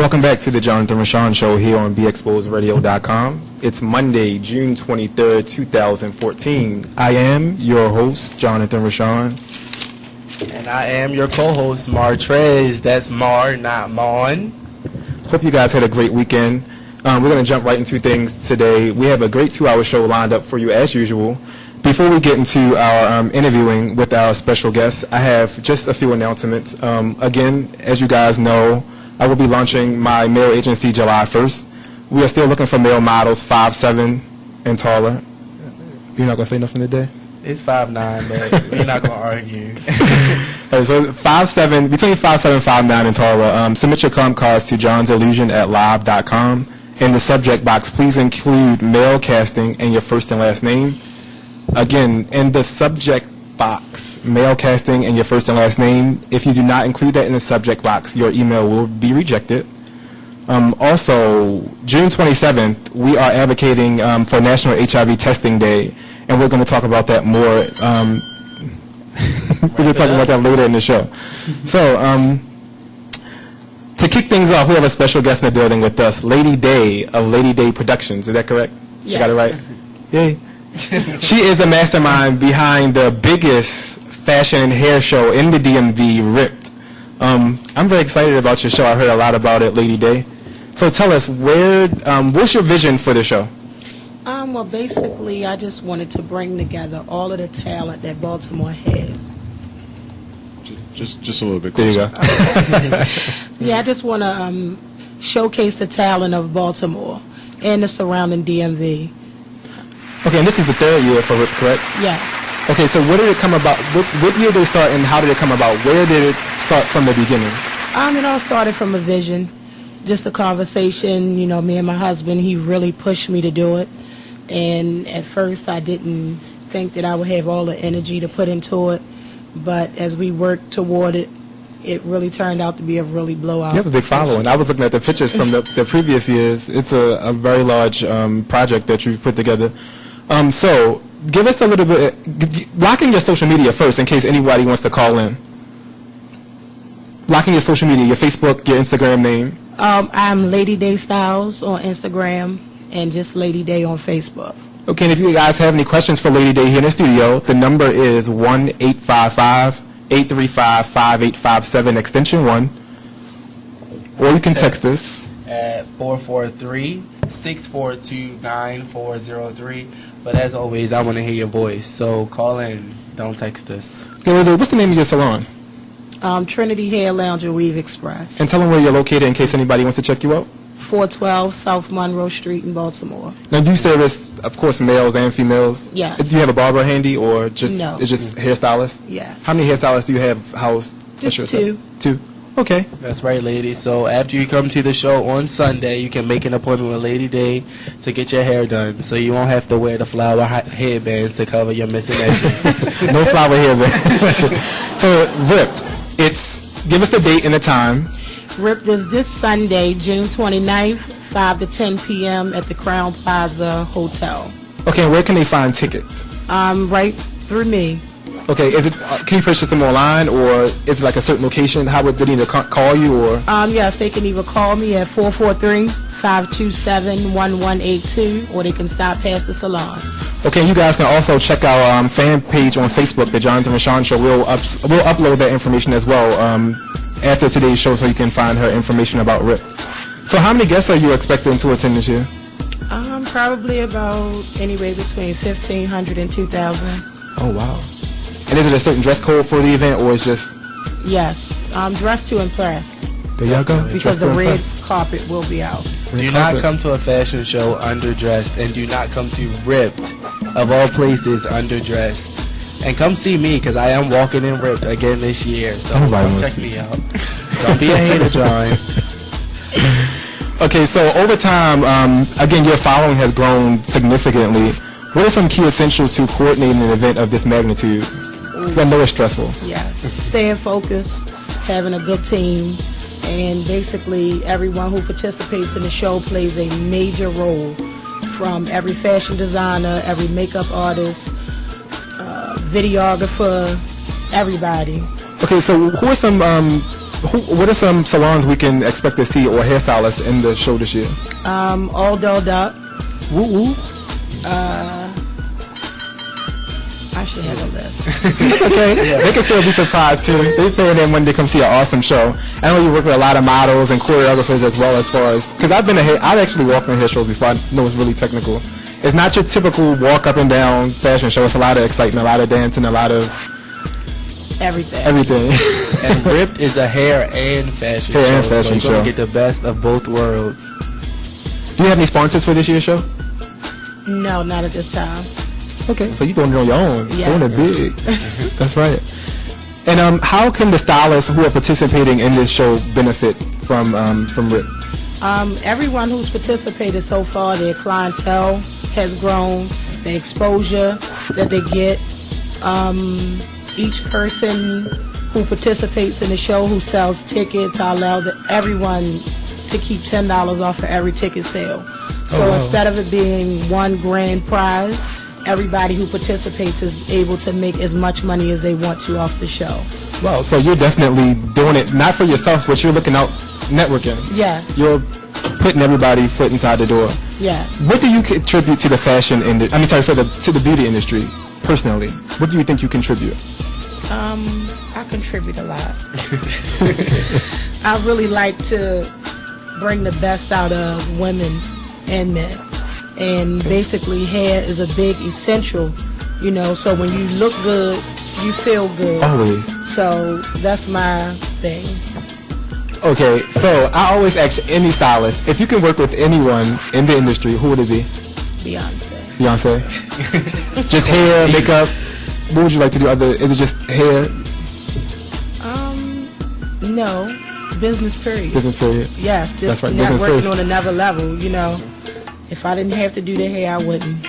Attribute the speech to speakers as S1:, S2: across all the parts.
S1: Welcome back to the Jonathan Rashawn Show here on BExposedRadio.com. It's Monday, June 23rd, 2014. I am your host, Jonathan Rashawn.
S2: And I am your co-host, Martrez. That's Mar, not Mon.
S1: Hope you guys had a great weekend. We're going to jump right into things today. We have a great 2-hour show lined up for you as usual. Before we get into our interviewing with our special guests, I have just a few announcements. Again, as you guys know, I will be launching my mail agency July 1st. We are still looking for male models 5'7" and taller. You're not going to say nothing today?
S2: It's 5'9", but we're not going to argue.
S1: Right, so 5'7", between 5'7", 5'9", and taller. Submit your comp cards to johnsillusion@live.com. In the subject box, please include male casting and your first and last name. Again, in the subject box, male casting and your first and last name. If you do not include that in the subject box, your email will be rejected. Also, June 27th, we are advocating for National HIV Testing Day, and we're going to talk about that more. We're going to talk about that later in the show. So, to kick things off, we have a special guest in the building with us, Lady Day of Lady Day Productions. Is that correct?
S3: Yes.
S1: I got it right? Yay. She is the mastermind behind the biggest fashion and hair show in the DMV, Ripped. I'm very excited about your show. I heard a lot about it, Lady Day. So tell us, what's your vision for the show?
S3: Well, basically, I just wanted to bring together all of the talent that Baltimore has.
S4: Just a little bit
S1: There
S4: closer.
S1: you go.
S3: Yeah, I just want to showcase the talent of Baltimore and the surrounding DMV.
S1: Okay, and this is the third year for Ripped, correct?
S3: Yes.
S1: Okay, so what did it come about? What year did it start, and how did it come about? Where did it start from the beginning?
S3: It all started from a vision, just a conversation. You know, me and my husband, he really pushed me to do it. And at first, I didn't think that I would have all the energy to put into it. But as we worked toward it, it really turned out to be a really blowout.
S1: You have a big following. I was looking at the pictures from the previous years. It's a very large project that you've put together. So give us a little bit, lock in your social media first in case anybody wants to call in. Lock in your social media, your Facebook, your Instagram name.
S3: I'm Lady Day Styles on Instagram and just Lady Day on Facebook.
S1: Okay, and if you guys have any questions for Lady Day here in the studio, the number is 1-855-835-5857, extension 1. Or you can text us
S2: At 443-642-9403. But as always, I want to hear your voice. So call in. Don't text us.
S1: Okay, well, what's the name of your salon?
S3: Trinity Hair Lounge and Weave Express.
S1: And tell them where you're located in case anybody wants to check you out.
S3: 412 South Monroe Street in Baltimore.
S1: Now, do you service, of course, males and females?
S3: Yes.
S1: Do you have a barber handy, or just
S3: No.
S1: it's just hairstylists?
S3: Yes.
S1: How many hairstylists do you have housed?
S3: Just
S1: at your
S3: two.
S1: Two. Okay.
S2: That's right, ladies. So after you come to the show on Sunday, you can make an appointment with Lady Day to get your hair done, so you won't have to wear the flower headbands to cover your missing edges.
S1: No flower hairband. So, Ripped. Give us the date and the time.
S3: Ripped is this Sunday, June 29th, 5 to 10 p.m. at the Crown Plaza Hotel.
S1: Okay, and where can they find tickets?
S3: Right through me.
S1: Okay, is it? Can you purchase them online, or is it like a certain location? How would they need to call you, or?
S3: Yes, they can either call me at 443-527-1182, or they can stop past the salon.
S1: Okay, you guys can also check our fan page on Facebook, the Jonathan Rashawn Show. We'll upload that information as well after today's show, so you can find her information about Rip. So, how many guests are you expecting to attend this year?
S3: Probably about anywhere between 1,500 and 2,000.
S1: Oh wow! And is it a certain dress code for the event, or is just?
S3: Yes, dressed to impress.
S1: There y'all go.
S3: Because the red carpet will be out.
S2: Do not come to a fashion show underdressed, and do not come to Ripped, of all places, underdressed. And come see me, because I am walking in Ripped again this year. So come check me out. Don't be a hater, John.
S1: Okay, so over time, again, your following has grown significantly. What are some key essentials to coordinating an event of this magnitude? Because I know it's stressful.
S3: Yes, staying focused, having a good team, and basically everyone who participates in the show plays a major role, from every fashion designer, every makeup artist, videographer, everybody.
S1: Okay, so who are some What are some salons we can expect to see or hairstylists in the show this year?
S3: All dolled up.
S1: Woo woo.
S3: I should have a list.
S1: It's okay. They can still be surprised too. They pay them when they come see an awesome show. I know you work with a lot of models and choreographers as well, as far as, because I've actually walked on hair shows before. I know it's really technical. It's not your typical walk up and down fashion show. It's a lot of excitement, a lot of dancing, a lot of
S3: everything.
S2: And Ripped is a hair and fashion show. So you're going to get the best of both worlds.
S1: Do you have any sponsors for this year's show?
S3: No, not at this time.
S1: Okay, so you're doing it on your own.
S3: Yes.
S1: Doing it big. That's right. And how can the stylists who are participating in this show benefit from RIP?
S3: Everyone who's participated so far, their clientele has grown, the exposure that they get. Each person who participates in the show, who sells tickets, I allow everyone to keep $10 off for every ticket sale. So instead of it being one grand prize, everybody who participates is able to make as much money as they want to off the show.
S1: Well, so you're definitely doing it not for yourself, but you're looking out, networking.
S3: Yes.
S1: You're putting everybody foot inside the door.
S3: Yes.
S1: What do you contribute to the fashion industry? To the beauty industry personally? What do you think you contribute?
S3: I contribute a lot. I really like to bring the best out of women and men. And basically hair is a big essential, so when you look good, you feel good.
S1: Always.
S3: So that's my thing.
S1: Okay, so I always ask any stylist, if you can work with anyone in the industry, who would it be? Beyonce? Just hair, makeup? What would you like to do is it just hair?
S3: No. Business period.
S1: Business period?
S3: Yes, just
S1: right.
S3: networking on another level, If I didn't have to do the hair, I wouldn't.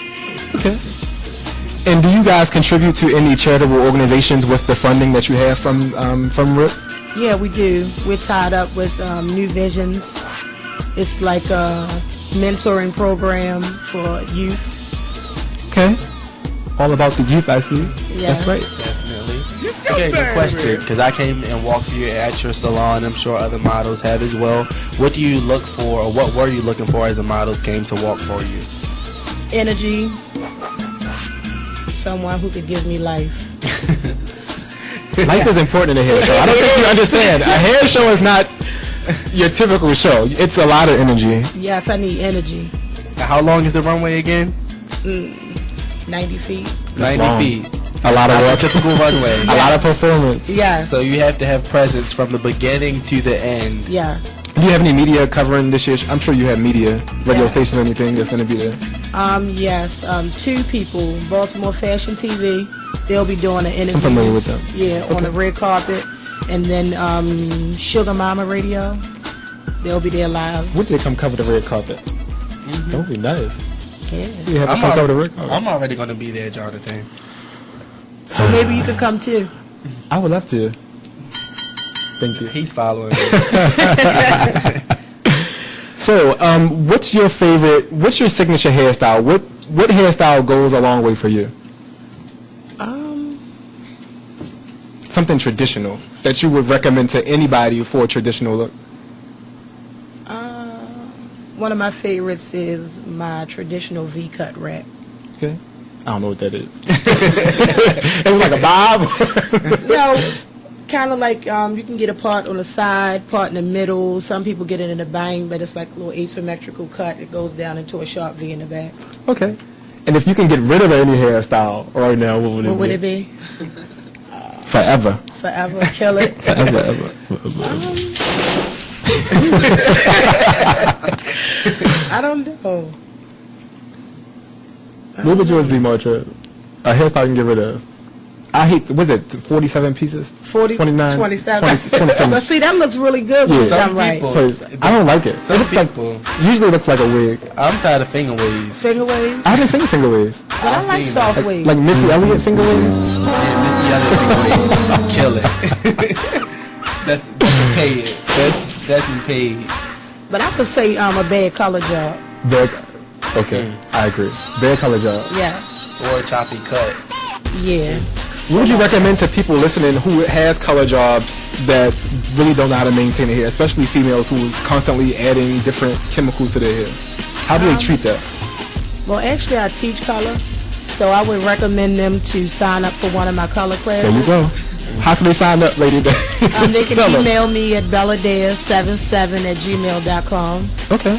S1: Okay. And do you guys contribute to any charitable organizations with the funding that you have from RIP?
S3: Yeah, we do. We're tied up with New Visions. It's like a mentoring program for youth.
S1: Okay. All about the youth, I see.
S3: Yeah.
S1: That's right.
S2: Definitely. Okay, good question. Because I came and walked for you at your salon. I'm sure other models have as well. What do you look for, or what were you looking for as the models came to walk for you?
S3: Energy. Someone who could give me life.
S1: Life is important in a hair show. I don't think you understand. A hair show is not your typical show. It's a lot of energy.
S3: Yes, I need energy.
S2: How long is the runway again?
S3: 90 feet.
S2: 90 feet.
S1: A lot of work.
S2: Typical runway.
S1: A lot of performance.
S3: Yes.
S2: So you have to have presence from the beginning to the end.
S3: Yes.
S1: Do you have any media covering this year? I'm sure you have media, radio stations, or anything that's going to be there.
S3: Yes. 2 people. Baltimore Fashion TV. They'll be doing an interview.
S1: I'm familiar with them.
S3: Yeah, on the red carpet. And then Sugar Mama Radio. They'll be there live.
S1: When do they come cover the red carpet? That would be nice.
S3: Yeah.
S1: You have to come cover the red carpet.
S2: I'm already going to be there, Jonathan.
S3: So maybe you could come too.
S1: I would love to. Thank you.
S2: He's following me.
S1: So, what's your signature hairstyle? What hairstyle goes a long way for you? Something traditional that you would recommend to anybody for a traditional look?
S3: One of my favorites is my traditional V-cut wrap.
S1: Okay. I don't know what that is. It's like a bob?
S3: No, kind of like you can get a part on the side, part in the middle. Some people get it in the bang, but it's like a little asymmetrical cut. It goes down into a sharp V in the back.
S1: Okay. And if you can get rid of any hairstyle right now, what would it be? Forever.
S3: Forever. Kill it.
S1: Forever.
S3: I don't know.
S1: What would yours be, Martra? A hairstyle you can get rid of. I hate, was it 47 pieces?
S3: 40,
S1: 29?
S3: 27.
S1: 27.
S3: But see, that looks really good when it's done right.
S1: So I don't like it.
S2: Some people.
S1: Usually it looks like a wig.
S2: I'm tired of finger waves.
S3: Finger waves?
S1: I haven't seen finger waves.
S3: But I like soft waves.
S1: Like Missy Elliott finger waves?
S2: Yeah, Missy Elliott finger waves. Kill it. That's paid. That's paid.
S3: But I could say a bad color job.
S1: Okay, I agree. Bad color job.
S3: Yeah.
S2: Or a choppy cut.
S3: Yeah.
S1: What would you recommend to people listening who has color jobs that really don't know how to maintain their hair, especially females who is constantly adding different chemicals to their hair? How do they treat that?
S3: Well, actually, I teach color, so I would recommend them to sign up for one of my color classes.
S1: There you go. How can they sign up, Lady Day?
S3: They can email me at belladea77@gmail.com.
S1: Okay.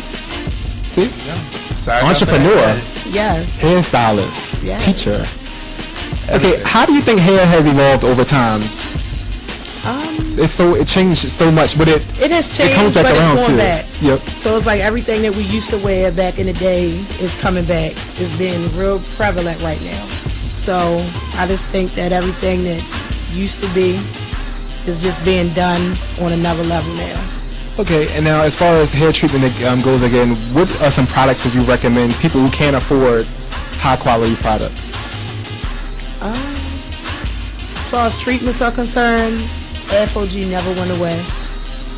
S1: See?
S2: Yeah.
S1: Entrepreneur.
S3: Yes.
S1: Hairstylist.
S3: Yes.
S1: Teacher. Okay, how do you think hair has evolved over time? It changed so much, but it
S3: has changed,
S1: it comes back
S3: but
S1: around
S3: it's going
S1: too.
S3: back.
S1: Yep.
S3: So it's like everything that we used to wear back in the day is coming back. It's being real prevalent right now. So I just think that everything that used to be is just being done on another level now.
S1: Okay, and now as far as hair treatment goes again, what are some products that you recommend people who can't afford high quality products?
S3: As far as treatments are concerned, FOG never went away.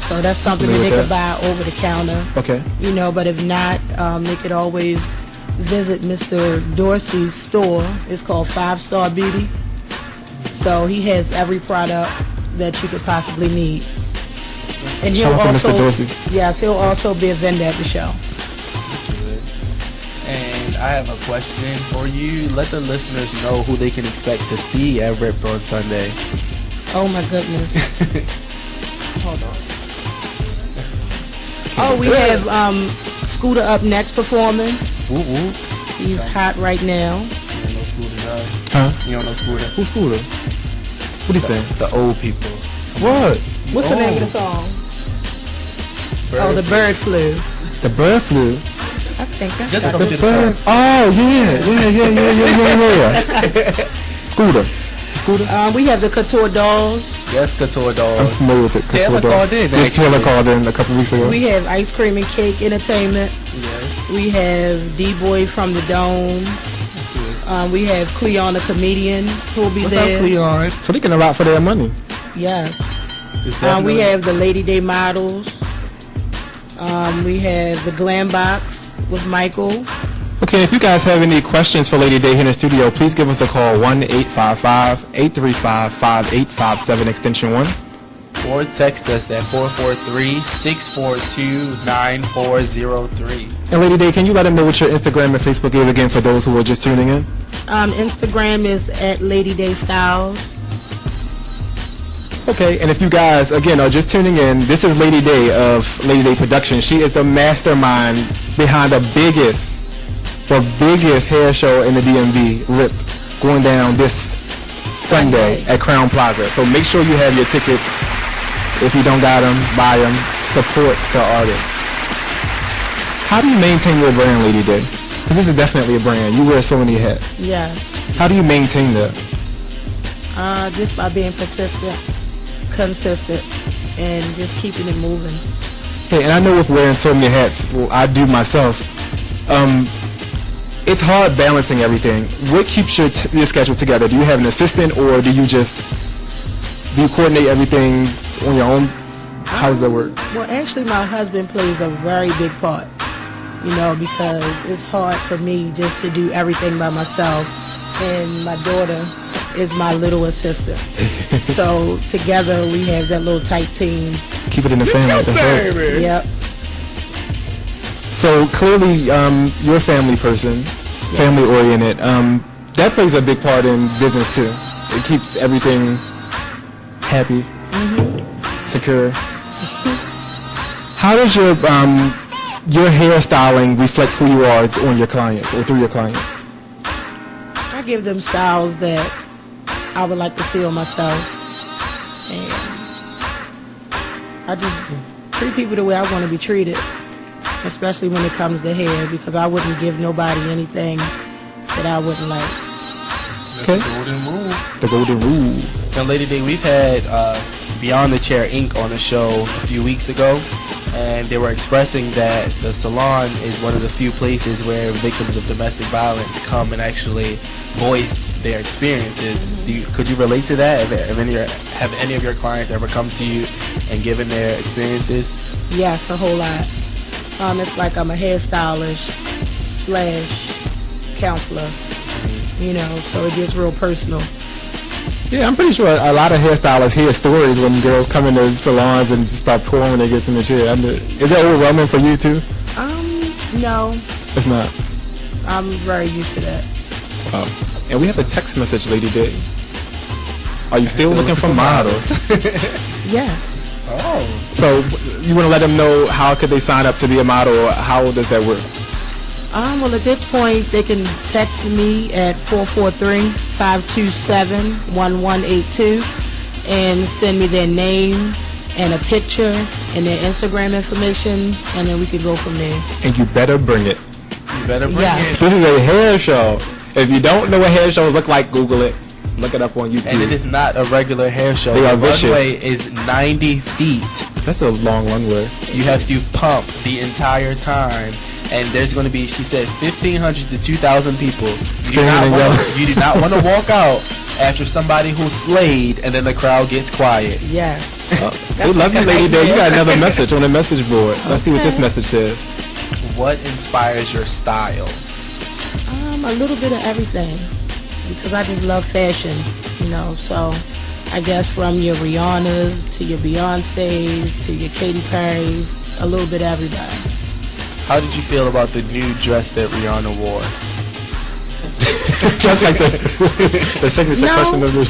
S3: So that's something that they could buy over the counter.
S1: Okay.
S3: You know, but if not, they could always visit Mr. Dorsey's store. It's called 5 Star Beauty. So he has every product that you could possibly need. And he'll also, Mr. Dorsey. Yes, he'll also be a vendor at the show.
S2: And I have a question for you. Let the listeners know who they can expect to see at RIP on Sunday.
S3: Oh my goodness. Hold on. Oh, we have Scooter up next performing.
S2: Woo-woo.
S3: He's hot right now.
S2: You don't know Scooter,
S1: huh?
S2: You don't know Scooter?
S1: Who's Scooter? What do you say?
S2: The old people.
S1: What?
S3: What's the name of the song? The Bird Flu.
S1: The Bird Flu?
S3: I think I
S2: Just
S3: got
S2: come
S3: the
S2: to the
S3: Bird.
S2: show.
S1: Oh, yeah. Scooter.
S3: We have the Couture Dolls.
S2: Yes, Couture
S1: I'm
S2: Dolls.
S1: familiar with it.
S2: Taylor called in.
S1: Yes, Taylor called in a couple weeks ago.
S3: We have Ice Cream and Cake Entertainment.
S2: Yes.
S3: We have D-Boy from the Dome. We have Cleon the Comedian who will be
S2: What's
S3: there.
S2: up, Cleon?
S1: So they can a lot for their money.
S3: Yes. We have the Lady Day Models. We have the Glam Box with Michael.
S1: Okay, if you guys have any questions for Lady Day here in the studio, please give us a call, 1-855-835-5857, extension 1.
S2: Or text us at 443-642-9403.
S1: And Lady Day, can you let them know what your Instagram and Facebook is again for those who are just tuning in?
S3: Instagram is at Lady Day Styles.
S1: Okay, and if you guys, again, are just tuning in, this is Lady Day of Lady Day Productions. She is the mastermind behind the biggest hair show in the DMV, RIP, going down this Sunday at Crown Plaza. So make sure you have your tickets. If you don't got them, buy them. Support the artists. How do you maintain your brand, Lady Day? Because this is definitely a brand. You wear so many hats.
S3: Yes.
S1: How do you maintain that?
S3: Just by being persistent, consistent, and just keeping it moving.
S1: Hey, and I know with wearing so many hats, well, I do myself, it's hard balancing everything. What keeps your schedule together? Do you have an assistant, or do you coordinate everything on your own? How does that work?
S3: Well, actually, my husband plays a very big part, because it's hard for me just to do everything by myself, and my daughter is my little assistant. So together we have that little tight team.
S1: Keep it in the family. That's right.
S3: Yep.
S1: So clearly, you're a family person, family oriented. That plays a big part in business too. It keeps everything happy, secure. How does your hairstyling reflect who you are on your clients or through your clients?
S3: I give them styles that I would like to see on myself, and I just treat people the way I want to be treated, especially when it comes to hair, because I wouldn't give nobody anything that I wouldn't like.
S1: Okay.
S2: The golden rule.
S1: The golden rule.
S2: Now, Lady Day, we've had Beyond the Chair Inc. on the show a few weeks ago, and they were expressing that the salon is one of the few places where victims of domestic violence come and actually voice their experiences. Could you relate to that? Have any of your clients ever come to you and given their experiences?
S3: Yes, a whole lot. It's like I'm a hairstylist / counselor, so it gets real personal.
S1: Yeah, I'm pretty sure a lot of hairstylists hear stories when girls come into salons and just start pouring when they get in the chair. Is that overwhelming for you too?
S3: No,
S1: It's not.
S3: I'm very used to that.
S1: And we have a text message, Lady Day. Are you still looking for models?
S3: Yes.
S2: Oh.
S1: So you want to let them know how could they sign up to be a model, or how does that work?
S3: Well, at this point, they can text me at 443-527-1182 and send me their name and a picture and their Instagram information, and then we can go from there.
S1: And you better bring it.
S2: You better bring
S3: Yes.
S2: it.
S1: This is a hair show. If you don't know what hair shows look like, Google it. Look it up on YouTube.
S2: And it is not a regular hair show.
S1: They are
S2: the
S1: vicious.
S2: runway is 90 feet.
S1: That's a long runway.
S2: You have to pump the entire time. And there's going to be, she said, 1,500 to 2,000 people.
S1: Screaming and yelling.
S2: You do not want to walk out after somebody who slayed and then the crowd gets quiet.
S3: Yes.
S1: They love you, Lady Day. You got another message on the message board. Let's see what this
S3: Okay.
S1: message says.
S2: What inspires your style?
S3: A little bit of everything, because I just love fashion, so I guess from your Rihannas to your Beyoncés to your Katy Perry's, a little bit of everybody.
S2: How did you feel about the new dress that Rihanna wore?
S1: Just like the signature
S3: No.
S1: question of the.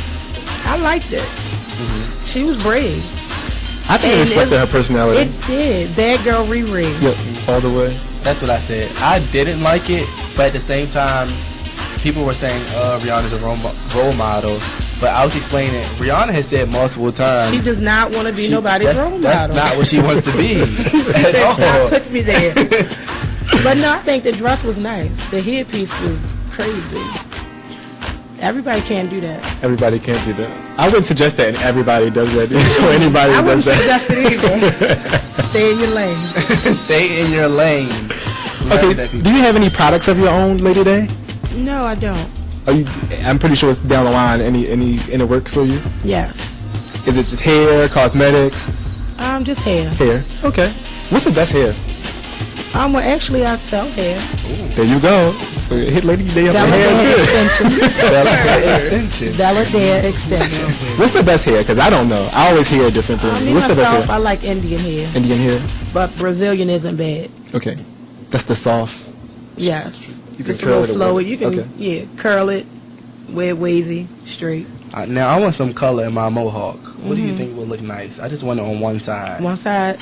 S3: I liked it. She was brave.
S1: I think it
S3: And
S1: reflected her personality.
S3: It did. Bad girl Riri.
S1: Yep, all the way.
S2: That's what I said. I didn't like it, but at the same time, people were saying Rihanna's a role model. But I was explaining it. Rihanna has said multiple times.
S3: She does not want to be nobody's
S2: that's,
S3: role model.
S2: That's not what she wants to be.
S3: She said, "Stop, put me there." But no, I think the dress was nice. The headpiece was crazy. Everybody can't do that.
S1: Everybody can't do that. I wouldn't suggest that everybody does that. Or anybody
S3: I wouldn't
S1: does that.
S3: suggest it either. Stay in your lane.
S2: Stay in your lane.
S1: Okay, do you have any products of your own, Lady Day?
S3: No, I don't.
S1: I'm pretty sure it's down the line. Any in the works for you?
S3: Yes.
S1: Is it just hair, cosmetics?
S3: Just hair.
S1: Hair. Okay. What's the best hair?
S3: Well, actually, I sell hair.
S1: There you go. So hit Lady Day up
S3: Bella
S1: the hair
S3: hair
S1: too.
S3: extensions.
S2: Extension.
S3: Bella hair extensions.
S1: What's the best hair? Because I don't know. I always hear different things.
S3: Me
S1: What's the best
S3: myself,
S1: hair?
S3: I like Indian hair,
S1: Indian hair.
S3: but Brazilian isn't bad.
S1: Okay. That's the soft.
S3: Yes.
S1: You can
S3: It's a
S1: curl
S3: little
S1: it or
S3: flowy.
S1: whatever.
S3: You can,
S1: Okay.
S3: curl it, wear it wavy, straight.
S2: Now I want some color in my mohawk. What do you think would look nice? I just want it on one side.
S3: One side.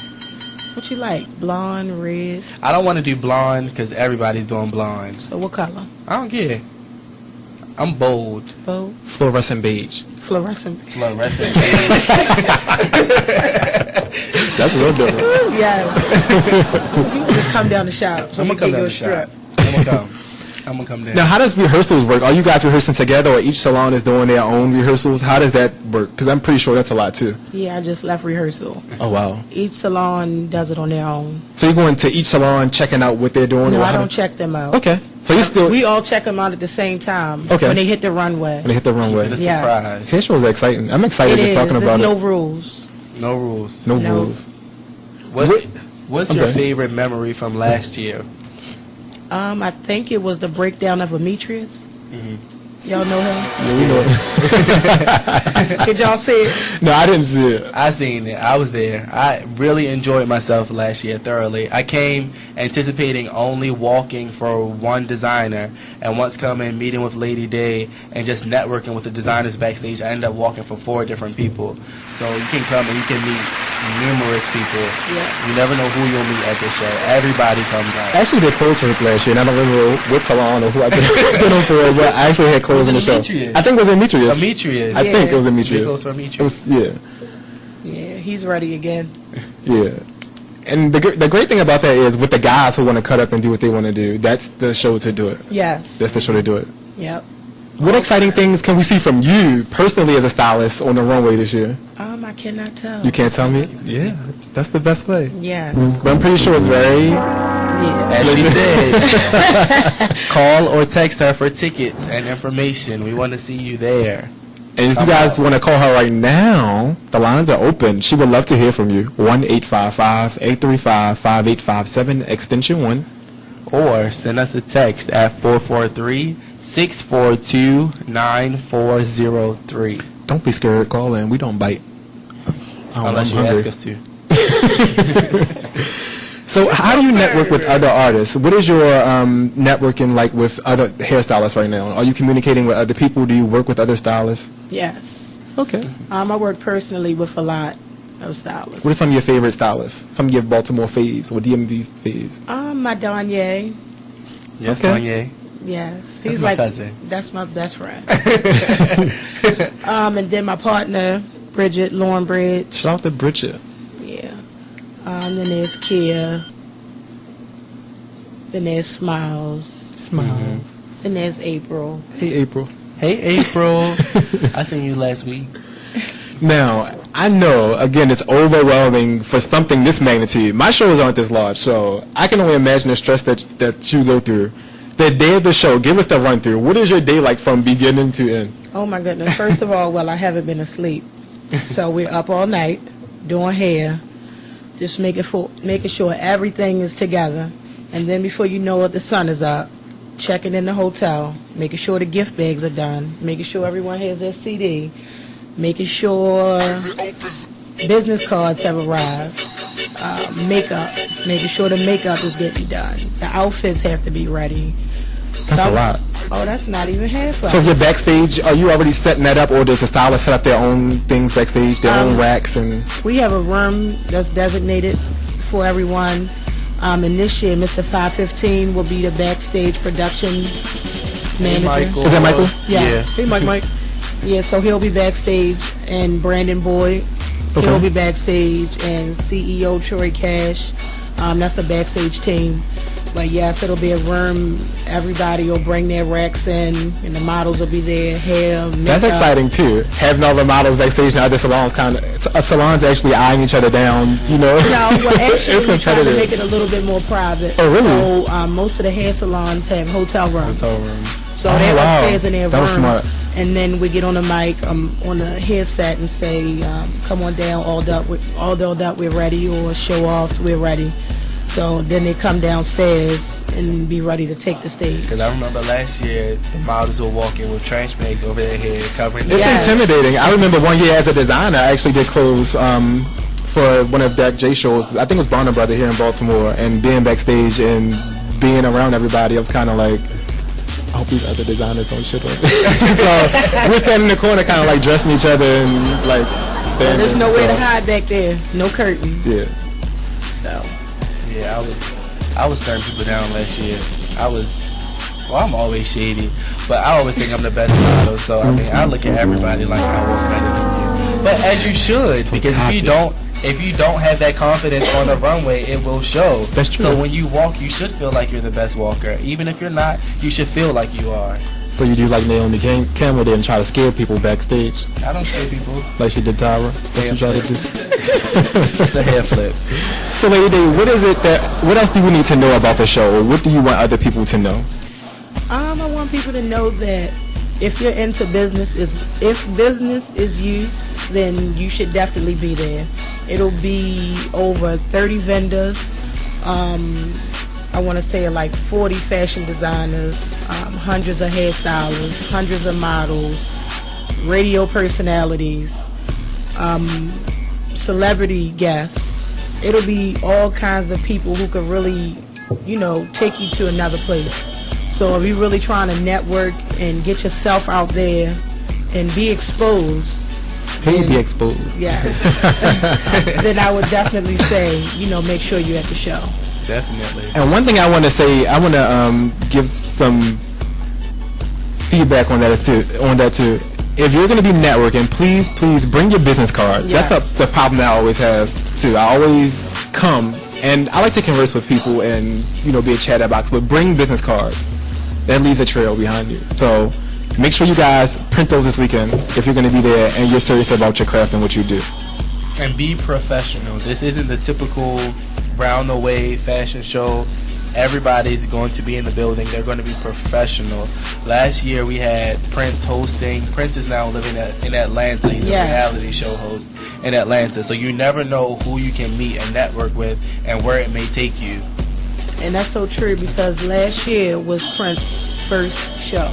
S3: What you like? Blonde, red.
S2: I don't want to do blonde because everybody's doing blonde.
S3: So what color?
S2: I don't care. I'm bold.
S3: Bold.
S1: Fluorescent beige.
S3: Fluorescent.
S2: Fluorescent.
S1: That's real different.
S3: Yes. You can come down the shop. So
S2: I'm
S3: we
S2: gonna come
S3: can
S2: down
S3: go
S2: the shop.
S3: strip.
S2: I'm gonna come down.
S1: Now, how does rehearsals work? Are you guys rehearsing together, or each salon is doing their own rehearsals? How does that work? Because I'm pretty sure that's a lot too.
S3: Yeah, I just left rehearsal.
S1: Oh wow!
S3: Each salon does it on their own.
S1: So you're going to each salon, checking out what they're doing?
S3: No,
S1: or
S3: I
S1: how
S3: don't check them out.
S1: Okay, so you still
S3: We all check them out at the same time.
S1: Okay.
S3: When they hit the runway.
S1: when they hit the runway.
S2: It's a
S3: Yes.
S2: surprise.
S1: Hair shows are exciting. I'm excited
S3: It
S1: just
S3: is.
S1: talking
S3: There's
S1: about
S3: no
S1: it.
S3: rules.
S2: No rules.
S1: No
S3: No.
S1: rules.
S2: What's
S1: I'm
S2: your
S1: sorry.
S2: favorite memory from last year?
S3: I think it was the breakdown of Demetrius. Y'all know him?
S1: Yeah, we know it.
S3: Did y'all see it?
S1: No, I didn't see it.
S2: I seen it. I was there. I really enjoyed myself last year thoroughly. I came anticipating only walking for one designer, and once coming, meeting with Lady Day, and just networking with the designers backstage, I ended up walking for 4 different people. So you can come and you can meet numerous people.
S3: Yeah.
S2: You never know who you'll meet at this show. Everybody comes out.
S1: Actually, they closed for it last year, and I don't remember what salon or who I did them for, but I actually had closed in the show.
S2: Demetrius?
S1: I think it was Demetrius.
S2: Demetrius.
S1: I think it was
S2: They
S1: Demetrius.
S2: closed for
S1: It
S2: Demetrius.
S1: was, yeah.
S3: Yeah, he's ready again.
S1: Yeah. And the great thing about that is with the guys who want to cut up and do what they want to do, that's the show to do it.
S3: Yes.
S1: That's the show to do it.
S3: Yep.
S1: What exciting things can we see from you personally as a stylist on the runway this year?
S3: I cannot tell.
S1: You can't tell me? Yeah. That's the best way.
S3: Yes.
S1: But I'm pretty sure it's very...
S3: Yeah.
S2: As she said, call or text her for tickets and information. We want to see you there.
S1: And if you guys want to call her right now, the lines are open. She would love to hear from you. 1-855-835-5857, extension 1.
S2: Or send us a text at 443-642-9403.
S1: Don't be scared. Call in. We don't bite.
S2: Unless you ask us to.
S1: So how do you network with other artists? What is your networking like with other hairstylists right now? Are you communicating with other people? Do you work with other stylists?
S3: Yes.
S1: Okay.
S3: I work personally with a lot of stylists.
S1: What are some of your favorite stylists? Some of your Baltimore faves or DMV faves?
S3: My Danye.
S2: Yes,
S1: Okay.
S2: Kanye.
S3: Yes.
S2: That's my cousin.
S3: That's my best friend. And then my partner, Bridget Laurenbridge.
S1: Shout out to Bridget.
S3: Yeah. Then there's Kia. Then there's Smiles.
S1: Smile.
S3: Then there's April.
S1: Hey, April.
S2: Hey, April. I seen you last week.
S1: Now, I know, again, it's overwhelming for something this magnitude. My shows aren't this large, so I can only imagine the stress that you go through. The day of the show, give us the run through. What is your day like from beginning to end?
S3: Oh my goodness. First of all, I haven't been asleep. So we're up all night doing hair, just making sure everything is together. And then before you know it, the sun is up. Checking in the hotel, making sure the gift bags are done, making sure everyone has their CD, making sure business cards have arrived, makeup, making sure the makeup is getting done. The outfits have to be ready.
S1: That's a lot.
S3: Oh, that's not even half of
S1: So if
S3: it.
S1: you're backstage, are you already setting that up, or does the stylist set up their own things backstage, their own racks? And
S3: We have a room that's designated for everyone. And this year, Mr. 515 will be the backstage production manager.
S2: Michael.
S1: Is that Michael?
S3: Yes.
S1: Hey, Mike.
S3: Yeah, so he'll be backstage, and Brandon Boyd,
S1: Okay.
S3: he'll be backstage, and CEO Troy Cash, that's the backstage team. But yes, it'll be a room. Everybody will bring their racks in, and the models will be there. Hair, makeup.
S1: That's exciting too. Having all the models backstage and other salons salons actually eyeing each other down. You know.
S3: No, well, actually,
S1: It's
S3: we're trying to
S1: competitive.
S3: make it a little bit more private.
S1: Oh, really?
S3: So most of the hair salons have hotel rooms.
S2: Hotel rooms.
S3: So
S1: Oh,
S3: they're
S1: wow.
S3: upstairs in their
S1: That
S3: room.
S1: was smart.
S3: And then we get on the mic, on the headset, and say, "Come on down, all dolled up, we're ready," or "Show offs, we're ready." So then they come downstairs and be ready to take the stage.
S2: Because I remember last year, the models were walking with trash bags over their head, covering
S1: It's
S2: their
S3: Yes.
S1: intimidating. I remember one year as a designer, I actually did clothes for one of Dak J shows. I think it was Bonner Brother here in Baltimore, and being backstage and being around everybody, I was kind of like, I hope these other designers don't shit on me. So we're standing in the corner, kind of like dressing each other and like standing.
S3: There's nowhere to
S1: so,
S3: hide back there. No curtains.
S1: Yeah.
S3: So
S2: Yeah, I was turning people down last year. I'm always shady, but I always think I'm the best model. So I mean, I look at everybody like I work better than you. But as you should, because if you don't have that confidence on the runway, it will show.
S1: That's true.
S2: So when you walk, you should feel like you're the best walker. Even if you're not, you should feel like you are.
S1: So you do like Naomi Campbell did and try to scare people backstage,
S2: I don't scare people.
S1: like she did Tyra. That's what you try to do.
S2: It's a hair flip.
S1: So, Lady Day, what else do we need to know about the show, or what do you want other people to know?
S3: I want people to know that if you're into business, if business is you, then you should definitely be there. It'll be over 30 vendors. I want to say like 40 fashion designers, hundreds of hairstylists, hundreds of models, radio personalities, celebrity guests. It'll be all kinds of people who could really, take you to another place. So if you're really trying to network and get yourself out there and be exposed,
S1: Hey, be exposed.
S3: yes, then I would definitely say, make sure you're at the show.
S2: Definitely.
S1: And one thing I want to say, I want to give some feedback on that too. If you're going to be networking, please bring your business cards.
S3: Yes.
S1: That's the problem that I always have too. I always come and I like to converse with people and be a chat box, but bring business cards. That leaves a trail behind you. So make sure you guys print those this weekend if you're going to be there and you're serious about your craft and what you do.
S2: And be professional. This isn't the typical round the way fashion show. Everybody's going to be in the building. They're going to be professional. Last year we had Prince hosting. Prince is now living in Atlanta. He's
S3: Yes.
S2: a reality show host in Atlanta. So you never know who you can meet and network with and where it may take you.
S3: And that's so true because last year was Prince's first show.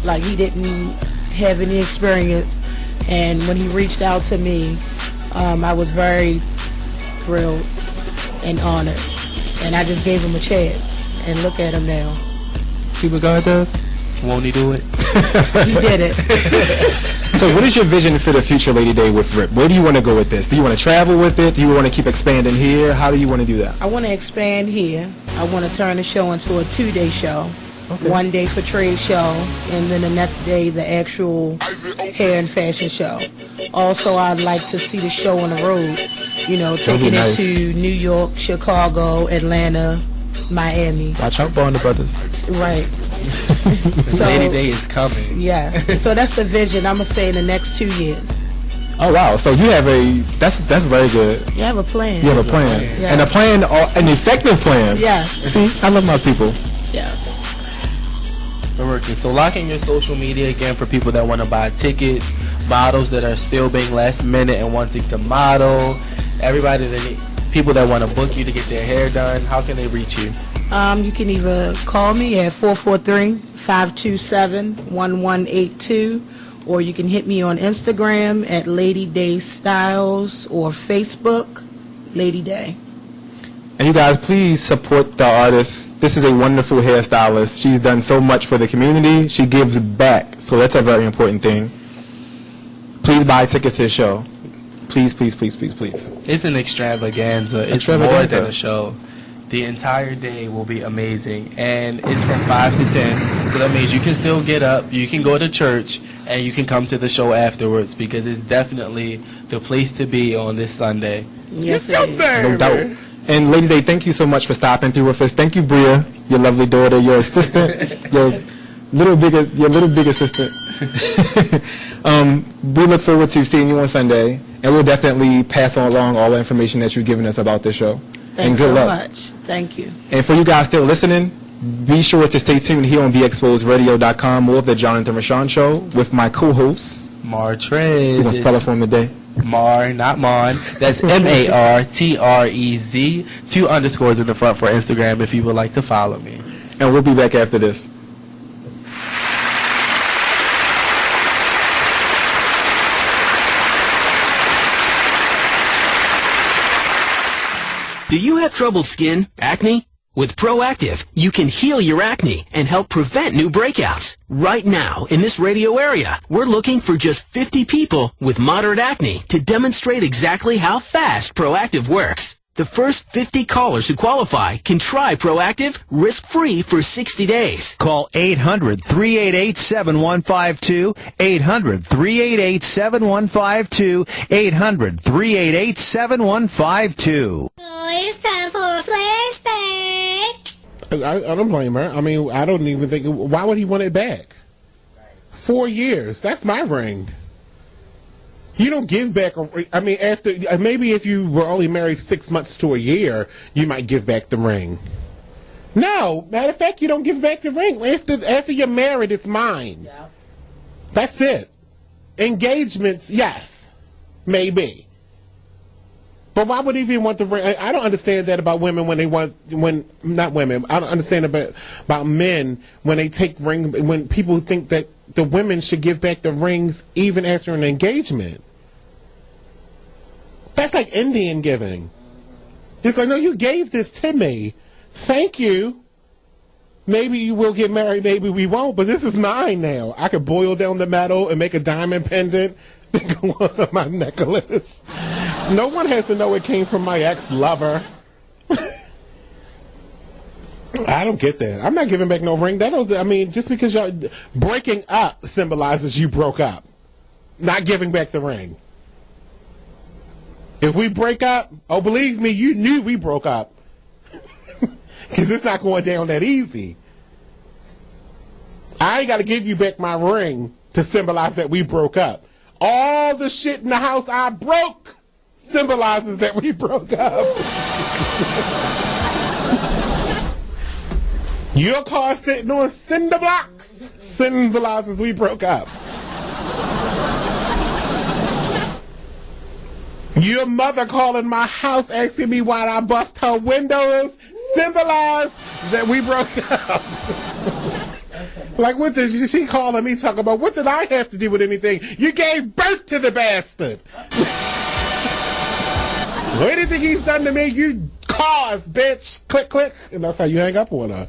S3: Like he didn't have any experience, And when he reached out to me, I was very thrilled and honored. And I just gave him a chance. And look at him now.
S1: See what God does?
S2: Won't he do it?
S3: He did it.
S1: So what is your vision for the future Lady Day with RIP? Where do you want to go with this? Do you want to travel with it? Do you want to keep expanding here? How do you want to do that?
S3: I want to expand here. I want to turn the show into a 2-day show. Okay. 1 day for trade show, and then the next day the actual hair and fashion show. Also, I'd like to see the show on the road. You know, taking it to New York, Chicago, Atlanta, Miami.
S1: Watch out, Bond Brothers.
S3: Right.
S2: So, Lady Day is coming.
S3: Yes. So that's the vision. I'm gonna say in the next 2 years.
S1: Oh wow! So you have that's very good.
S3: You have a plan.
S1: You have a plan,
S3: Yeah.
S1: and a plan, an effective plan.
S3: Yes.
S1: See, I love my people.
S3: Yes.
S2: We're working. So lock in your social media again for people that want to buy tickets, models that are still being last minute and wanting to model, everybody people that want to book you to get their hair done. How can they reach you?
S3: You can either call me at 443-527-1182, or you can hit me on Instagram at Lady Day Styles or Facebook, Lady Day.
S1: And you guys, please support the artist. This is a wonderful hairstylist. She's done so much for the community. She gives back, so that's a very important thing. Please buy tickets to the show. Please, please, please, please, please.
S2: It's an extravaganza. It's more than a show. The entire day will be amazing, and it's from 5 to 10, so that means you can still get up, you can go to church, and you can come to the show afterwards, because it's definitely the place to be on this Sunday.
S3: Yes, it is.
S1: No doubt. And Lady Day, thank you so much for stopping through with us. Thank you, Bria, your lovely daughter, your assistant, your little big assistant. We look forward to seeing you on Sunday, and we'll definitely pass along all the information that you've given us about this show.
S3: Thanks
S1: and good
S3: so
S1: luck.
S3: much. Thank you.
S1: And for you guys still listening, be sure to stay tuned here on BeExposedRadio.com, more of the Jonathan Rashawn Show with my co-host,
S2: Martrez.
S1: Who gonna spell it for him today?
S2: Mar, not Mon. That's MARTREZ. 2 underscores in the front for Instagram if you would like to follow me.
S1: And we'll be back after this.
S4: Do you have troubled skin, acne? With Proactive, you can heal your acne and help prevent new breakouts. Right now, in this radio area, we're looking for just 50 people with moderate acne to demonstrate exactly how fast Proactive works. The first 50 callers who qualify can try Proactive risk-free for 60 days.
S5: Call 800-388-7152, 800-388-7152, 800-388-7152.
S6: It's time for a flashback.
S7: I don't blame her. I mean, I don't even think. Why would he want it back? 4 years. That's my ring. You don't give back. I mean, after maybe if you were only married 6 months to a year, you might give back the ring. No, matter of fact, you don't give back the ring. After you're married, it's mine. Yeah. That's it. Engagements, yes, maybe. But why would he even want the ring? I don't understand that about women not women. I don't understand about men when they take ring, when people think that the women should give back the rings even after an engagement. That's like Indian giving. It's like, no, you gave this to me. Thank you. Maybe you will get married, maybe we won't, but this is mine now. I could boil down the metal and make a diamond pendant to go on my necklace. No one has to know it came from my ex-lover. I don't get that. I'm not giving back no ring. Just because y'all breaking up symbolizes you broke up. Not giving back the ring. If we break up, oh, believe me, you knew we broke up. Because it's not going down that easy. I ain't got to give you back my ring to symbolize that we broke up. All the shit in the house I broke symbolizes that we broke up. Your car sitting on cinder blocks symbolizes we broke up. Your mother calling my house asking me why I bust her windows symbolize that we broke up. Like, what does she calling me talking about? What did I have to do with anything? You gave birth to the bastard. Anything he's done to me, you caused, bitch. Click, click. And that's how you hang up on her.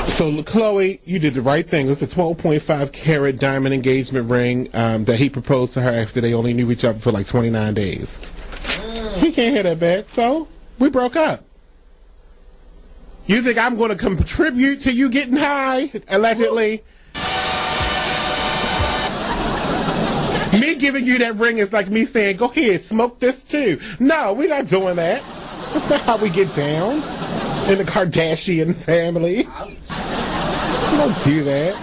S7: So, Chloe, you did the right thing. It's a 12.5 carat diamond engagement ring that he proposed to her after they only knew each other for like 29 days. He can't hear that back, so we broke up. You think I'm going to contribute to you getting high, allegedly? Me giving you that ring is like me saying, go ahead, smoke this too. No, we're not doing that. That's not how we get down in the Kardashian family. We don't do that.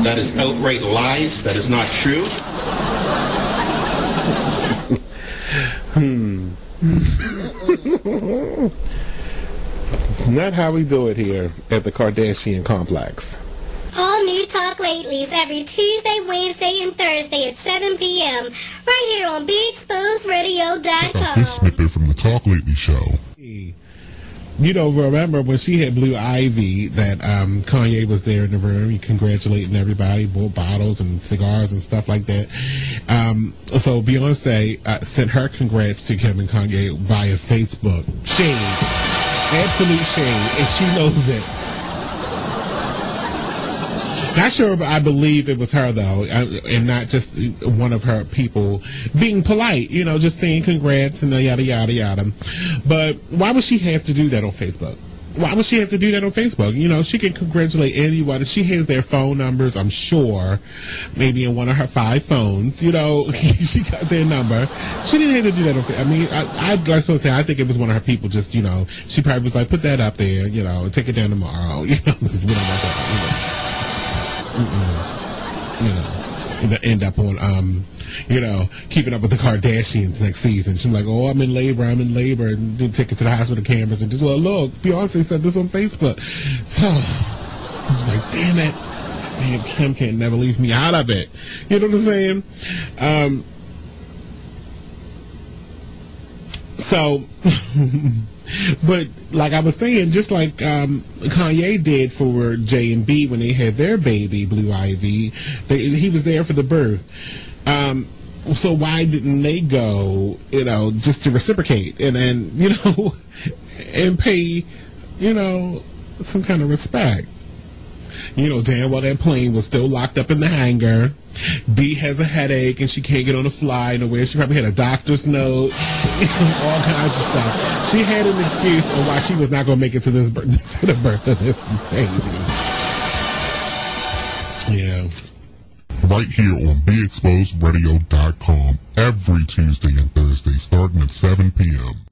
S8: That is outright lies. That is not true.
S7: It's not how we do it here at the Kardashian complex.
S6: All new Talk Latelys every Tuesday, Wednesday, and Thursday at 7 p.m. right here on BeExposedRadio.com.
S9: This snippet from the Talk Lately show.
S7: You don't remember when she had Blue Ivy that Kanye was there in the room, congratulating everybody, bought bottles and cigars and stuff like that. So Beyonce sent her congrats to Kim and Kanye via Facebook. Shame. Absolute shame. And she knows it. Not sure, but I believe it was her, though, and not just one of her people being polite, just saying congrats and yada, yada, yada. But why would she have to do that on Facebook? Why would she have to do that on Facebook? She can congratulate anyone. She has their phone numbers, I'm sure, maybe in one of her 5 phones. She got their number. She didn't have to do that on Facebook. I mean, I'd like to say, I think it was one of her people just, she probably was like, put that up there, and take it down tomorrow, because we don't want that, end up on keeping up with the Kardashians next season. She's like, oh, I'm in labor, and take it to the hospital cameras and just, well, look, Beyonce said this on Facebook. So I was like, damn it, man, Kim can't never leave me out of it. You know what I'm saying? But like I was saying, just like Kanye did for J and B when they had their baby, Blue Ivy, he was there for the birth. So why didn't they go, just to reciprocate and then, and pay, some kind of respect? Damn well that plane was still locked up in the hangar. B has a headache and she can't get on the fly nowhere. She probably had a doctor's note, all kinds of stuff. She had an excuse on why she was not going to make it to the birth of this baby. Yeah.
S9: Right here on BeExposedRadio.com every Tuesday and Thursday starting at 7 p.m.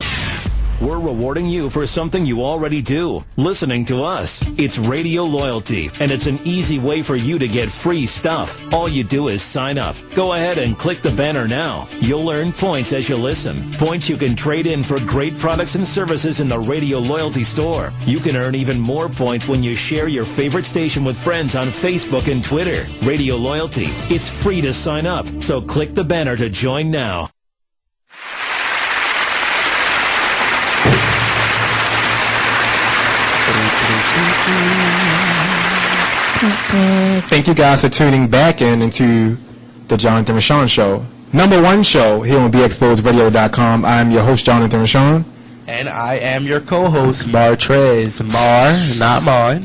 S10: We're rewarding you for something you already do, listening to us. It's Radio Loyalty, and it's an easy way for you to get free stuff. All you do is sign up. Go ahead and click the banner now. You'll earn points as you listen. Points you can trade in for great products and services in the Radio Loyalty store. You can earn even more points when you share your favorite station with friends on Facebook and Twitter. Radio Loyalty. It's free to sign up, so click the banner to join now.
S1: Thank you guys for tuning back into the Jonathan Rashawn Show. #1 show here on BeExposedRadio.com. I'm your host, Jonathan Rashawn.
S2: And I am your co-host, Martrez. Mar, not mine.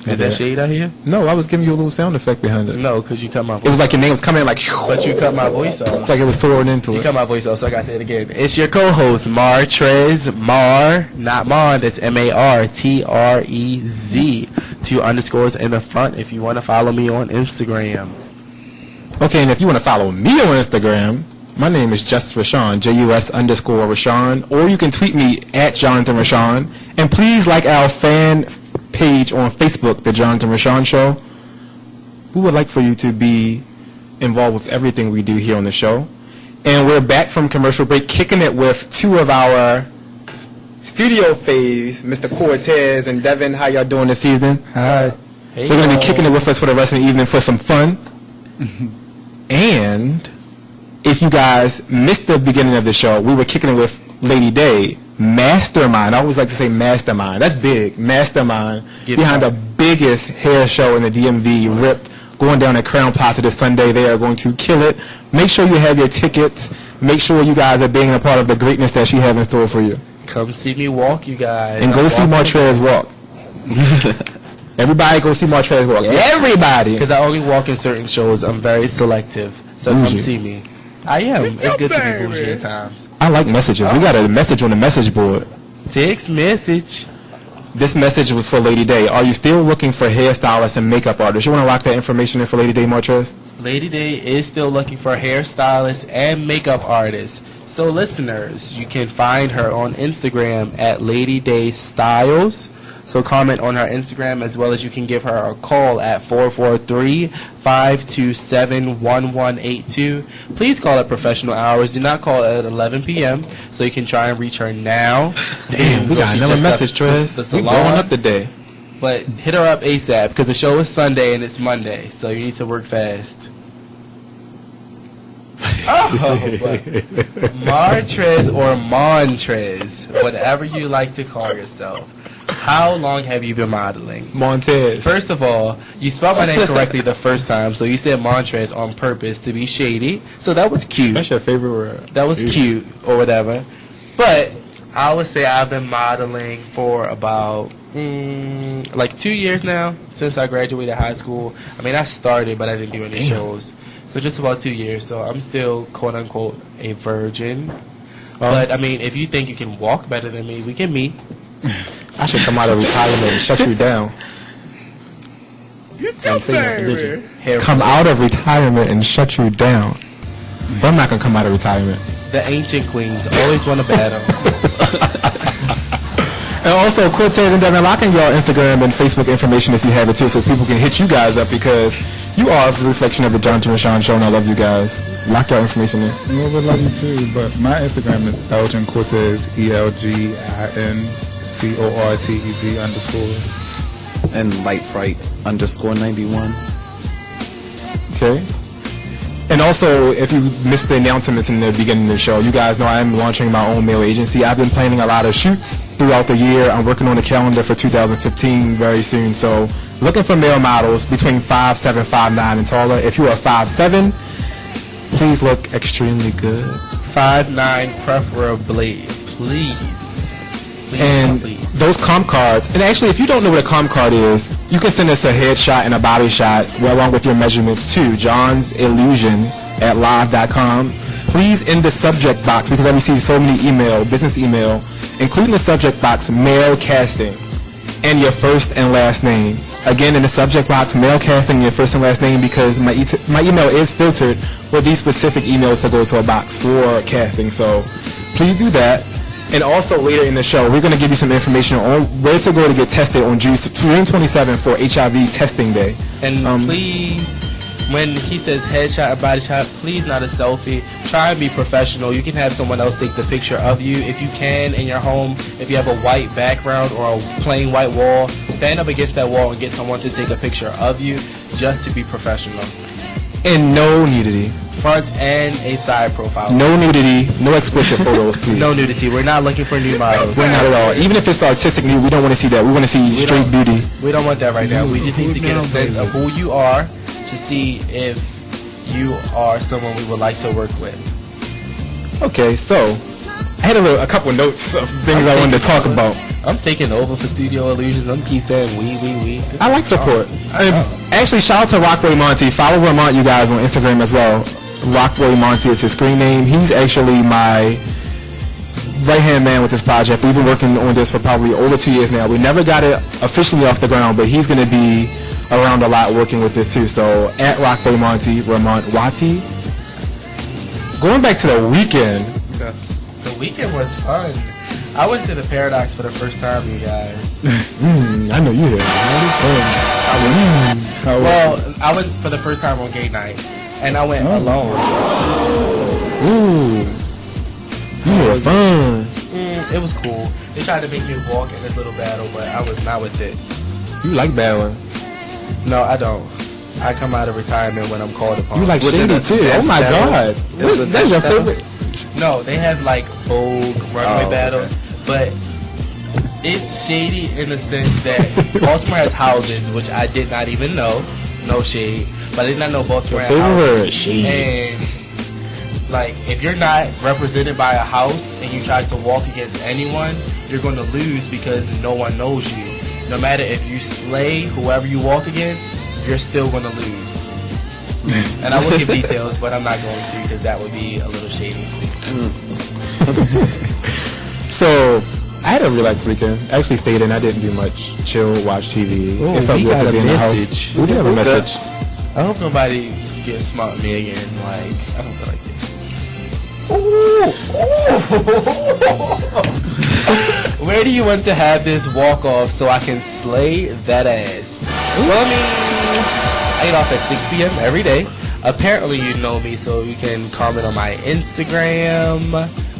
S2: Is that shade out here?
S1: No, I was giving you a little sound effect behind it.
S2: No, because you cut my voice.
S1: It was like your name was coming like...
S2: But you cut my voice off.
S1: It's like it was soaring into it.
S2: You cut my voice off, so I got to say it again. It's your co-host, Martrez. Mar, not Mon. That's M-A-R-T-R-E-Z. 2 underscores in the front if you want to follow me on Instagram.
S1: Okay, and if you want to follow me on Instagram, my name is Just Rashawn, JUS_Rashawn, or you can tweet me at Jonathan Rashawn. And please like our fan page on Facebook, The Jonathan Rashawn Show. We would like for you to be involved with everything we do here on the show. And we're back from commercial break, kicking it with 2 of our studio faves, Mr. Cortez and Devin. How y'all doing this evening?
S2: Hi. Hey,
S1: we're going to be kicking it with us for the rest of the evening for some fun. And if you guys missed the beginning of the show, we were kicking it with Lady Day, mastermind. I always like to say mastermind. That's big. Mastermind behind the biggest hair show in the DMV, Ripped, going down at Crown Plaza this Sunday. They are going to kill it. Make sure you have your tickets. Make sure you guys are being a part of the greatness that she has in store for you.
S2: Come see me walk, you guys.
S1: And go see Martrez walk. Everybody go see Martrez walk. Everybody.
S2: Because I only walk in certain shows. I'm very selective. So come see me. I am. It's good to be bougie at times.
S1: I like messages. We got a message on the message board.
S2: Text message.
S1: This message was for Lady Day. Are you still looking for hairstylists and makeup artists? You want to lock that information in for Lady Day, Martrez?
S2: Lady Day is still looking for hairstylists and makeup artists. So listeners, you can find her on Instagram at Lady Day Styles. So comment on her Instagram, as well as you can give her a call at 443-527-1182. Please call at professional hours. Do not call at 11 p.m. so you can try and reach her now.
S1: Damn, we got another message, Trez. We blowing up today.
S2: But hit her up ASAP, because the show is Sunday and it's Monday, so you need to work fast. Martrez or Montrez, whatever you like to call yourself. How long have you been modeling?
S1: Montez.
S2: First of all, you spelled my name correctly the first time, so you said Montrez on purpose to be shady. So that was cute.
S1: That's your favorite word.
S2: That was cute or whatever. But I would say I've been modeling for about like 2 years now, since I graduated high school. I mean, I started, but I didn't do any shows. So just about 2 years. So I'm still, quote unquote, a virgin. But I mean, if you think you can walk better than me, we can meet.
S1: I should come out of retirement and shut you down. Come out of retirement and shut you down. But I'm not going to come out of retirement.
S2: The ancient queens always want to battle.
S1: And also, Cortez and Devin, lock in your Instagram and Facebook information if you have it too, so people can hit you guys up, because you are a reflection of the Jonathan Rashawn Show, and I love you guys. Lock your information in.
S11: Well, we love you too, but my Instagram is Elgin Cortez, ELGINCORTEZ_.
S12: And LightFright_91.
S1: Okay. And also, if you missed the announcements in the beginning of the show, you guys know I am launching my own mail agency. I've been planning a lot of shoots throughout the year. I'm working on the calendar for 2015 very soon. So, looking for male models between 5'7", 5'9", and taller. If you are 5'7", please look extremely good.
S2: 5'9", preferably, please.
S1: And those comp cards, and actually, if you don't know what a comp card is, you can send us a headshot and a body shot along with your measurements to johnsillusion@live.com. Please, in the subject box, because I receive so many business email, include in the subject box male casting and your first and last name. Again, in the subject box, male casting, your first and last name, because my email is filtered with these specific emails to go to a box for casting. So please do that. And also later in the show, we're going to give you some information on where to go to get tested on June 27th for HIV testing day.
S2: And please, when he says headshot or body shot, please not a selfie. Try and be professional. You can have someone else take the picture of you if you can in your home. If you have a white background or a plain white wall, stand up against that wall and get someone to take a picture of you, just to be professional.
S1: And no nudity.
S2: Front and a side profile.
S1: No nudity, no explicit photos, please.
S2: No nudity. We're not looking for nude models.
S1: We're not at all. Even if it's the artistic nude, we don't want to see that. We want to see straight beauty.
S2: We don't want that right now. We just need to get a sense of who you are to see if you are someone we would like to work with.
S1: Okay, so I had a couple notes of things I wanted to talk about.
S2: I'm taking over for Studio Illusions. I'm keep saying we.
S1: I like support. Actually, shout out to Rockboy Monty. Follow Vermont, you guys, on Instagram as well. Rockboy Monty is his screen name. He's actually my right-hand man with this project. We've been working on this for probably over 2 years now. We never got it officially off the ground, but he's going to be around a lot working with this too. So, at Rockboy Monty, Vermont Wati. Going back to the weekend.
S2: The weekend was fun. I went to the Paradox for the first time, you guys.
S1: I know you did.
S2: Well, I went for the first time on gay night, and I went alone.
S1: Ooh, you were fun.
S2: It was cool. They tried to make me walk in this little battle, but I was not with it.
S1: You like battling?
S2: No, I don't. I come out of retirement when I'm called upon.
S1: You like shady too? Oh my God! That's your favorite?
S2: No, they have like Vogue runway battles, but it's shady in the sense that Baltimore has houses, which I did not even know. No shade, but I did not know Baltimore had houses. And like, if you're not represented by a house and you try to walk against anyone, you're going to lose because no one knows you. No matter if you slay whoever you walk against, you're still going to lose. And I will give details, but I'm not going to because that would be a little shady.
S1: So, I had a relaxed weekend. I actually stayed in. I didn't do much. Chill, watch TV.
S2: Ooh,
S1: it felt good to be in the house. We did have a message.
S2: I hope nobody gets smart at me again. Like, I don't feel like it. Where do you want to have this walk off so I can slay that ass? Well, I mean, I get off at 6 p.m. every day. Apparently you know me, so you can comment on my Instagram.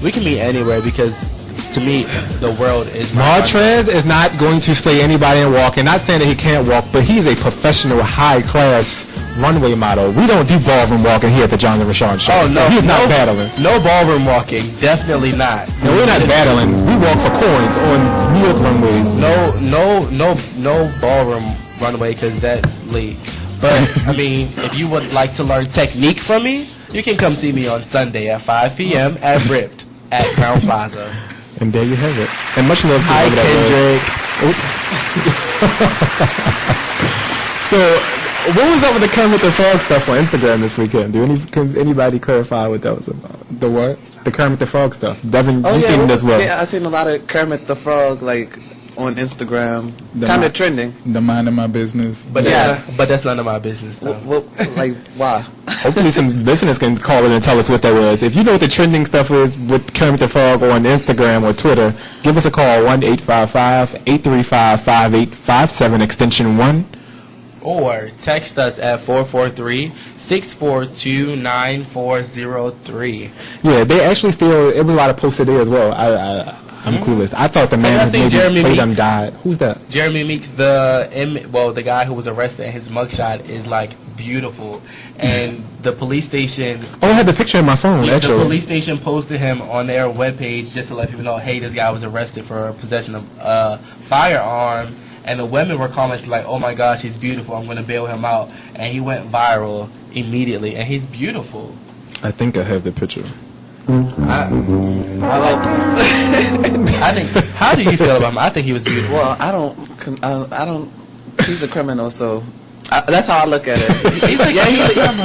S2: We can meet anywhere because to me, the world is
S1: Martrez is not going to slay anybody in walking. Not saying that he can't walk, but he's a professional, high-class runway model. We don't do ballroom walking here at the John and Rashawn show.
S2: Oh, no.
S1: So he's not battling.
S2: No ballroom walking. Definitely not.
S1: No, we're not battling. We walk for coins on New York runways.
S2: No ballroom runway because that's late. But, I mean, if you would like to learn technique from me, you can come see me on Sunday at 5 p.m. at Ripped at Crown Plaza.
S1: And there you have it. And much love to
S2: Hi, Kendrick.
S1: So, what was up with the Kermit the Frog stuff on Instagram this weekend? Can anybody clarify what that was about?
S11: The what?
S1: The Kermit the Frog stuff. Devin, you've seen it as well.
S12: Yeah, I've seen a lot of Kermit the Frog, like, on Instagram. Kind of trending.
S11: The mind of my business.
S2: But that's none of my business, though.
S12: Well, like, why?
S1: Hopefully some listeners can call in and tell us what that was. If you know what the trending stuff is with Kermit the Frog on Instagram or Twitter, give us a call, 1-855-835-5857, extension 1.
S2: Or text us at 443-642-9403.
S1: Yeah, they actually still, it was a lot of posts today as well. I'm clueless. I thought the man who maybe played them died. Who's that?
S2: Jeremy Meeks, the guy who was arrested, and his mugshot is like beautiful. And the police station.
S1: Oh, I had the picture in my phone. Actually,
S2: the police station posted him on their webpage just to let people know, hey, this guy was arrested for possession of a firearm. And the women were commenting like, oh my gosh, he's beautiful. I'm going to bail him out. And he went viral immediately, and he's beautiful.
S1: I think I have the picture.
S2: I think. How do you feel about him? I think he was beautiful.
S12: Well, I don't. He's a criminal, so that's how I look at it. He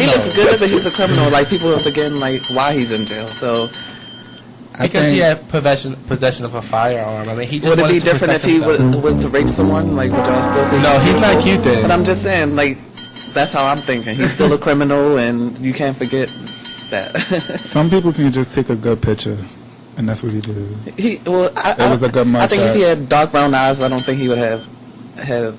S12: looks good, but he's a criminal. Like, people are forgetting like why he's in jail. So
S2: because he had possession of a firearm. I mean, he just
S12: would it be
S2: to
S12: different if he was to rape someone? Like, would y'all still say?
S2: No, he's not cute then.
S12: But I'm just saying, like, that's how I'm thinking. He's still a criminal, and you can't forget that.
S11: Some people can just take a good picture, and that's what he did.
S12: It was
S11: a good mugshot.
S12: I think if he had dark brown eyes, I don't think he would have had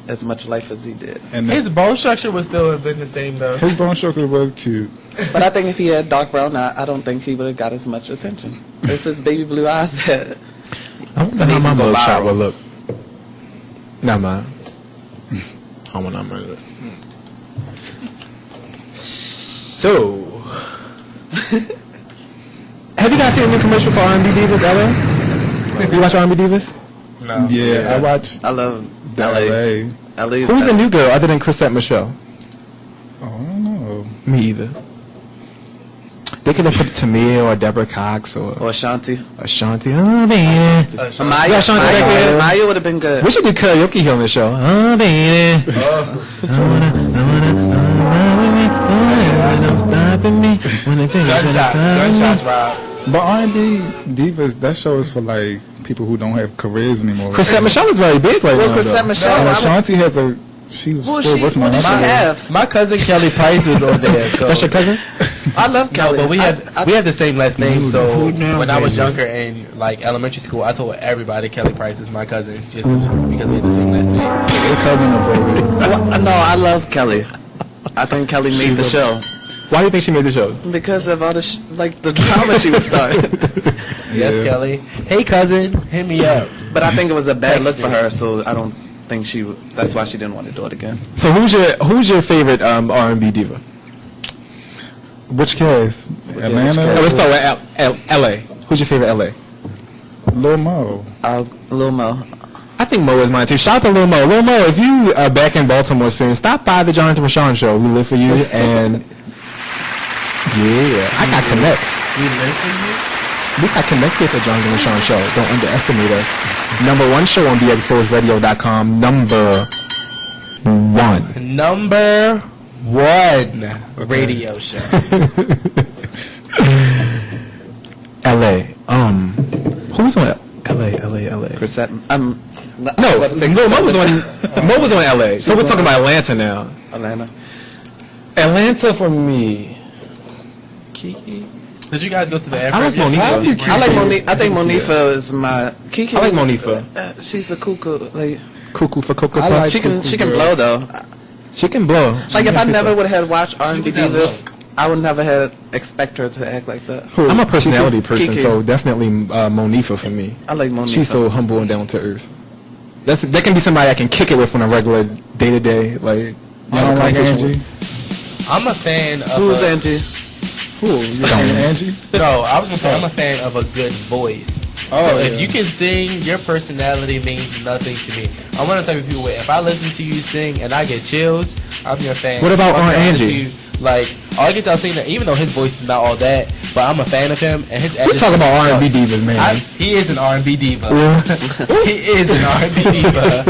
S12: as much life as he did.
S11: And
S2: his bone structure would still have been the same, though.
S11: His bone structure was cute.
S12: But I think if he had dark brown eyes, I don't think he would have got as much attention. It's his baby blue eyes that.
S1: I wonder how my mugshot would look. Not mine. I want not mine. So, have you guys seen a new commercial for R&B Divas, LA? You watch R&B Divas?
S2: No.
S11: Yeah, I watch.
S12: I love
S11: LA.
S1: Who's the new girl other than Chrisette Michelle?
S11: Oh, I don't know.
S1: Me either. They could have put Tamia or Deborah Cox or
S12: Ashanti.
S1: Ashanti. Oh man.
S12: Maya would have been good.
S1: We should do karaoke here on the show. Oh baby.
S2: Gunshots, Rob.
S11: But R&B Divas, that show is for like people who don't have careers anymore.
S1: Chrisette Michelle is very big right now.
S12: Chrisette Michelle.
S11: And Ashanti has a. She's still working on
S12: that.
S2: My cousin Kelly Price was on there. So.
S1: That's your cousin?
S12: I love Kelly.
S2: No, but we have the same last name. So when I was younger in like elementary school, I told everybody Kelly Price is my cousin just because we had the same last name.
S11: Your cousin or brother?
S12: No, I love Kelly. I think Kelly made the show.
S1: Why do you think she made the show?
S12: Because of all the the drama she was starting.
S2: Yes, Kelly. Hey, cousin, hit me up.
S12: But I think it was a bad look for her, so I don't think that's why she didn't want to do it again.
S1: So who's your favorite R&B diva?
S11: Which cast? Atlanta?
S1: Let's start with L.A. Who's your favorite L.A.?
S11: Lil Mo.
S12: Lil Mo.
S1: I think Mo is mine too. Shout out to Lil Mo. Lil Mo, if you are back in Baltimore soon, stop by the Jonathan Rashawn show. We live for you, and yeah, I got connects.
S2: We live for you?
S1: We got connects with the Jonathan Rashawn show. Don't underestimate us. Number 1 show on BeExposedRadio.com. Number 1.
S2: Number 1 radio show.
S1: L.A. Who's on L.A.?
S12: Chrisette.
S1: No, Mo was on L.A. So we're talking about Atlanta now. Atlanta for me. Kiki.
S2: Did you guys go to the air?
S1: I like Monifa.
S12: I like Monifa. I think Monifa is my Kiki.
S1: I like Monifa.
S12: She's a cuckoo. Like
S1: cuckoo for Cocoa
S12: Puffs.
S1: Puffs.
S12: She can blow though.
S1: She can blow.
S12: Like if I never would have watched R&B divas, I would never have expect her to act like that.
S1: I'm a personality person,
S12: Kiki.
S1: so definitely Monifa for me.
S12: I like Monifa.
S1: She's so humble and down to earth. That can be somebody I can kick it with on a regular day to day. Like
S11: you don't like Angie?
S2: I'm a fan of.
S12: Who's Angie?
S11: Who? You saying Angie?
S2: No, I was gonna say I'm a fan of a good voice.
S11: Oh,
S2: So
S11: yeah.
S2: if you can sing, your personality means nothing to me. I'm one of the type of people where if I listen to you sing and I get chills, I'm your fan.
S1: What about
S2: I'm your
S1: Angie?
S2: attitude. Like, all I can tell singing, even though his voice is not all that, but I'm a fan of him and his attitude.
S1: We're talking about R&B
S2: sucks.
S1: divas, man.
S2: He is an R&B diva. He is an R&B diva.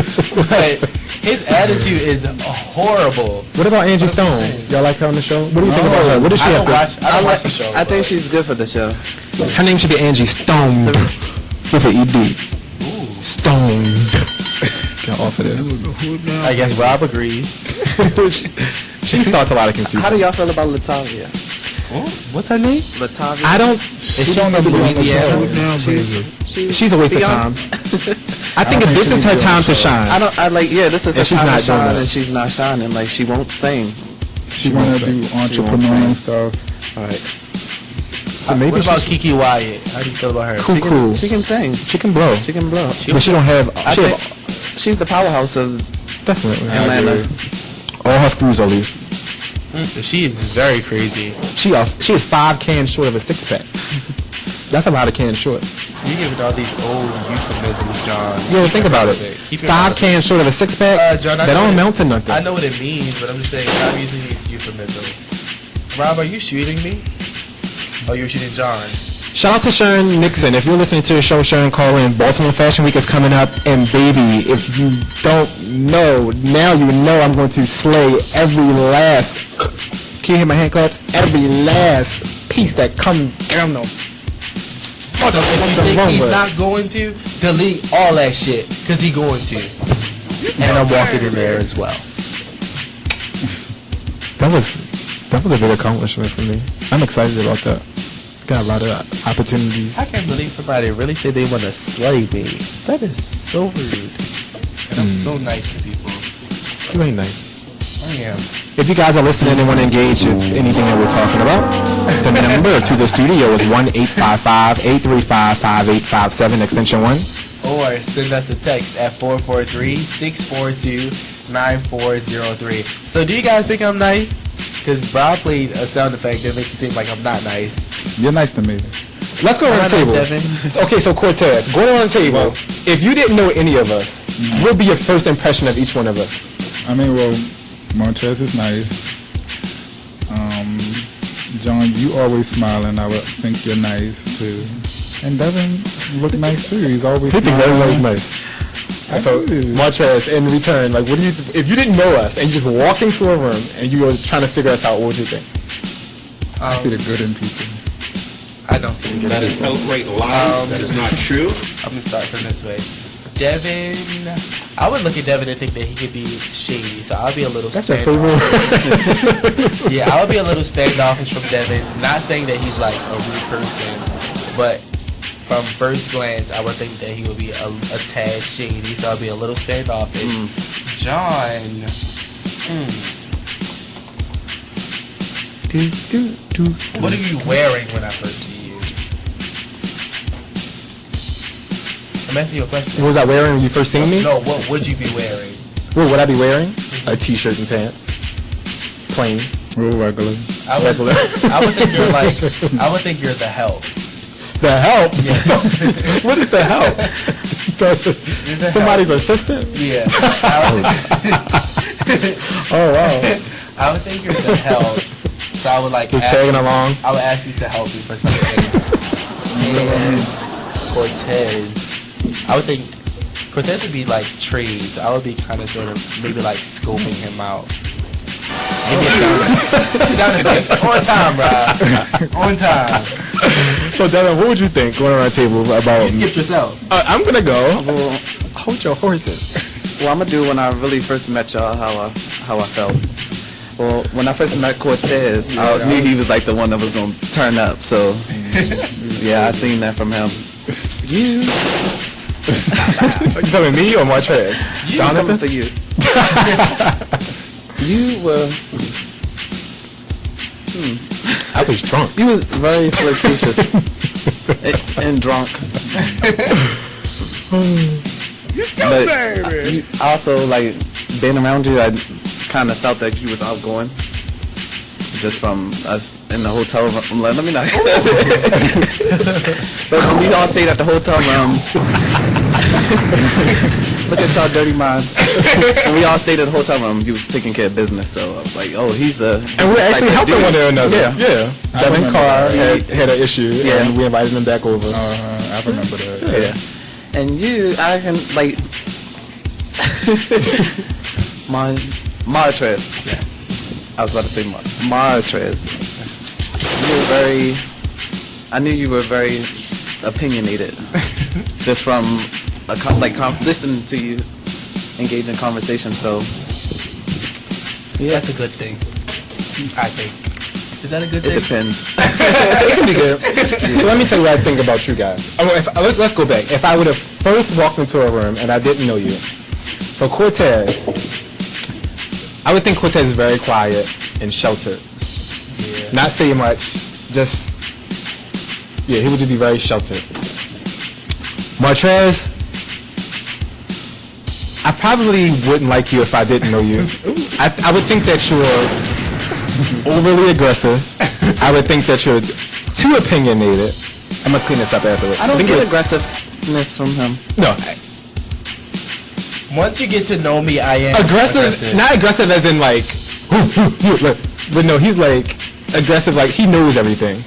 S2: But his attitude is horrible.
S1: What about Angie Stone? Y'all like her on the show? What do you think about her? What does she
S2: I
S1: have
S2: don't
S1: to?
S2: watch the show.
S12: I think she's good for the show.
S1: Her name should be Angie Stone with an ED. Stoned. Get off of there.
S2: I guess Rob agrees.
S1: She starts a lot of confusion.
S12: How do y'all feel about Latavia?
S2: What's her name?
S12: Latavia.
S1: I don't.
S2: She don't know Louisiana.
S1: She's a waste of time. I think if this is her time to shine.
S12: This is her
S1: she's
S12: time
S1: not
S12: to
S1: doing
S12: shine,
S1: it.
S12: and she's not shining. Like she won't sing.
S11: She want to do entrepreneurial stuff.
S12: All right.
S1: So maybe
S2: What about Kiki Wyatt? How do you feel about her?
S1: Cool.
S12: She can sing.
S1: She can blow.
S12: She can blow.
S1: But she don't have.
S12: She's the powerhouse of
S1: Definitely.
S12: Atlanta.
S1: All her screws are loose.
S2: She is very crazy.
S1: She is 5 cans short of a 6-pack. That's a lot of cans short.
S2: You giving all these old euphemisms, John.
S1: Yo, think about it. 5 cans short of a 6-pack.
S2: John,
S1: that don't amount to nothing.
S2: I know what it means, but I'm just saying I'm using these euphemisms. Rob, are you shooting me? Oh, you're shooting John.
S1: Shout out to Sharon Nixon. If you're listening to the show, Sharon, call in. Baltimore Fashion Week is coming up, and baby, if you don't know, now you know I'm going to slay every last. Can you hear my hand claps? Every last piece that comes down the.
S2: So if you think he's not going to, delete all that shit, because he's going to. And I'm walking in there as well.
S1: That was a big accomplishment for me. I'm excited about that. Got a lot of opportunities.
S2: I can't believe somebody really said they want to slay me. That is so rude. And I'm so nice to people.
S1: You ain't nice.
S2: I am.
S1: If you guys are listening and want to engage with anything that we're talking about, the number to the studio is 1-855-835-5857, extension 1.
S2: Or send us a text at 443-642-9403. So do you guys think I'm nice? Because Rob played a sound effect that makes it seem like I'm not nice.
S11: You're nice to me.
S1: Let's go around the table. Okay, so Cortez, go around the table. If you didn't know any of us, what would be your first impression of each one of us?
S11: I mean, well, Montez is nice. John, you always smiling. I would think you're nice too. And Devin look nice too. He's always
S1: He thinks
S11: smiling.
S1: everybody's nice. So, Montrez, in return, like, what do you? If you didn't know us and you just walked into a room and you were trying to figure us out, what would you think?
S11: I see the good in people.
S2: I don't see the good.
S8: That is outright lies. That is not true.
S2: I'm gonna start from this way. Devin, I would look at Devin and think that he could be shady, so I'll be a little standoffish. Yeah, I would be a little standoffish from Devin. Not saying that he's like a rude person, but from first glance, I would think that he would be a tad shady, so I'll be a little standoffish. John, what are you wearing when I first see you? I'm asking you a question.
S1: What was I wearing when you first seen me?
S2: No, what would you be wearing?
S1: What would I be wearing? A t-shirt and pants. Plain.
S11: Real regular.
S2: I would think you're the help.
S1: The help?
S2: Yeah.
S1: What is the help? Somebody's assistant?
S2: Yeah.
S1: Oh, wow.
S2: I would think you're the help. So I would
S1: just tagging along.
S2: I would ask you to help me for something. And Cortez, I would think Cortez would be like trees. I would be kind of sort of maybe like scoping him out. Down the bit. On time, Rob. On time.
S1: So, Devin, what would you think going around the table about...
S2: You skipped yourself.
S1: I'm going to go. Well, hold your horses.
S12: Well, I'm going to do when I really first met y'all how I felt. Well, when I first met Cortez, I knew he was like the one that was going to turn up. So, yeah, I seen that from him. You
S1: telling me or Martrez?
S12: I'm coming for you. You were...
S1: I was drunk.
S12: You was very flirtatious and drunk. But I also, like, being around you, I kind of felt that you was outgoing. Just from us in the hotel room. Let me not. But when we all stayed at the hotel room, look at y'all dirty minds. When we all stayed at the hotel room, you was taking care of business. So I was like, oh, he's a...
S1: And we're actually
S12: like
S1: helping one another.
S12: Yeah.
S1: Devin Carr had an issue, and we invited him back over.
S11: I remember that.
S12: Yeah. And you, I can, like... Martrez.
S2: Yes.
S12: I was about to say Martrez. You were very... I knew you were very opinionated. Just from, listening to you engage in conversation, so...
S2: Yeah. That's a good thing, I think. Is that a good thing?
S12: It depends.
S1: It can be good. So let me tell you what I think about you guys. Let's go back. If I would have first walked into a room and I didn't know you, so Cortez, I would think Cortez is very quiet and sheltered.
S2: Yeah.
S1: Not saying much, just, he would just be very sheltered. Martrez, I probably wouldn't like you if I didn't know you. I would think that you're overly aggressive. I would think that you're too opinionated. I'm going to clean this up afterwards.
S12: I don't get aggressiveness from him.
S1: No.
S2: Once you get to know me, I am
S1: aggressive. Not aggressive as in like, but no, he's like aggressive. Like he knows everything.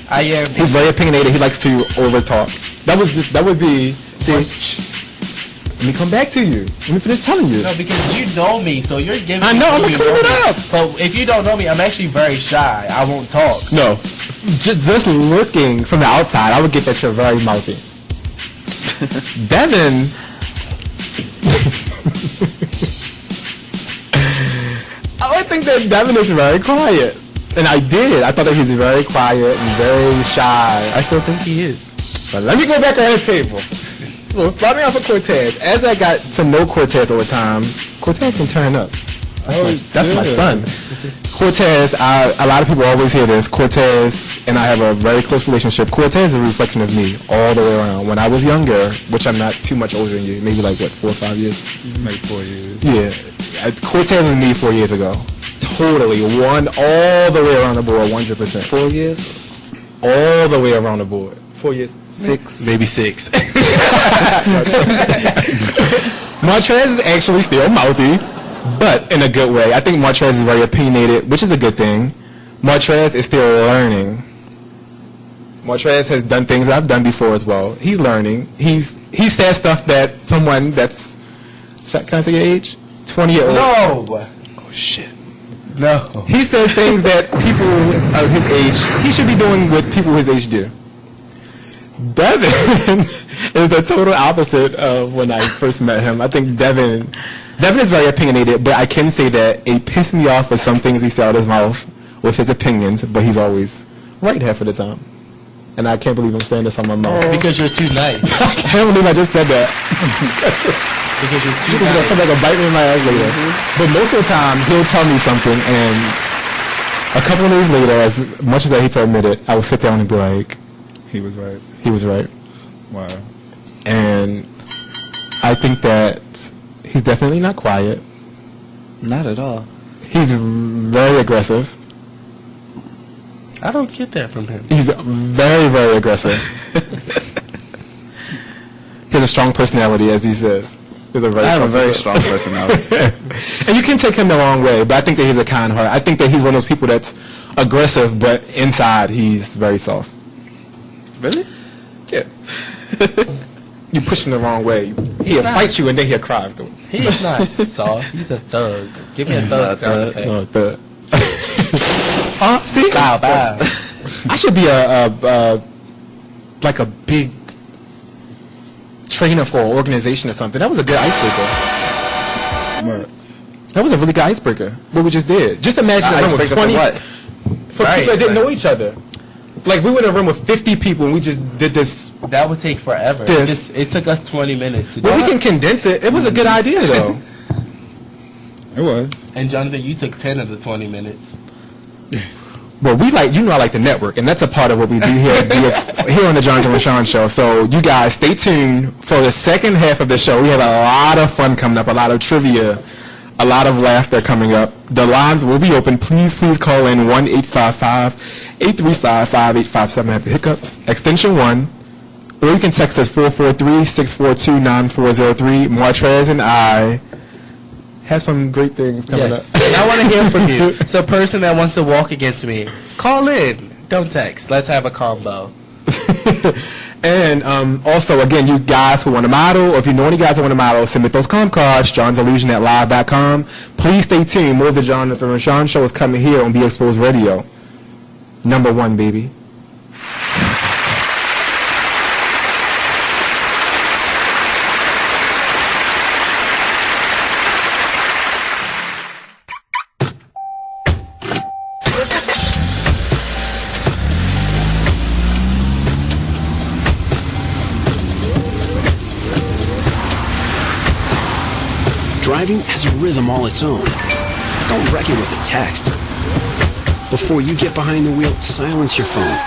S2: I am.
S1: He's very opinionated. He likes to overtalk. That would be. See, let me come back to you. Let me finish telling you.
S2: No, because you know me, so you're giving.
S1: I know. I'm gonna clean it up.
S2: But if you don't know me, I'm actually very shy. I won't talk.
S1: No, just looking from the outside, I would get that you're very mouthy. Devin. I would think that Devin is very quiet. And I did. I thought that he was very quiet and very shy. I still think he is. But let me go back on the table. So starting off with Cortez, as I got to know Cortez over time, Cortez can turn up. That's my son. Cortez, a lot of people always hear this. Cortez and I have a very close relationship. Cortez is a reflection of me all the way around. When I was younger, which I'm not too much older than you, maybe like, 4 or 5 years?
S11: Maybe 4 years.
S1: Yeah. Cortez was me 4 years ago. Totally. All the way around the board, 100%.
S12: 4 years?
S1: All the way around the board. 4 years.
S2: 6. Maybe 6.
S1: Martrez is actually still mouthy, but in a good way. I think Martrez is very opinionated, which is a good thing. Martrez is still learning. Martrez has done things that I've done before as well. He's learning. He says stuff that someone that's, can I say your age? 20-year-old.
S2: No.
S1: Oh shit.
S2: No.
S1: He says things that people of his age, he should be doing what people his age do. Devin is the total opposite of when I first met him. I think Devin is very opinionated, but I can say that it pissed me off with some things he said out of his mouth with his opinions, but he's always right half of the time. And I can't believe I'm saying this on my mouth.
S2: Because you're too nice.
S1: I can't believe I just said that.
S2: Because you're too
S1: nice. He's going to come back and bite me in my ass later. But most of the time, he'll tell me something, and a couple of days later, as much as I hate to admit it, I will sit down and be like,
S11: he was right.
S1: He was right.
S11: Wow.
S1: And I think that he's definitely not quiet.
S12: Not at all.
S1: He's very aggressive.
S2: I don't get that from him.
S1: He's very, very aggressive. He has a strong personality, as he says. I
S12: have a very strong personality.
S1: And you can take him the wrong way, but I think that he's a kind heart. I think that he's one of those people that's aggressive, but inside he's very soft.
S12: Really?
S1: Yeah. You push him the wrong way. He'll fight you and then he'll cry.
S2: He's not soft. He's a thug. Give me a thug sound effect.
S1: No, thug. See?
S2: Bow, bow.
S1: I should be like a big trainer for an organization or something. That was a good icebreaker. That was a really good icebreaker. What we just did. Just imagine a room with 20 for people that didn't know each other. Like we were in a room with 50 people and we just did this.
S2: That would take forever. It took us 20 minutes to do
S1: we can condense it. It was a good idea though.
S11: It was.
S2: And Jonathan, you took 10 of the 20 minutes.
S1: Well, we like, I like the network, and that's a part of what we do here here on the Jonathan Rashawn Show. So you guys stay tuned for the second half of the show. We have a lot of fun coming up, a lot of trivia, a lot of laughter coming up. The lines will be open. Please call in 1-855-835-5857 at the hiccups, extension 1, or you can text us 443-642-9403. Martrez and I have some great things coming up.
S2: And I want to hear from you. So, person that wants to walk against me, call in. Don't text. Let's have a combo.
S1: And also, again, you guys who want to model, or if you know any guys who want to model, submit those comp cards, johnsillusion@live.com. Please stay tuned. More of the Jonathan Rashawn Show is coming here on Be Exposed Radio. Number 1, baby.
S4: Driving has a rhythm all its own. Don't wreck it with a text. Before you get behind the wheel, silence your phone.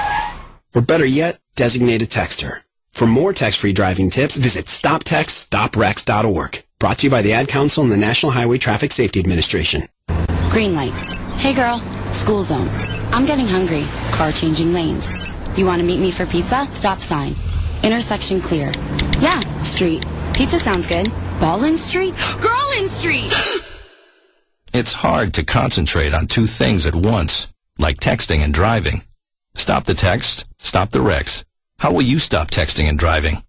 S4: Or better yet, designate a texter. For more text-free driving tips, visit stoptextstoprex.org. Brought to you by the Ad Council and the National Highway Traffic Safety Administration.
S13: Green light. Hey girl, school zone. I'm getting hungry. Car changing lanes. You want to meet me for pizza? Stop sign. Intersection clear. Yeah, street. Pizza sounds good. Ballin Street? Girlin Street!
S14: It's hard to concentrate on two things at once, like texting and driving. Stop the text, stop the wrecks. How will you stop texting and driving?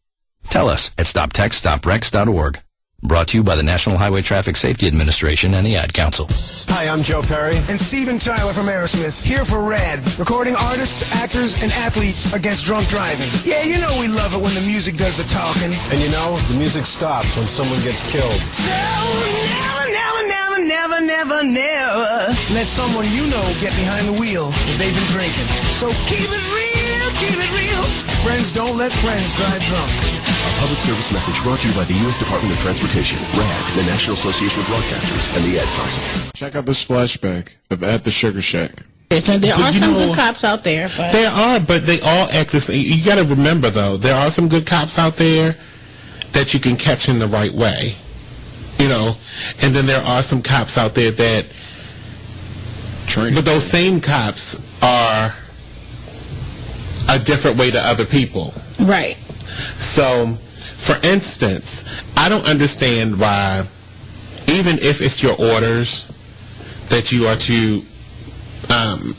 S14: Tell us at stoptextstoprex.org. Brought to you by the National Highway Traffic Safety Administration and the Ad Council.
S15: Hi, I'm Joe Perry. And Steven Tyler from Aerosmith, here for RAD, recording artists, actors, and athletes against drunk driving. Yeah, you know we love it when the music does the talking.
S16: And you know, the music stops when someone gets killed.
S15: So never let someone you know get behind the wheel if they've been drinking. So keep it real. Friends don't let friends drive drunk.
S17: A public service message brought to you by the U.S. Department of Transportation, RAD, the National Association of Broadcasters, and the Ad Council.
S18: Check out this flashback of At the Sugar Shack.
S19: There are some good cops out there. But
S7: there are, but they all act the same. You got to remember, though, there are some good cops out there that you can catch in the right way. You know, and then there are some cops out there that, but those same cops are a different way to other people.
S19: Right.
S7: So, for instance, I don't understand why, even if it's your orders that you are to,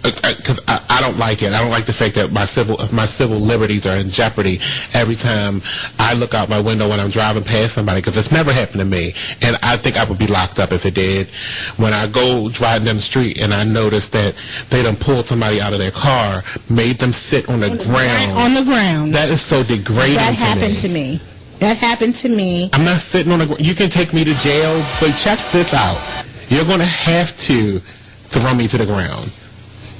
S7: because I don't like it. I don't like the fact that my civil liberties are in jeopardy every time I look out my window when I'm driving past somebody, because it's never happened to me, and I think I would be locked up if it did. When I go driving down the street and I notice that they done pulled somebody out of their car, made them sit on the ground.
S19: On the ground.
S7: That is so degrading to me.
S19: That happened to me. That happened to me.
S7: I'm not sitting on the ground. You can take me to jail, but check this out. You're going to have to throw me to the ground.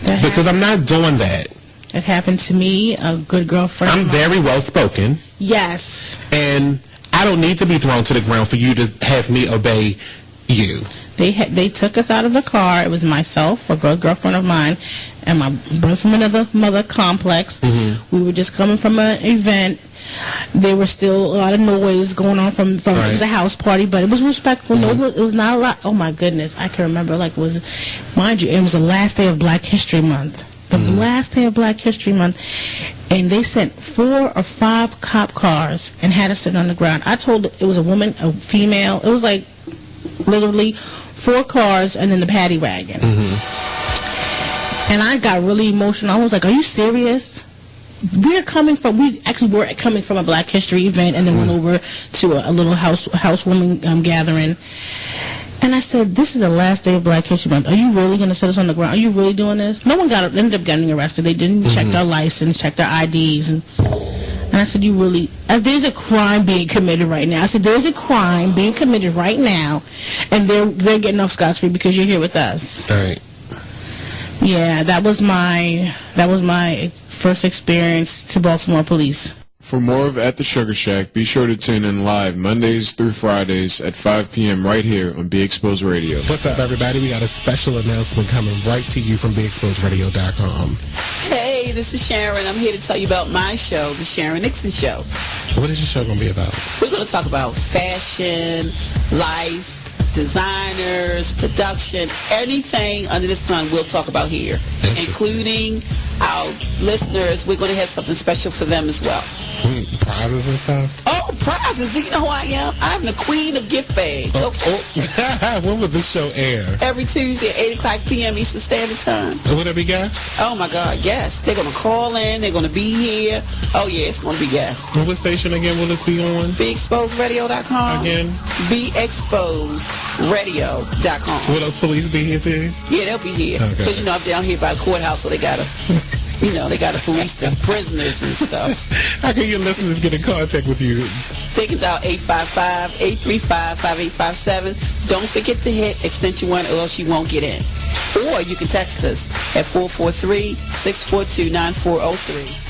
S7: Because I'm not doing that.
S19: It happened to me, a good girlfriend.
S7: I'm very well spoken.
S19: Yes.
S7: And I don't need to be thrown to the ground for you to have me obey you.
S19: They took us out of the car. It was myself, a girlfriend of mine, and my brother from another mother complex. We were just coming from an event. There was still a lot of noise going on from It was a house party, but it was respectful. No, it was not a lot. Oh my goodness, I can remember it was, mind you, it was the last day of Black History Month. The last day of Black History Month, and they sent 4 or 5 cop cars and had us sit on the ground. I told it was a woman, a female. It was like literally 4 cars and then the paddy wagon. And I got really emotional. I was like, "Are you serious?" We actually were coming from a Black History event and then went over to a little housewarming gathering. And I said, "This is the last day of Black History Month. Are you really going to set us on the ground? Are you really doing this?" No one ended up getting arrested. They didn't check our license, check our IDs. And I said, "You really, there's a crime being committed right now." I said, "There's a crime being committed right now, and they're getting off scot-free because you're here with us."
S7: All right.
S19: Yeah, that was my first experience to Baltimore police.
S18: For more of At the Sugar Shack, be sure to tune in live Mondays through Fridays at 5 p.m. right here on Be Exposed Radio.
S7: What's up, everybody? We got a special announcement coming right to you from BeExposedRadio.com.
S20: Hey, this is Sharon. I'm here to tell you about my show, The Sharon Nixon Show.
S7: What is your show going to be about?
S20: We're going to talk about fashion, life, designers, production, anything under the sun we'll talk about here, including our listeners. We're going to have something special for them as well.
S7: Prizes and stuff?
S20: Oh, prizes. Do you know who I am? I'm the queen of gift bags. Okay.
S7: When will this show air?
S20: Every Tuesday at 8 o'clock p.m. Eastern Standard Time.
S7: Will there be guests?
S20: Oh, my God, yes. They're going to call in. They're going to be here. Oh, yeah, it's going to be guests.
S7: What station again will this be on?
S20: BeExposedRadio.com.
S7: Again?
S20: BeExposedRadio.com.
S7: Will those police be here too?
S20: Yeah, they'll be here. Because, you know, I'm down here by the courthouse, so they got to... You know, they got to police the prisoners and stuff.
S7: How can your listeners get in contact with you?
S20: They can dial 855-835-5857. Don't forget to hit extension 1 or else you won't get in. Or you can text us at 443-642-9403.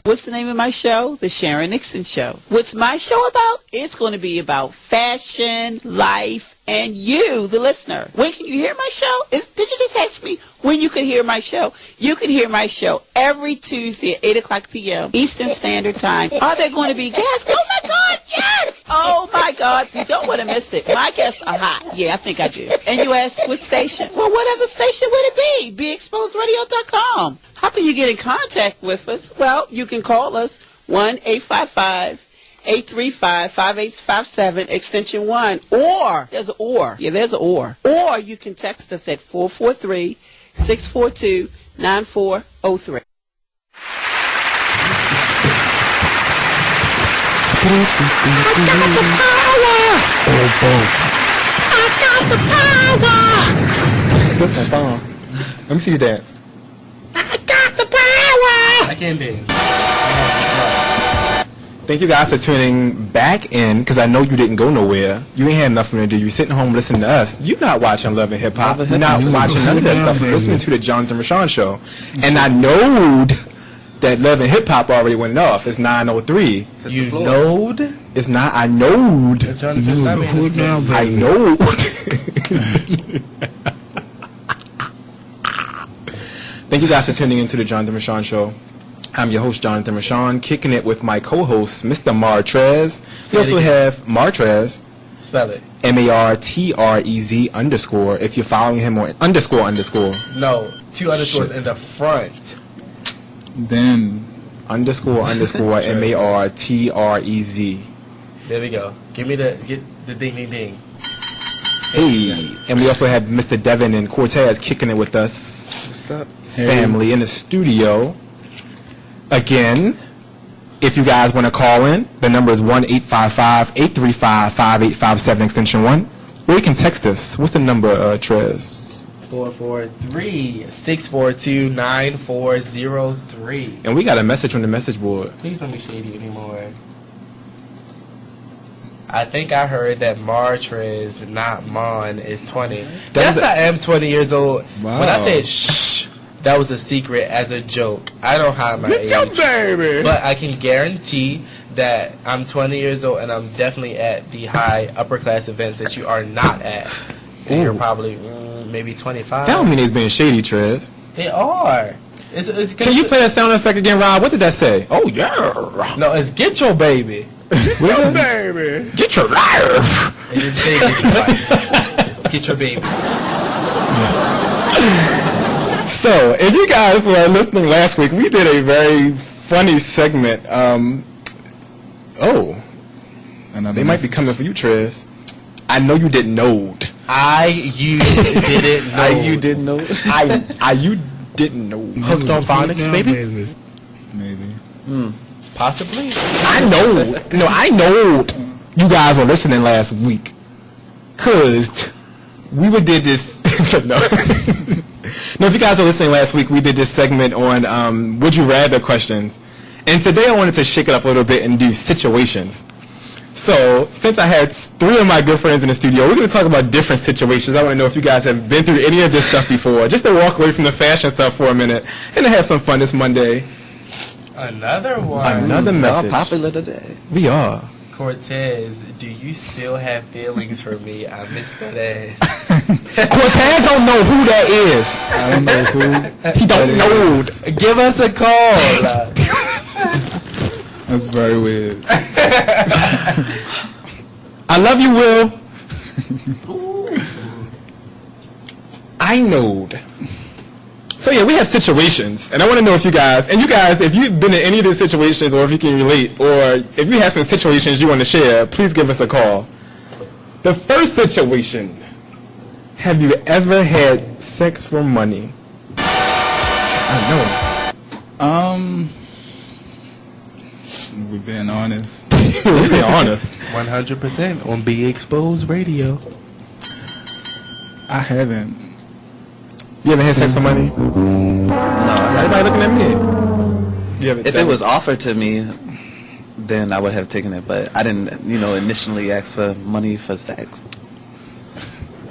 S20: What's the name of my show? The Sharon Nixon Show. What's my show about? It's going to be about fashion, life, and you, the listener. When can you hear my show? Did you just ask me when you could hear my show? You can hear my show every Tuesday at 8 o'clock p.m. Eastern Standard Time. Are there going to be guests? Oh, my God, yes! Oh, my God, you don't want to miss it. My guests are hot. Yeah, I think I do. And you ask what station? Well, what other station would it be? BeExposedRadio.com. How can you get in contact with us? Well, you can call us 1-855-835-5857, extension 1. Or, there's an or. Yeah, there's an or. Or you can text us at 443-642-9403.
S15: I got the power!
S1: Good song. Let me see you dance.
S15: I got the power!
S2: I can't dance.
S1: Thank you guys for tuning back in, because I know you didn't go nowhere. You ain't had nothing to do. You're sitting home listening to us. You're not watching Love and Hip Hop. You're not watching none of that stuff. You're listening to the Jonathan Rashawn Show. And I knowed that Love and Hip Hop already went off. It's 9:03.
S2: You knowed?
S1: It's not. I knowed. I knowed. Thank you guys for tuning into the Jonathan Rashawn Show. I'm your host, Jonathan Rashawn, kicking it with my co-host, Mr. Martrez. We also have Martrez.
S2: Spell it.
S1: MARTREZ _ if you're following him on underscore.
S2: No, 2 underscores in the front.
S1: Then underscore MARTREZ.
S2: There we go. Get the ding ding ding.
S1: Hey, and we also have Mr. Devin and Cortez kicking it with us.
S12: What's up?
S1: Family in the studio. Again, if you guys want to call in, the number is 1-855-835-5857 extension 1. Or you can text us. What's the number, Trez?
S2: 443-642-9403.
S1: And we got a message on the message board.
S2: Please don't be shady anymore. I think I heard that Martrez, not Mon, is 20. Yes, I am 20 years old.
S1: Wow.
S2: When I said shh, that was a secret as a joke. I don't hide my age.
S7: Baby.
S2: But I can guarantee that I'm 20 years old and I'm definitely at the high upper class events that you are not at. And you're probably maybe 25.
S1: That don't mean it's being shady, Trez.
S2: They are.
S1: Can you play that sound effect again, Rob? What did that say? Oh, yeah.
S2: No, it's get your baby.
S1: What is that?
S7: Baby.
S1: Get your life.
S2: It didn't say get your life. Get your baby.
S1: So, if you guys were listening last week, we did a very funny segment. They might be coming for you, Trez. I know you didn't know.
S2: You didn't know.
S1: You didn't know. You didn't know.
S2: Hooked on phonics, maybe?
S11: Maybe.
S2: Possibly.
S1: I know. No, I know you guys were listening last week. Because we did this. No. No, if you guys were listening last week, we did this segment on Would You Rather questions. And today I wanted to shake it up a little bit and do situations. So, since I had 3 of my good friends in the studio, we're going to talk about different situations. I want to know if you guys have been through any of this stuff before, just to walk away from the fashion stuff for a minute and to have some fun this Monday.
S2: Another one.
S1: Another message.
S12: We're popular today.
S1: We are.
S2: Cortez, do you still have feelings for me? I missed that ass.
S1: Cortez don't know who that is.
S11: I don't know who.
S1: He don't know.
S2: Give us a call.
S11: That's very weird.
S1: I love you, Will. I knowed. So yeah, we have situations, and I want to know if you guys, if you've been in any of these situations, or if you can relate, or if you have some situations you want to share, please give us a call. The first situation: have you ever had sex for money? I know.
S11: We're being honest.
S1: We're being honest.
S2: 100% on Be Exposed Radio.
S11: I haven't.
S1: You haven't had sex for money?
S12: No,
S1: Everybody looking at me.
S12: If it was offered to me, then I would have taken it. But I didn't, initially ask for money for sex.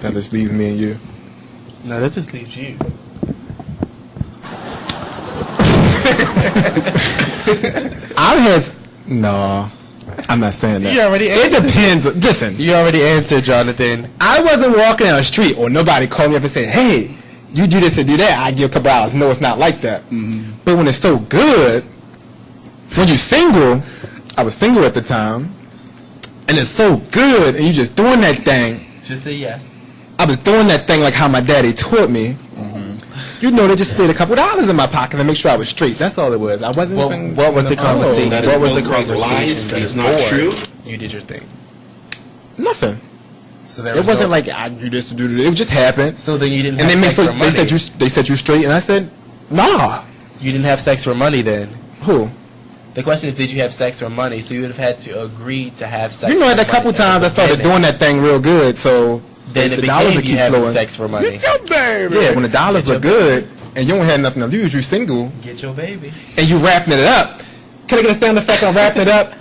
S1: That just leaves me and you.
S2: No, that just leaves you.
S1: No, I'm not saying that.
S2: You already
S1: it depends. Listen.
S2: You already answered, Jonathan.
S1: I wasn't walking down the street or nobody called me up and said, hey, you do this or do that, I give you a couple hours. No, it's not like that. Mm-hmm. But when it's so good, when you're single, I was single at the time, and it's so good, and you just doing that thing.
S2: Just say yes.
S1: I was doing that thing like how my daddy taught me. You know, they just slid a couple dollars in my pocket to make sure I was straight. That's all it was. I wasn't even...
S2: What was the conversation?
S8: What was the conversation? That is not true.
S2: You did your thing.
S1: Nothing.
S2: So
S1: it wasn't like I do this to do this. It just happened.
S2: So then you didn't have
S1: sex
S2: for money.
S1: They said you straight, and I said, nah.
S2: You didn't have sex for money then?
S1: Who?
S2: The question is, did you have sex for money? So you would have had to agree to have sex.
S1: You know, a couple times I started doing that thing real good, so
S2: then
S1: the dollars would keep flowing.
S2: Sex for money.
S7: Get your baby.
S1: Yeah, when the dollars look good and you don't have nothing to lose, you single.
S2: Get your baby.
S1: And you wrapping it up. Can I get a sound effect on wrapping it up?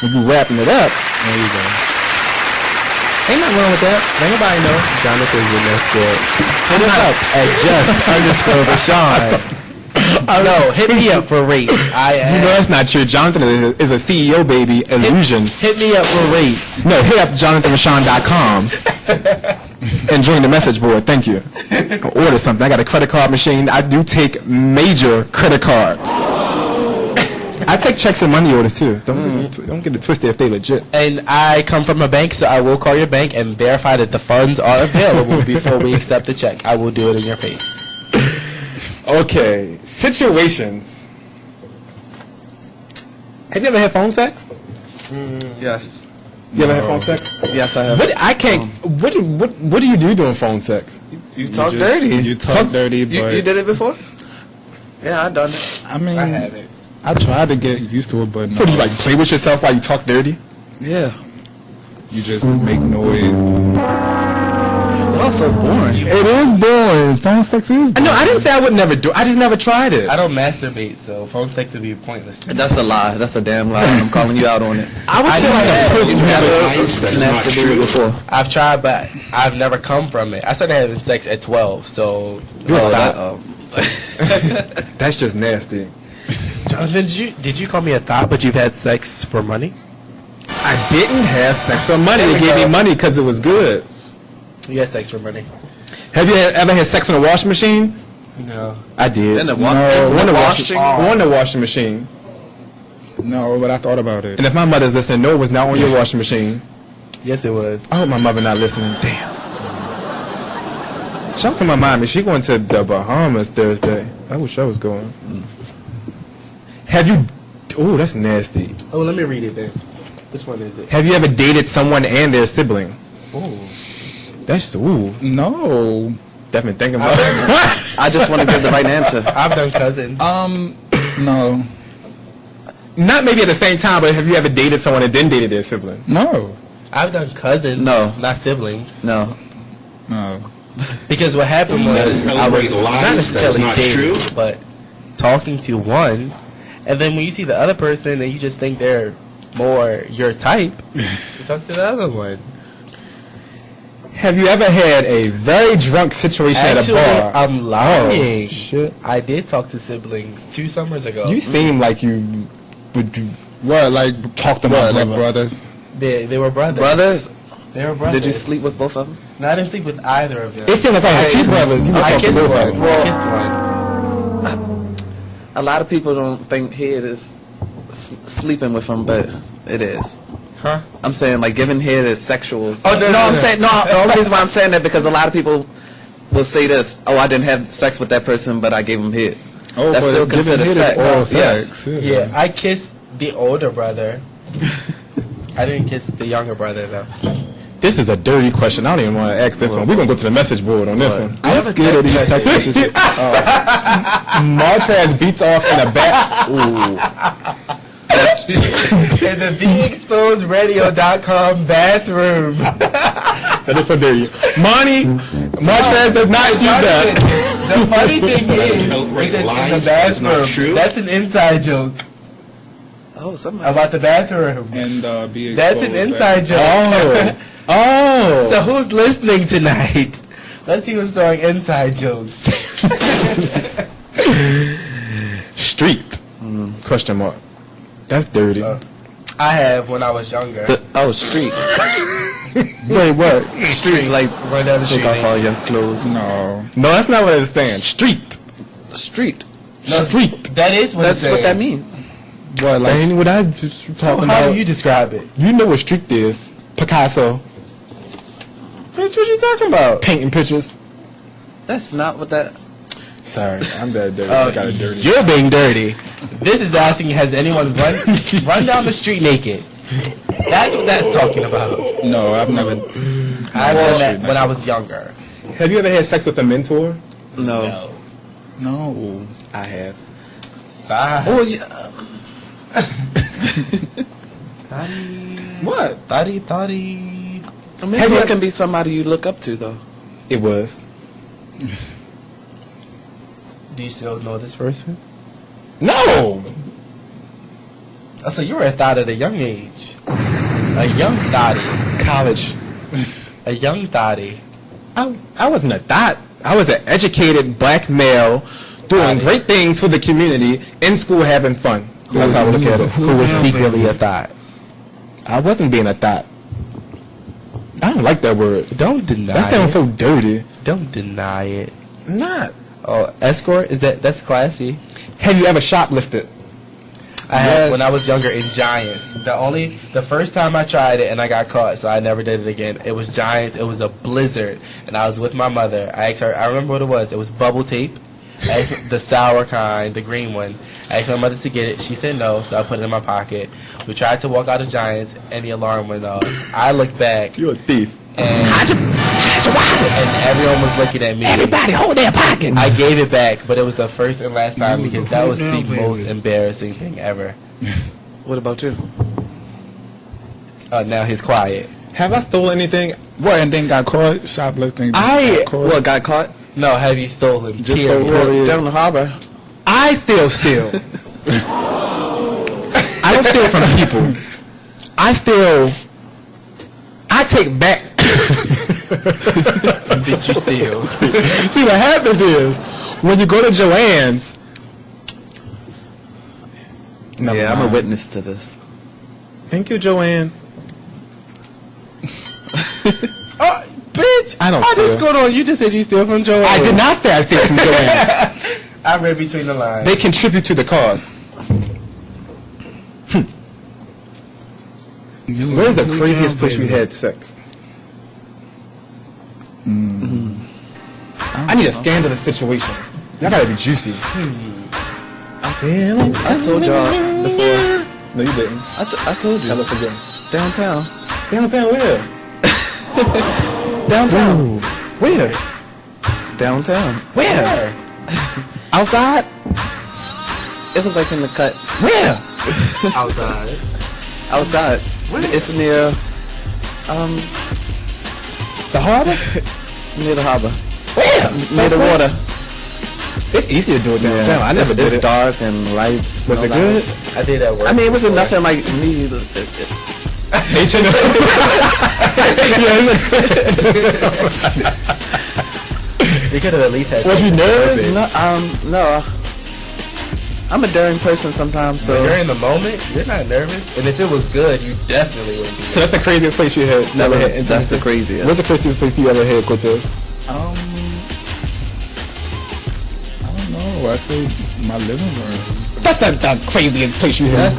S1: When you wrapping it up, there you go. Ain't nothing wrong with that. Ain't nobody know.
S2: Jonathan's in that squad. Hit us up at just_Rashawn. No, hit me up for rates.
S1: You know that's not true. Jonathan is a CEO, baby. Illusions.
S2: Hit me up for rates.
S1: No, hit up JonathanRashawn.com and join the message board. Thank you. Order something. I got a credit card machine. I do take major credit cards. I take checks and money orders too. Don't get it twisted if they legit.
S2: And I come from a bank, so I will call your bank and verify that the funds are available before we accept the check. I will do it in your face.
S1: Okay, situations. Have you ever had phone sex?
S12: Yes.
S1: You ever had phone sex?
S12: Yes, I have.
S1: What do you do during phone sex?
S12: You talk dirty.
S11: You talk dirty, but...
S12: You did it before? Yeah, I done it.
S11: I mean...
S2: I have it.
S11: I tried to get used to it, but no.
S1: So do you like play with yourself while you talk dirty?
S12: Yeah.
S11: You just make noise.
S12: That's so boring.
S11: It is boring. Phone sex is boring.
S1: No, I didn't say I would never do it. I just never tried it.
S2: I don't masturbate, so phone sex would be pointless.
S12: That's a lie. That's a damn lie. I'm calling you out on it.
S1: I would say like
S12: you never masturbated before.
S2: I've tried, but I've never come from it. I started having sex at 12, so...
S1: That's just nasty.
S2: Jonathan, did you call me a thought, but you've had sex for money?
S1: I didn't have sex for money. They gave me money because it was good.
S2: You got sex for money.
S1: Have you ever had sex on a washing machine?
S2: No.
S1: I did.
S12: In the
S1: washing machine.
S11: No, but I thought about it.
S1: And if my mother's listening, no, it was not on your washing machine.
S2: Yes, it was.
S1: I hope my mother not listening. Damn. Shout out to my mommy. She going to the Bahamas Thursday. I wish I was going. Have you... Oh, that's nasty.
S2: Oh, let me read it then. Which one is it?
S1: Have you ever dated someone and their sibling?
S2: Oh.
S1: That's... Ooh.
S11: No.
S1: Definitely thinking about it.
S12: I just want to give the right answer.
S2: I've done cousins.
S11: No.
S1: Not maybe at the same time, but have you ever dated someone and then dated their sibling?
S11: No.
S2: I've done cousins.
S12: No.
S2: Not siblings.
S12: No.
S11: No.
S2: Because what happened was I was not necessarily dating, but talking to one, and then when you see the other person and you just think they're more your type, you talk to the other one.
S1: Have you ever had a very drunk situation
S2: Actually,
S1: at a bar?
S2: I'm lying.
S1: Oh, shit.
S2: I did talk to siblings 2 summers ago.
S1: You seem like you would do...
S11: What, like,
S1: talk to
S11: what,
S1: my
S11: like brothers?
S2: They were brothers.
S12: Brothers?
S2: They were brothers.
S12: Did you sleep with both of them?
S2: No, I didn't sleep with either of them.
S1: It seemed like I had 2 brothers. You
S2: I kissed
S1: both of
S2: one.
S1: them.
S2: I kissed one.
S12: A lot of people don't think head is sleeping with them, but it is.
S2: Huh?
S12: I'm saying like giving head is sexual.
S2: Oh, no,
S12: I'm saying no. The only reason why I'm saying that because a lot of people will say this. Oh, I didn't have sex with that person, but I gave him head.
S11: Oh,
S12: that's still considered sex.
S11: Yes.
S2: Yeah, I kissed the older brother. I didn't kiss the younger brother though.
S1: This is a dirty question. I don't even want to ask this one. We're going to go to the message board on this one.
S11: I'm scared of these text messages.
S1: Martraz beats off in a back. Ooh.
S2: In the BeExposedRadio.com bathroom.
S1: That is so dirty. Martraz does not do that.
S2: The funny thing is in the bathroom. That's an inside joke.
S12: Oh, somebody.
S2: About the bathroom.
S11: And
S2: that's an inside joke.
S1: Oh.
S2: So who's listening tonight? Let's see who's throwing inside jokes.
S1: Street. Question mark. That's dirty.
S2: I have when I was younger.
S12: Street.
S1: Wait, what?
S12: Street, like
S2: run down the street.
S12: Take off all your clothes.
S11: No.
S1: No, that's not what it's saying. Street.
S12: Street.
S2: No,
S1: street.
S2: That is what
S12: That's
S2: it's
S12: what
S2: saying.
S12: that means.
S1: What, like, ain't what I just talking about?
S2: How do you describe it?
S1: You know what street is. Picasso.
S2: Bitch, what you talking about?
S1: Painting pictures.
S12: That's not what that...
S1: Sorry, I'm that dirty. I got it dirty.
S2: You're being dirty. This is asking, has anyone run down the street naked? That's what that's talking about.
S11: No, I've never...
S2: I've done that when I was younger.
S1: Have you ever had sex with a mentor?
S12: No.
S11: No.
S1: I have.
S12: Oh, yeah.
S1: What?
S2: Thotty.
S12: A mentor can be somebody you look up to, though.
S1: It was.
S2: Do you still know this person?
S1: No!
S2: Oh, so you were a thought at a young age. A young thotty.
S1: College.
S2: A young thotty.
S1: I wasn't a thought. I was an educated black male doing great things for the community, in school having fun. That's how I look at it.
S2: Who was secretly a thought?
S1: I wasn't being a thought. I don't like that word.
S2: Don't deny it.
S1: That sounds so dirty.
S2: Don't deny it.
S1: I'm not.
S2: Oh, escort? That's classy.
S1: Have you ever shoplifted?
S2: I had when I was younger in Giants. The first time I tried it and I got caught, so I never did it again. It was Giants. It was a blizzard, and I was with my mother. I asked her. I remember what it was. It was bubble tape, the sour kind, the green one. I asked my mother to get it. She said no, so I put it in my pocket. We tried to walk out of Giants, and the alarm went off. I looked back.
S1: You're a thief.
S2: And everyone was looking at me.
S1: Everybody hold their pockets.
S2: I gave it back, but it was the first and last time because that was the most embarrassing thing ever.
S12: What about you?
S2: Now he's quiet.
S1: Have I stolen anything?
S11: What, and then got caught shoplifting?
S12: What, got caught?
S2: No, have you stolen?
S11: Just
S12: down the harbor.
S1: I still steal. I don't steal from people. I take back.
S2: Did you steal?
S1: See, what happens is when you go to Joanne's.
S12: Yeah, I'm a witness to this.
S1: Thank you, Joanne's.
S2: Oh, bitch! bitch.
S1: I don't
S2: Oh,
S1: steal.
S2: what's going on? You just said you steal from Joanne.
S1: I did not say I steal from Joanne.
S2: I read between the lines.
S1: They contribute to the cause. Where's the craziest place you had sex? I need a scandalous situation. Y'all gotta be juicy.
S12: I told y'all before.
S1: No, you didn't.
S12: I told you.
S1: Tell us again.
S12: Downtown.
S1: Downtown where?
S12: Downtown.
S1: Ooh. Where?
S12: Downtown.
S1: Where? Outside?
S12: It was like in the cut.
S1: Where?
S2: Outside.
S12: Outside. It's near
S1: the harbor?
S12: Near the harbor.
S1: Where?
S12: Near the water.
S1: It's easy to do it downtown. I never did
S12: it's
S1: it.
S12: dark and lights.
S1: Was it good?
S2: I did that work.
S12: I mean, it wasn't nothing like me.
S1: H&M.
S2: You could have at least had.
S1: Was you nervous?
S12: No. I'm a daring person sometimes, so.
S2: When you're in the moment, you're not nervous. And if it was good, you definitely wouldn't be nervous.
S1: So that's the craziest place you had never had.
S12: That's the craziest.
S1: What's the craziest place you ever had, Cortez?
S11: I don't know. I say my living room.
S1: That's the craziest place you had.
S11: I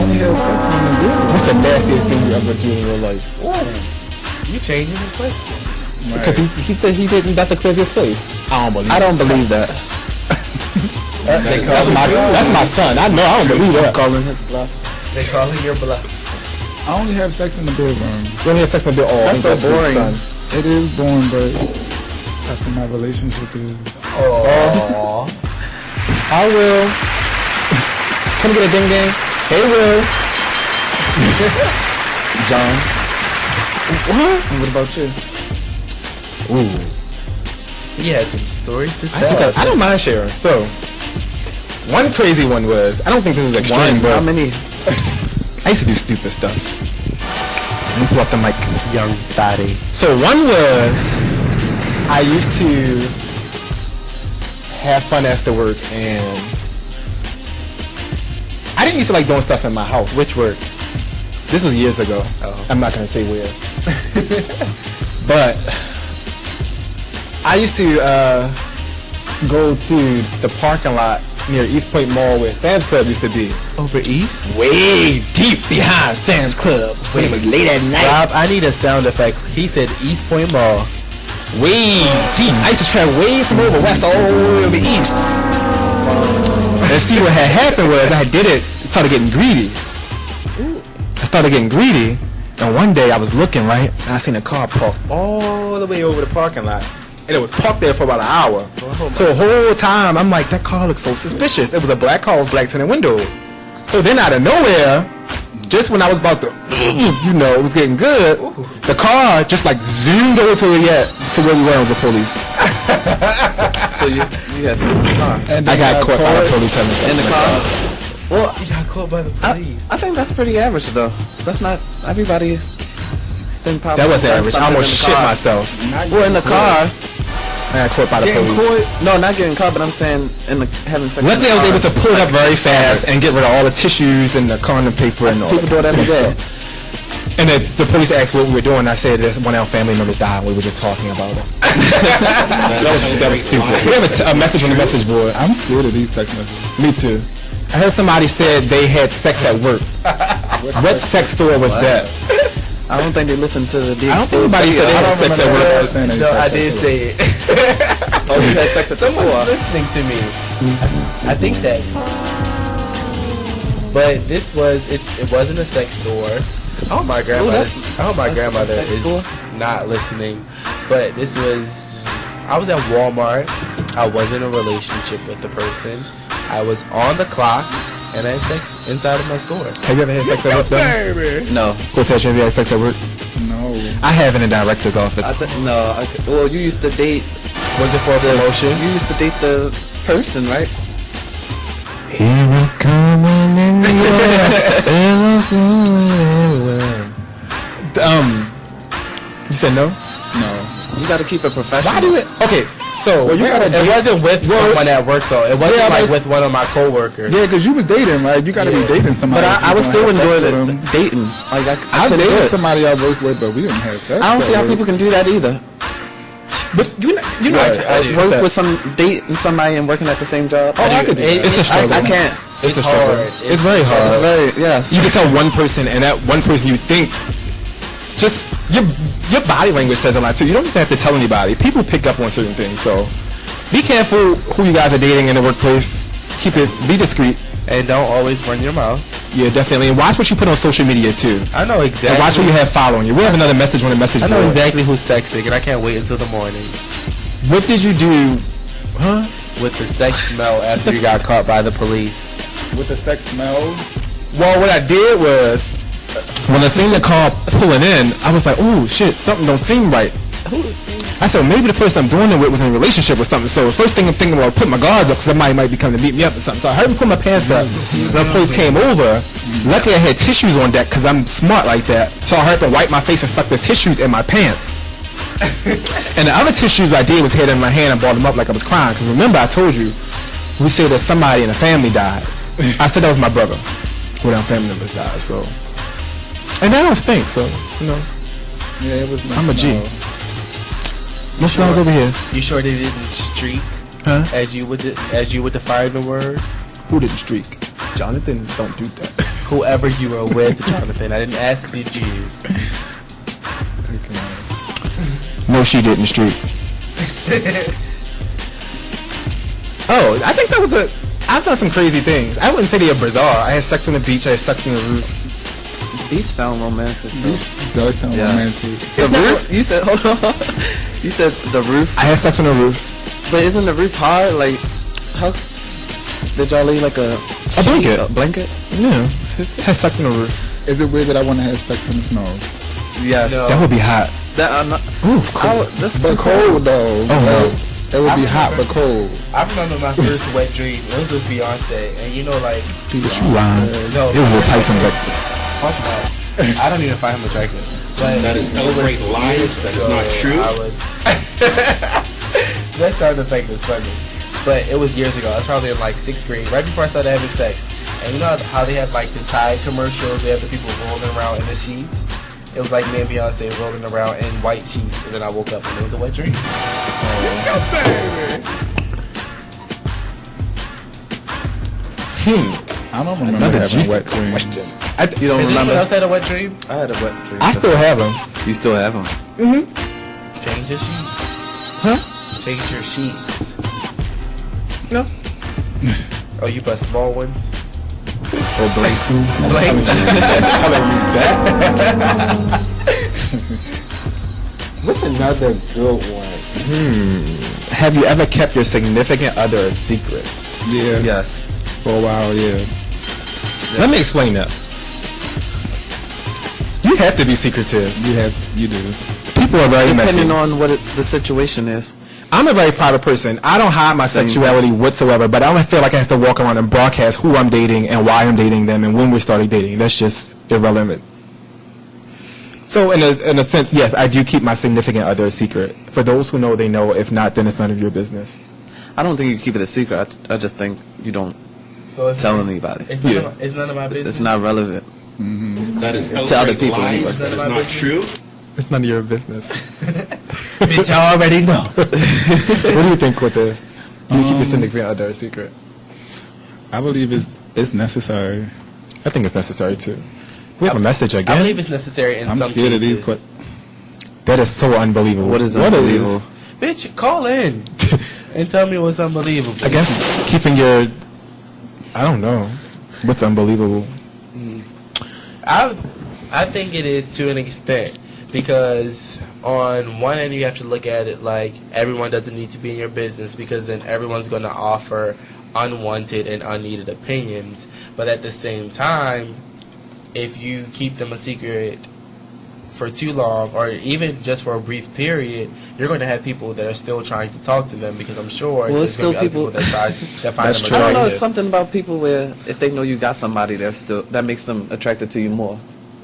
S11: only have sex in the bedroom.
S1: What's the nastiest thing you ever do in your life?
S2: You changing the question.
S1: Because he said he didn't. That's the craziest place. I don't believe that. That's my son. I know. I don't believe that.
S12: Calling his bluff.
S2: They calling your bluff.
S11: I only have sex in the bedroom.
S1: You only have sex in the bedroom.
S12: That's so boring.
S11: It is boring, but that's what my relationship is.
S2: Oh.
S1: I will. Can we get a ding ding? Hey, Will.
S12: John.
S1: What?
S12: And what about you?
S1: Ooh.
S2: He has some stories to tell.
S1: I don't mind sharing. So, one crazy one was, I don't think this is extreme, but
S12: How many?
S1: I used to do stupid stuff. Let me pull up the mic.
S2: Young body.
S1: So one was, I used to have fun after work, and I didn't used to like doing stuff in my house.
S2: Which work?
S1: This was years ago.
S2: Oh.
S1: I'm not going to say where. But I used to go to the parking lot near East Point Mall where Sam's Club used to be.
S2: Over east?
S1: Way deep behind Sam's Club. When it was late at night.
S2: Rob, I need a sound effect. He said East Point Mall.
S1: Way deep. I used to travel way from over west all the way over east. And see what had happened was I started getting greedy. I started getting greedy, and one day I was looking, right, and I seen a car parked all the way over the parking lot. And it was parked there for about an hour. So the whole time, I'm like, that car looks so suspicious. It was a black car with black tinted windows. So then out of nowhere, just when I was about to, it was getting good, the car just like zoomed over to where we were with the police.
S12: So you had sex in the car.
S1: And I got caught by the police having sex
S12: in the car. Well,
S2: you got caught by the police.
S12: I think that's pretty average, though. That's not everybody. Then probably
S1: that was average. I almost shit myself.
S12: Well, in the car.
S1: I got caught by the police.
S12: No, not getting caught, but I'm saying having sex.
S1: Luckily, I was able to pull it up very fast and get rid of all the tissues and the condom paper and all.
S12: People do it every day.
S1: And the police asked what we were doing. I said, one of our family members died. We were just talking about it. that was stupid. We have a message on the message board.
S11: I'm scared of these text messages.
S1: Me too. I heard somebody said they had sex at work. What sex store was that?
S12: I don't think they listened to the Big
S1: I don't think anybody said they had sex at work.
S2: No, I did say it.
S12: Oh, you had sex at the store?
S2: Someone's listening to me. I think that. But this it wasn't a sex store. I hope my grandmother is not listening. But this was, I was at Walmart. I was in a relationship with the person. I was on the clock, and I had sex inside of my store.
S1: Have you ever had sex at work, though?
S12: No.
S1: Cortez, have you had sex at work?
S11: No.
S1: I have in the director's office.
S12: Well, you used to date.
S2: Was it for a promotion?
S12: You used to date the person, right?
S1: Here we come in the air. You said no?
S12: No. You got to keep it professional.
S1: Why do it? Okay. So
S2: it wasn't with someone at work though. It wasn't with one of my coworkers.
S11: Yeah, because you was dating, right? You got to be dating somebody.
S12: But I was still enjoying dating. Like
S11: I dated somebody I worked with, but we didn't have sex.
S12: I don't see how people can do that either.
S1: But you know,
S12: I work with dating somebody and working at the same job.
S1: It's a struggle.
S12: I can't.
S1: It's a struggle. It's very hard.
S12: It's very, yes.
S1: You can tell one person, and that one person you think, just your body language says a lot too. You don't even have to tell anybody. People pick up on certain things. So be careful who you guys are dating in the workplace. Be discreet.
S2: And don't always run your mouth.
S1: Yeah, definitely. And watch what you put on social media too.
S2: I know exactly.
S1: And watch what you have following you. We have another message on the message board.
S2: I know exactly who's texting, and I can't wait until the morning.
S1: What did you do? Huh?
S2: With the sex smell after you got caught by the police.
S11: With the sex smell?
S1: Well, what I did was, when I seen the car pulling in, I was like, "Oh shit, something don't seem right." I said, maybe the person I'm doing it with was in a relationship with something. So the first thing I'm thinking about, put my guards up because somebody might be coming to beat me up or something. So I heard him put my pants up. The police came over. Luckily, I had tissues on deck because I'm smart like that. So I heard him wipe my face and stuck the tissues in my pants. And the other tissues I did was hid in my hand and balled them up like I was crying. Because remember, I told you, we said that somebody in the family died. I said that was my brother. One of our family members died. So, and that don't stink. So, you know.
S11: Yeah, it was nice.
S1: I'm a G. What smells over here?
S2: You sure they didn't streak?
S1: Huh?
S2: As you would define the word?
S1: Who didn't streak? Jonathan, don't do that.
S2: Whoever you were with, Jonathan. I didn't ask, did you?
S1: No, she didn't streak. Oh, I think that was I've done some crazy things. I wouldn't say they are bizarre. I had sex on the beach. I had sex on the roof.
S12: Beach sound romantic.
S11: Beach does sound romantic.
S12: The roof? You said, hold on. You said the roof?
S1: I had sex on the roof.
S12: But isn't the roof hard? Like, how did y'all lay like a
S1: blanket?
S12: A blanket?
S1: Yeah. Had sex on the roof.
S11: Is it weird that I want to have sex in the snow?
S12: Yes.
S1: No. That would be hot.
S12: Ooh,
S1: cold.
S12: That's
S11: but
S12: too
S11: cold though.
S1: Oh no.
S11: It would be hot but cold.
S2: I remember my first wet dream. It was with Beyonce, and you know, like.
S1: People, you lying.
S2: No.
S1: It was with Tyson, but.
S2: Fuck that. I don't even find him attractive. But
S8: that is outright lies. That is not true.
S2: That sound effect was funny. But it was years ago. I was probably in like 6th grade, right before I started having sex. And you know how they have like the Tide commercials? They have the people rolling around in the sheets. It was like me and Beyonce rolling around in white sheets, and then I woke up and it was a wet dream.
S11: I don't remember having a wet dream.
S1: Question.
S12: You don't remember?
S2: Anyone else had a wet dream?
S12: I had a wet dream.
S1: I still have them.
S12: You still have them?
S1: Mm-hmm.
S2: Change your sheets.
S1: Huh?
S2: Change your sheets.
S1: No.
S2: Oh, you put small ones?
S1: Or blanks.
S2: Blanks.
S1: What's another good one? Have you ever kept your significant other a secret?
S11: Yeah.
S12: Yes.
S11: For a while, yeah.
S1: Let me explain that. You have to be secretive.
S11: You do.
S1: People are very messy.
S12: Depending on what the situation is.
S1: I'm a very private person. I don't hide my sexuality whatsoever, but I don't feel like I have to walk around and broadcast who I'm dating and why I'm dating them and when we started dating. That's just irrelevant. So in a sense, yes, I do keep my significant other a secret. For those who know, they know. If not, then it's none of your business.
S12: I don't think you keep it a secret. I just think you don't tell anybody.
S2: It's none of my business.
S12: It's not relevant.
S8: Mm-hmm. That is
S12: to other people.
S8: Lies. That is not true.
S1: It's none of your business.
S2: Bitch, I already know.
S1: What do you think, Cortez? Do you keep your significant other a secret?
S11: I believe it's necessary.
S1: I think it's necessary too. We have a message again.
S2: I believe it's necessary in some cases.
S11: I'm scared of these questions.
S1: That is so unbelievable.
S12: What is unbelievable?
S2: Bitch, call in and tell me what's unbelievable.
S1: I guess keeping your... I don't know. What's unbelievable?
S2: I think it is to an extent, because on one end you have to look at it like everyone doesn't need to be in your business, because then everyone's going to offer unwanted and unneeded opinions. But at the same time, if you keep them a secret for too long, or even just for a brief period, you're going to have people that are still trying to talk to them, because I'm sure
S12: there's
S2: still
S12: people
S2: that find them attractive.
S12: I don't know, it's something about people where if they know you got somebody, that makes them attracted to you more.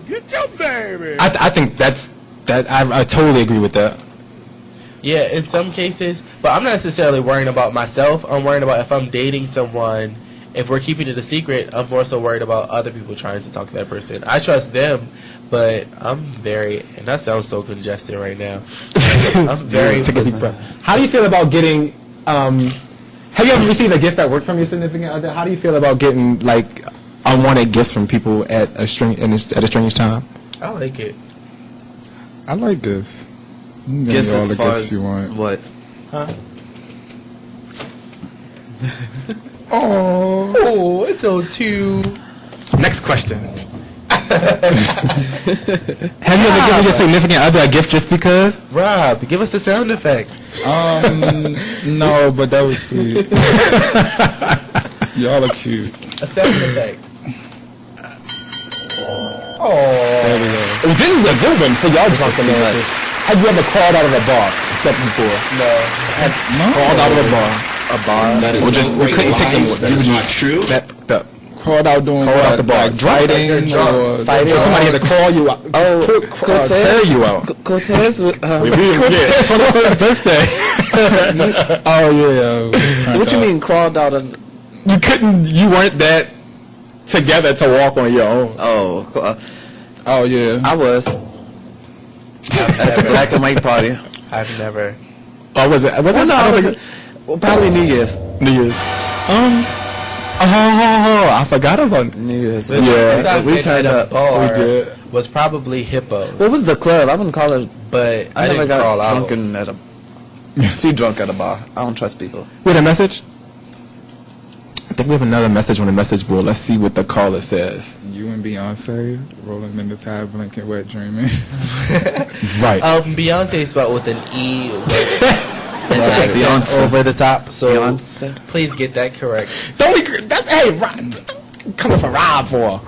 S1: Get your baby. I think that I totally agree with that.
S2: Yeah, in some cases, but I'm not necessarily worrying about myself. I'm worrying about if I'm dating someone if we're keeping it a secret, I'm more so worried about other people trying to talk to that person. I trust them, but I'm very, and that sounds so congested right now. I'm very.
S1: Take a deep breath. How do you feel about getting? Have you ever received a gift at work from your significant other? How do you feel about getting like unwanted gifts from people at a strange time?
S2: I like it.
S11: I like gifts.
S12: Gifts
S11: all
S12: as
S11: the
S12: far
S11: gifts
S12: as
S11: you want.
S12: what?
S2: Huh?
S1: Oh,
S2: it's on two.
S1: Next question. Have you ever given your significant other a gift just because?
S2: Rob, give us the sound effect.
S11: No, but that was sweet. Y'all are cute.
S2: A sound effect.
S1: Oh,
S11: there we go.
S1: This is a good one for y'all drunken asses. Have you ever crawled out of a bar before?
S2: No.
S1: Crawled out of a bar.
S12: A bar?
S8: That is
S1: Or just
S8: no
S1: we couldn't take them.
S8: That is not true.
S11: Crawled out doing
S1: Crawled out the bar.
S11: like fighting or
S1: Fighting. Somebody had to crawl you out. Tear you out.
S12: Cortez
S1: Cortez for the first birthday.
S11: Oh yeah.
S12: What you mean crawled out of?
S1: You couldn't. You weren't that together to walk on your own.
S11: Oh yeah.
S12: I was at the black and white party.
S2: I've never.
S1: Oh, was it? Was it?
S12: No, I wasn't. Well, probably New Year's.
S1: New Year's. I forgot about
S12: New Year's.
S2: Yeah,
S12: we turned up.
S2: Bar
S1: We did.
S2: was probably Hippo,
S12: What was the club? I wouldn't call it.
S2: but I
S12: never
S2: didn't crawl
S12: got
S2: out.
S12: drunken at a. Too drunk at a bar. I don't trust people.
S1: We had a message? I think we have another message on the message board. Let's see what the caller says.
S11: You and Beyonce rolling in the tide, blanket, wet dreaming.
S1: Right.
S2: Beyonce spelled with an E.
S12: Right. Beyonce.
S2: Over the top. So
S12: Beyonce.
S2: please get that correct.
S1: Don't be. Hey, Rob. Coming for Rob for.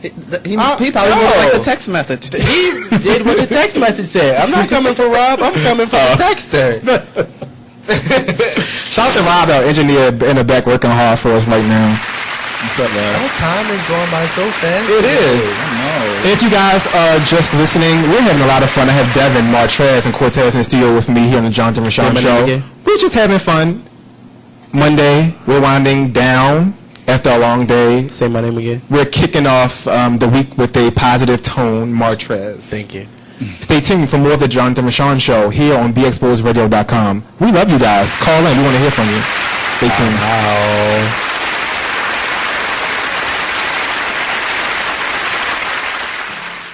S12: He probably would like the text message.
S2: He did what the text message said. I'm not coming for Rob. I'm coming for the texter.
S1: Shout out to Rob, our engineer in the back, working hard for us right now. What's up, man?
S2: Our time is going by so fast.
S1: It is. If you guys are just listening, we're having a lot of fun. I have Devin, Martrez, and Cortez in the studio with me here on the Jonathan Rashawn Show. We're just having fun. Monday, we're winding down after a long day.
S2: Say my name again.
S1: We're kicking off the week with a positive tone, Martrez.
S2: Thank you.
S1: Stay tuned for more of the Jonathan Rashawn Show here on BExposedRadio.com. We love you guys. Call in. We want to hear from you. Stay tuned.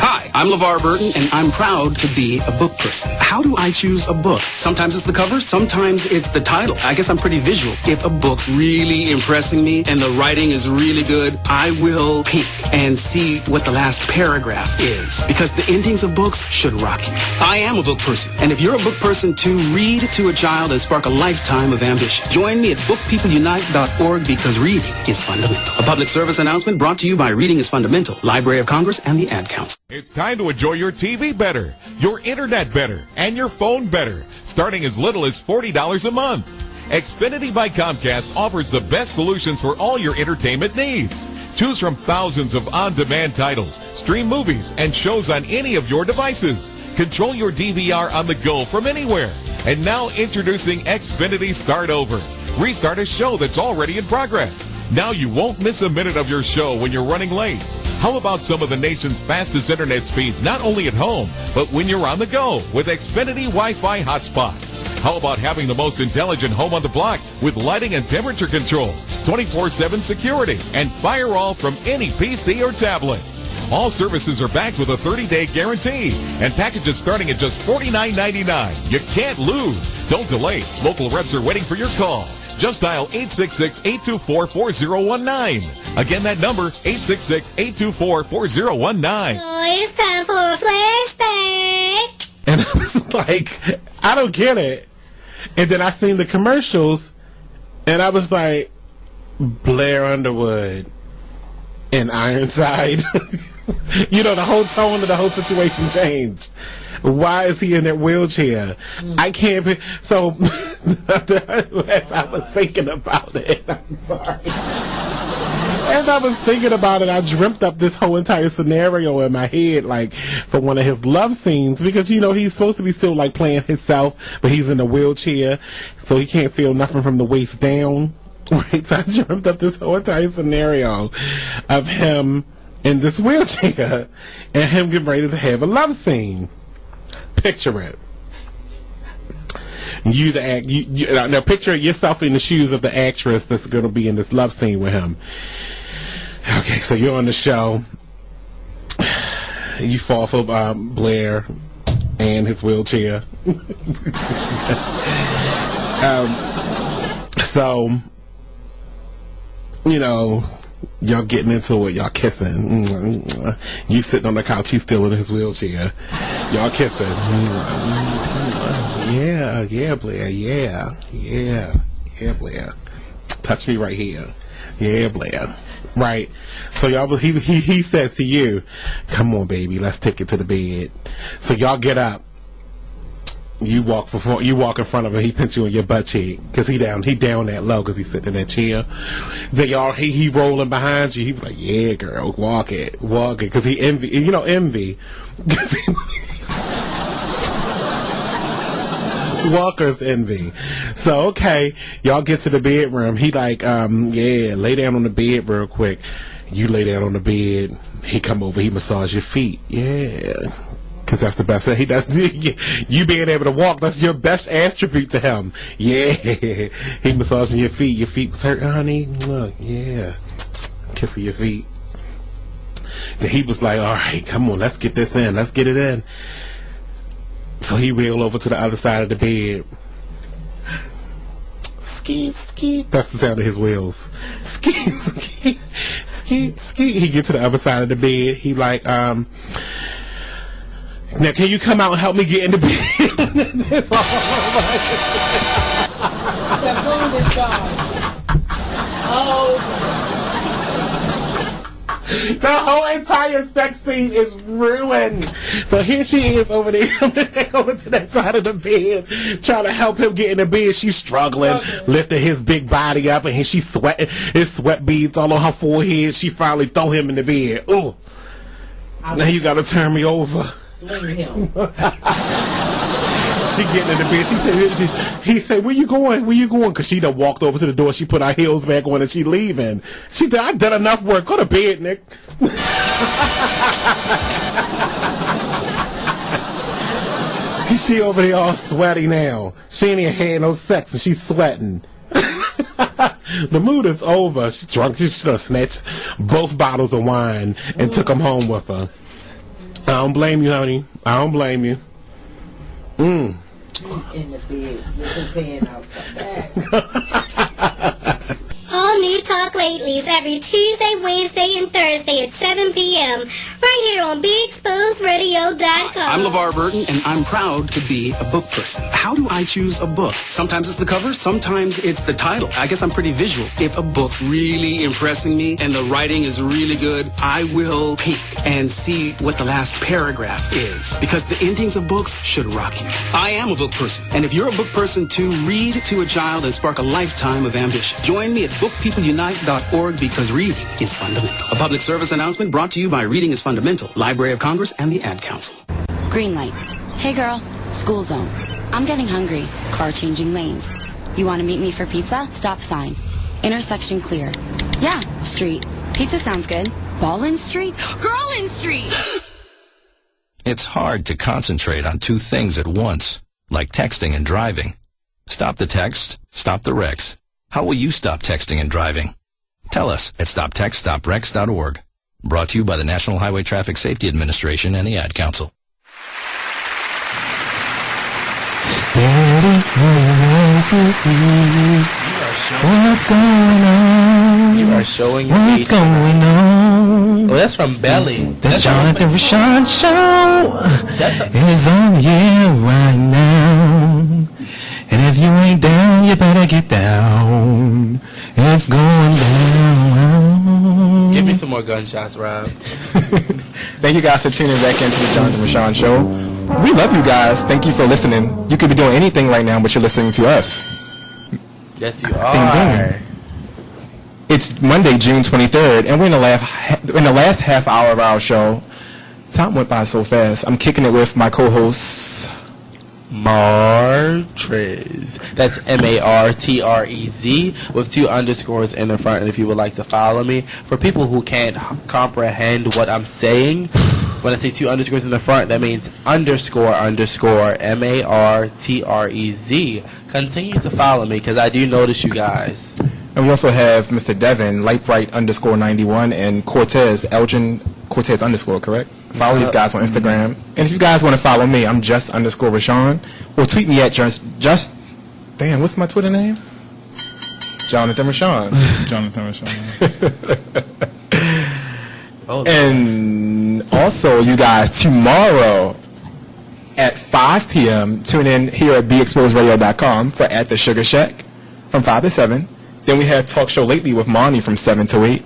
S21: Hi, I'm LeVar Burton, and I'm proud to be a book person. How do I choose a book? Sometimes it's the cover, sometimes it's the title. I guess I'm pretty visual. If a book's really impressing me and the writing is really good, I will peek and see what the last paragraph is, because the endings of books should rock you. I am a book person, and if you're a book person too, read to a child and spark a lifetime of ambition. Join me at bookpeopleunite.org, because reading is fundamental. A public service announcement brought to you by Reading is Fundamental, Library of Congress, and the Ad Council.
S22: It's time to enjoy your TV better, your internet better, and your phone better, starting as little as $40 a month. Xfinity by Comcast offers the best solutions for all your entertainment needs. Choose from thousands of on-demand titles, stream movies, and shows on any of your devices. Control your DVR on the go from anywhere. And now introducing Xfinity Start Over. Restart a show that's already in progress. Now you won't miss a minute of your show when you're running late. How about some of the nation's fastest internet speeds, not only at home, but when you're on the go with Xfinity Wi-Fi hotspots? How about having the most intelligent home on the block with lighting and temperature control, 24/7 security, and firewall from any PC or tablet? All services are backed with a 30-day guarantee, and packages starting at just $49.99. You can't lose. Don't delay. Local reps are waiting for your call. Just dial 866-824-4019. Again, that number, 866-824-4019.
S6: Oh, it's time for a flashback.
S7: And I was like, I don't get it. And then I seen the commercials, and I was like, Blair Underwood and Ironside. You know, the whole tone of the whole situation changed. Why is he in that wheelchair? I can't be. So, as I was thinking about it, I'm sorry. As I was thinking about it, I dreamt up this whole entire scenario in my head, like, for one of his love scenes, because, you know, he's supposed to be still, like, playing himself, but he's in a wheelchair, so he can't feel nothing from the waist down. Right, so I dreamt up this whole entire scenario of him in this wheelchair and him getting ready to have a love scene. Picture it. Now picture yourself in the shoes of the actress that's going to be in this love scene with him. Okay, so you're on the show. You fall for Blair and his wheelchair. So, you know, y'all getting into it, y'all kissing. You sitting on the couch, he's still in his wheelchair. Y'all kissing. Yeah, Blair, yeah, Blair. Touch me right here. Yeah, Blair. Right. So y'all, he says to you, come on, baby, let's take it to the bed. So y'all get up. You walk in front of him. He pinch you in your butt cheek because he down that low because he's sitting in that chair. Then he rolling behind you. He was like, yeah, girl, walk it, because he envy. Walker's envy. So okay, y'all get to the bedroom. He like, yeah, lay down on the bed real quick. You lay down on the bed. He come over. He massage your feet. Yeah. Because that's the best. He does. You being able to walk, that's your best attribute to him. Yeah. He massaging your feet. Your feet was hurt, honey. Look, yeah. Kissing your feet. Then he was like, all right, come on, let's get this in. Let's get it in. So he wheeled over to the other side of the bed. Skeet, skeet. That's the sound of his wheels. Skeet, skeet, skeet, skeet. He get to the other side of the bed. He like, now can you come out and help me get in the bed? It's all the whole entire sex scene is ruined. So here she is over there, over to that side of the bed, trying to help him get in the bed. She's struggling, lifting his big body up, and she's sweating. His sweat beads all on her forehead. She finally throw him in the bed. Ooh. Now you gotta turn me over.
S19: Swing him.
S7: She getting in the bed. He said, where you going? Where you going? Because she done walked over to the door. She put her heels back on and she leaving. She said, I done enough work. Go to bed, Nick. She over there all sweaty now. She ain't even had no sex and she's sweating. The mood is over. She's drunk. She should have snatched both bottles of wine and took them home with her. I don't blame you, honey. I don't blame you.
S19: In the bed with his hand out the back.
S6: All new Talk Latelys every Tuesday, Wednesday, and Thursday at 7 p.m. right here on BeExposedRadio.com.
S21: I'm LeVar Burton, and I'm proud to be a book person. How do I choose a book? Sometimes it's the cover, sometimes it's the title. I guess I'm pretty visual. If a book's really impressing me and the writing is really good, I will peek and see what the last paragraph is, because the endings of books should rock you. I am a book person, and if you're a book person too, read to a child and spark a lifetime of ambition. Join me at bookpeopleunite.org, because reading is fundamental. A public service announcement brought to you by Reading is Fundamental, Library of Congress, and the Ad Council.
S13: Green light. Hey girl, school zone. I'm getting hungry. Car changing lanes. You want to meet me for pizza? Stop sign. Intersection clear. Yeah, street. Pizza sounds good. Ballin Street? Girlin Street!
S14: It's hard to concentrate on two things at once, like texting and driving. Stop the text, stop the wrecks. How will you stop texting and driving? Tell us at stoptextstoprex.org. Brought to you by the National Highway Traffic Safety Administration and the Ad Council.
S1: Steady what's going on?
S2: You are showing your
S1: What's going on?
S2: Oh, that's from Belly.
S1: The Jonathan Rashawn Show is on the air right now. And if you ain't down, you better get down. It's going down.
S2: Give me some more gunshots, Rob.
S1: Thank you guys for tuning back into the Jonathan Rashawn Show. We love you guys. Thank you for listening. You could be doing anything right now, but you're listening to us.
S2: Yes, you are. Ding, ding.
S1: It's Monday, June 23rd, and we're in the last half hour of our show. Time went by so fast. I'm kicking it with my co-hosts,
S2: Martrez. That's Martrez with 2 underscores in the front. And if you would like to follow me, for people who can't comprehend what I'm saying, when I say 2 underscores in the front, that means underscore Martrez. Continue to follow me because I do notice you guys.
S1: And we also have Mr. Devin, Lightbright underscore 91, and Cortez, Elgin Cortez underscore, correct? Follow these guys on Instagram. And if you guys want to follow me, I'm just underscore Rashawn. Or tweet me at just damn, what's my Twitter name? Jonathan Rashawn.
S11: Jonathan Rashawn.
S1: And also, you guys, tomorrow at 5 p.m., tune in here at BeExposedRadio.com for At the Sugar Shack from 5 to 7. Then we have Talk Show Lately with Monty from 7 to 8.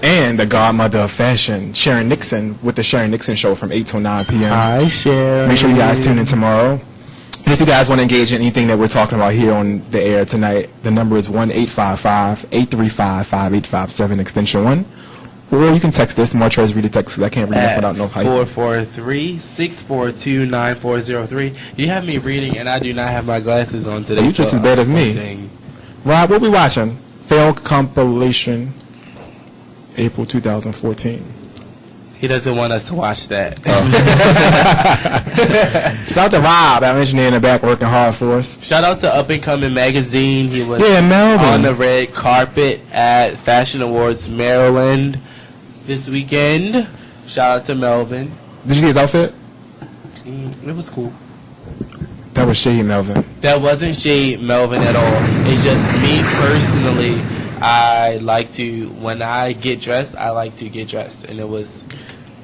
S1: And the godmother of fashion, Sharon Nixon, with the Sharon Nixon Show from 8 to 9 p.m.
S2: Hi, Sharon.
S1: Make sure you guys tune in tomorrow. And if you guys want to engage in anything that we're talking about here on the air tonight, the number is 1-855-835-5857, extension 1. Or you can text this. Martrez, read the text because I can't read this without no hyphen.
S2: 443-642-9403. You have me reading, and I do not have my glasses on today.
S1: You just as bad as me. Rob, what we watching? Failed compilation, April 2014.
S2: He doesn't want us to watch that.
S1: Shout out to Rob, our engineer in the back, working hard for us.
S2: Shout out to Up and Coming Magazine. He was
S1: Melvin.
S2: on the red carpet at Fashion Awards Maryland this weekend. Shout out to Melvin.
S1: Did you see his outfit?
S2: It was cool.
S1: That was Shade Melvin.
S2: That wasn't Shade Melvin at all. It's just me personally. I like to, when I get dressed, I like to get dressed. And it was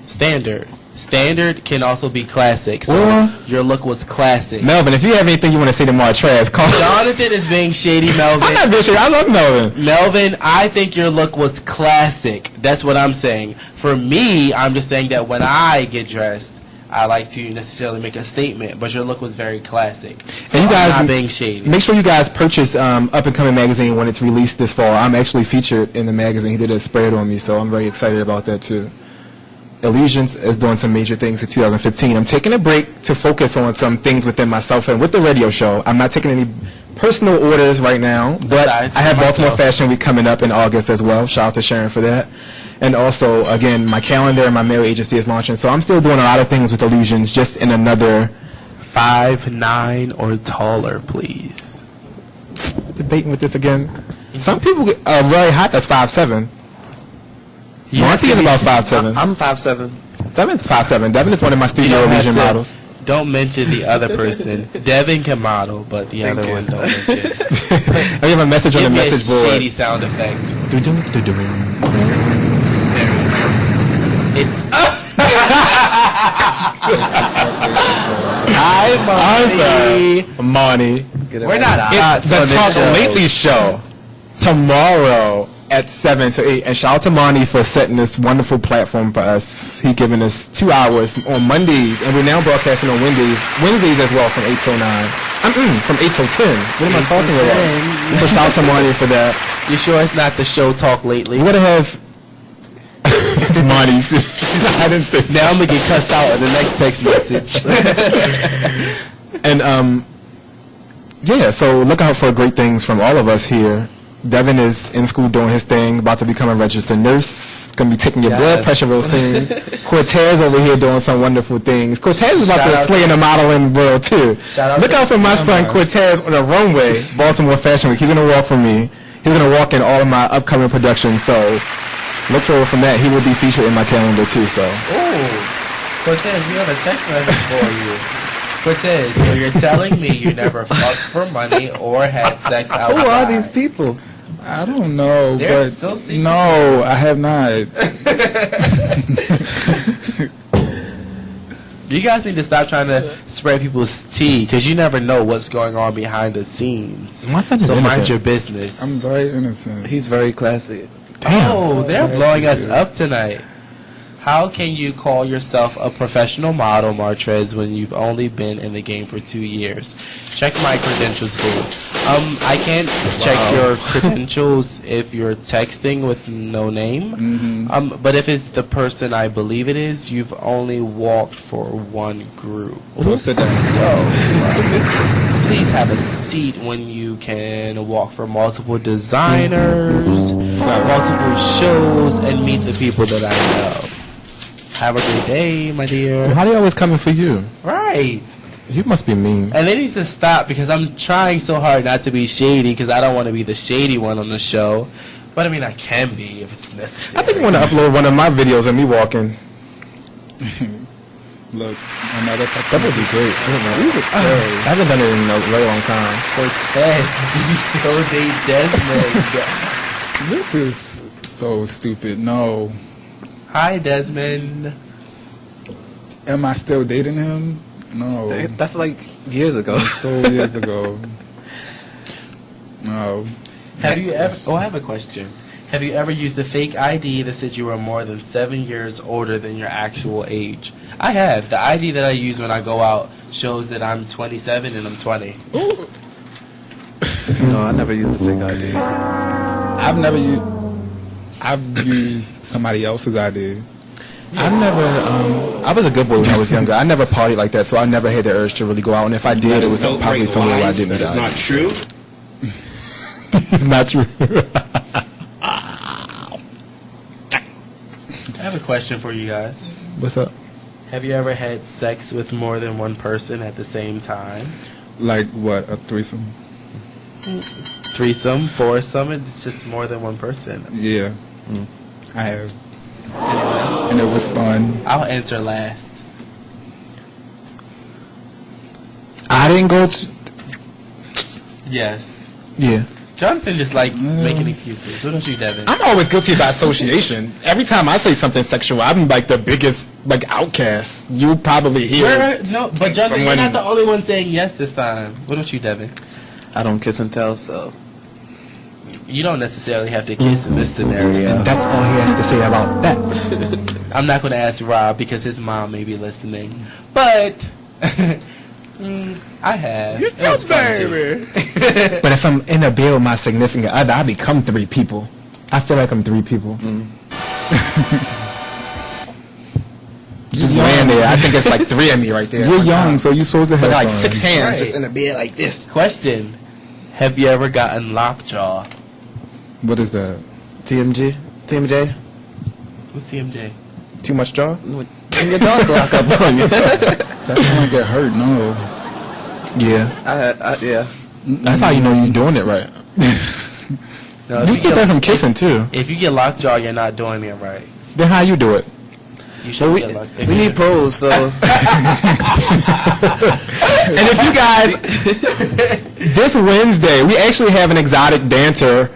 S2: standard. Standard can also be classic. So your look was classic.
S1: Melvin, if you have anything you want to say to Martrez, call
S2: Jonathan is being shady, Melvin.
S1: I'm not being shady. I love Melvin.
S2: Melvin, I think your look was classic. That's what I'm saying. For me, I'm just saying that when I get dressed, I like to necessarily make a statement, but your look was very classic. So
S1: and you guys,
S2: I'm not being shady.
S1: Make sure you guys purchase Up and Coming Magazine when it's released this fall. I'm actually featured in the magazine. He did a spread on me, so I'm very excited about that too. Illusions is doing some major things in 2015. I'm taking a break to focus on some things within myself and with the radio show. I'm not taking any personal orders right now, but I have Baltimore Fashion Week coming up in August as well. Shout out to Sharon for that. And also, again, my calendar and my mail agency is launching. So I'm still doing a lot of things with Illusions, just in another
S2: 5'9" or taller, please.
S1: Debating with this again. Some people are very hot. That's 5'7". Monty is about 5'7".
S12: I'm 5'7".
S1: Devin's 5'7". Devin is one of my studio Illusion models.
S2: Don't mention the other person. Devin can model, but the other one don't mention.
S1: I have a message on the message board.
S2: Shady sound effect. Hi,
S1: Monty.
S2: We're not.
S1: It's the Talk Lately show tomorrow at 7 to 8. And shout out to Monty for setting this wonderful platform for us. He giving us 2 hours on Mondays, and we're now broadcasting on Wednesdays as well from 8 till 9. From 8 till 10. What am I talking about? So shout out to Monty for that.
S2: You sure it's not the show Talk Lately?
S1: We're gonna have. Monty's. I didn't think.
S2: Now I'm gonna get cussed out in the next text message.
S1: And yeah, so look out for great things from all of us here. Devin is in school doing his thing, about to become a registered nurse. Gonna be taking your blood pressure real soon. Cortez over here doing some wonderful things. Cortez is about to slay in the modeling world too. Look out for my son Cortez on the runway, Baltimore Fashion Week. He's gonna walk for me. He's gonna walk in all of my upcoming productions. So look forward from that. He will be featured in my calendar too. So.
S2: Oh, Cortez, we have a text message for you. Cortez, so you're telling me you never fucked for money or had sex outside?
S12: Who are these people?
S11: I don't know,
S2: They're
S11: but
S2: so secret.
S11: no, I have not.
S2: You guys need to stop trying to spread people's tea, because you never know what's going on behind the scenes. So mind your business.
S11: I'm very innocent.
S12: He's very classy.
S2: Oh, they're blowing us up tonight. How can you call yourself a professional model, Martrez, when you've only been in the game for 2 years? Check my credentials, boo. I can't check your credentials if you're texting with no name. But if it's the person I believe it is, you've only walked for one group.
S11: Who said that?
S2: So, please have a seat when you can walk for multiple designers, multiple shows, and meet the people that I know. Have a great day, my dear.
S1: Well, how they always coming for you?
S2: Right.
S1: You must be mean.
S2: And they need to stop because I'm trying so hard not to be shady because I don't want to be the shady one on the show. But I mean, I can be if it's necessary.
S1: I think I want to upload one of my videos of me walking.
S11: Look, another
S1: that would be great. I don't know. I haven't done it in a very long time.
S2: Cortez, so they Desmond.
S11: This is so stupid. No.
S2: Hi, Desmond.
S11: Am I still dating him? No.
S12: That's like years ago.
S11: So years ago. No.
S2: Have you ever? Oh, I have a question. Have you ever used a fake ID that said you were more than 7 years older than your actual age? I have. The ID that I use when I go out shows that I'm 27 and I'm 20.
S12: No, I never used a fake ID.
S11: I've used somebody else's ID.
S1: I was a good boy when I was younger. I never partied like that, so I never had the urge to really go out. And if I did, it was probably somewhere where I didn't know that.
S8: It's not true.
S1: It's not true.
S2: I have a question for you guys.
S1: What's up?
S2: Have you ever had sex with more than one person at the same time?
S11: Like what? A threesome?
S2: Threesome, foursome, it's just more than one person.
S11: Yeah. I have. And it was fun.
S2: I'll answer last.
S1: I didn't go to...
S2: Yes.
S1: Yeah.
S2: Jonathan just like making excuses. What don't you, Devin?
S1: I'm always guilty by association. Every time I say something sexual, I'm like the biggest outcast. You probably hear.
S2: No, but Jonathan, you're not the only one saying yes this time. What don't you, Devin?
S12: I don't kiss and tell, so
S2: you don't necessarily have to kiss in this scenario.
S1: And that's all he has to say about that.
S2: I'm not going to ask Rob because his mom may be listening, but I have.
S7: You just baby.
S1: But if I'm in a bed with my significant other, I become 3 people. I feel like I'm 3 people. Just laying there. I think it's like 3 of me right there.
S11: You're young, so you're supposed to have
S1: like
S11: fun.
S1: 6 hands just in a bed like this.
S2: Question: have you ever gotten lockjaw?
S11: What is that?
S12: TMJ?
S2: What's TMJ?
S1: Too much jaw?
S12: And your dog's lock up on you.
S11: That's when I get hurt, no.
S1: Yeah.
S12: Yeah.
S1: That's how you know you're doing it right.
S2: No,
S1: you get that from kissing too.
S2: If you get lockjaw, you're not doing it right.
S1: Then how you do it?
S2: You should get lockjaw.
S12: We need pros, so.
S1: And if you guys, this Wednesday, we actually have an exotic dancer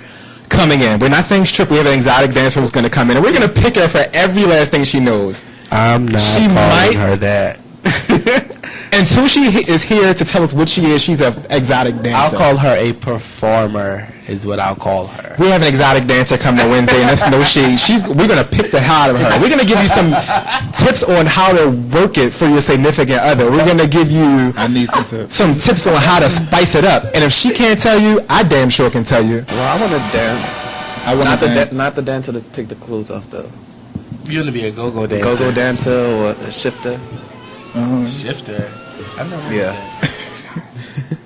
S1: coming in. We're not saying strip. We have an exotic dancer who's going to come in, and we're going to pick her for every last thing she knows.
S2: I'm not calling her that.
S1: Until she is here to tell us what she is, she's an exotic dancer.
S2: I'll call her a performer, is what I'll call her.
S1: We have an exotic dancer coming on Wednesday, and that's no shade. We're going to pick the hell out of her. We're going to give you some tips on how to work it for your significant other. We're going to give you some tips on how to spice it up. And if she can't tell you, I damn sure can tell you.
S12: Well, I want to dance. Not the dancer to take the clothes off, though.
S2: You're going to be a go-go dancer.
S12: Go-go dancer or a shifter.
S2: Shifter? I've never heard of that.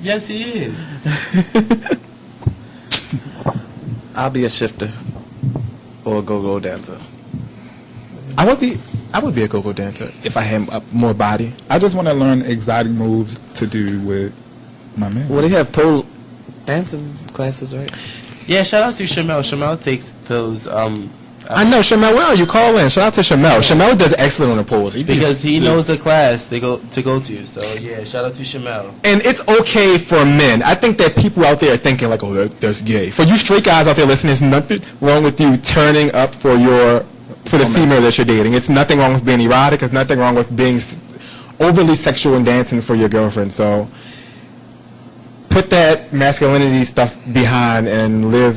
S2: Yes, he is.
S12: I'll be a shifter or a go-go dancer.
S1: I would be a go-go dancer if I had more body.
S11: I just want to learn exotic moves to do with my man.
S12: Well, they have pole dancing classes, right?
S2: Yeah, shout out to Shamel. Shamel takes those.
S1: I know, Shamel. Where are you? Call in. Shout out to Shamel. Shamel does excellent on the poles.
S2: Because he knows the class they go to. So yeah, shout out to Shamel.
S1: And it's okay for men. I think that people out there are thinking like, oh, that's gay. For you straight guys out there listening, there's nothing wrong with you turning up for the female that you're dating. It's nothing wrong with being erotic. It's nothing wrong with being overly sexual and dancing for your girlfriend. So put that masculinity stuff behind and live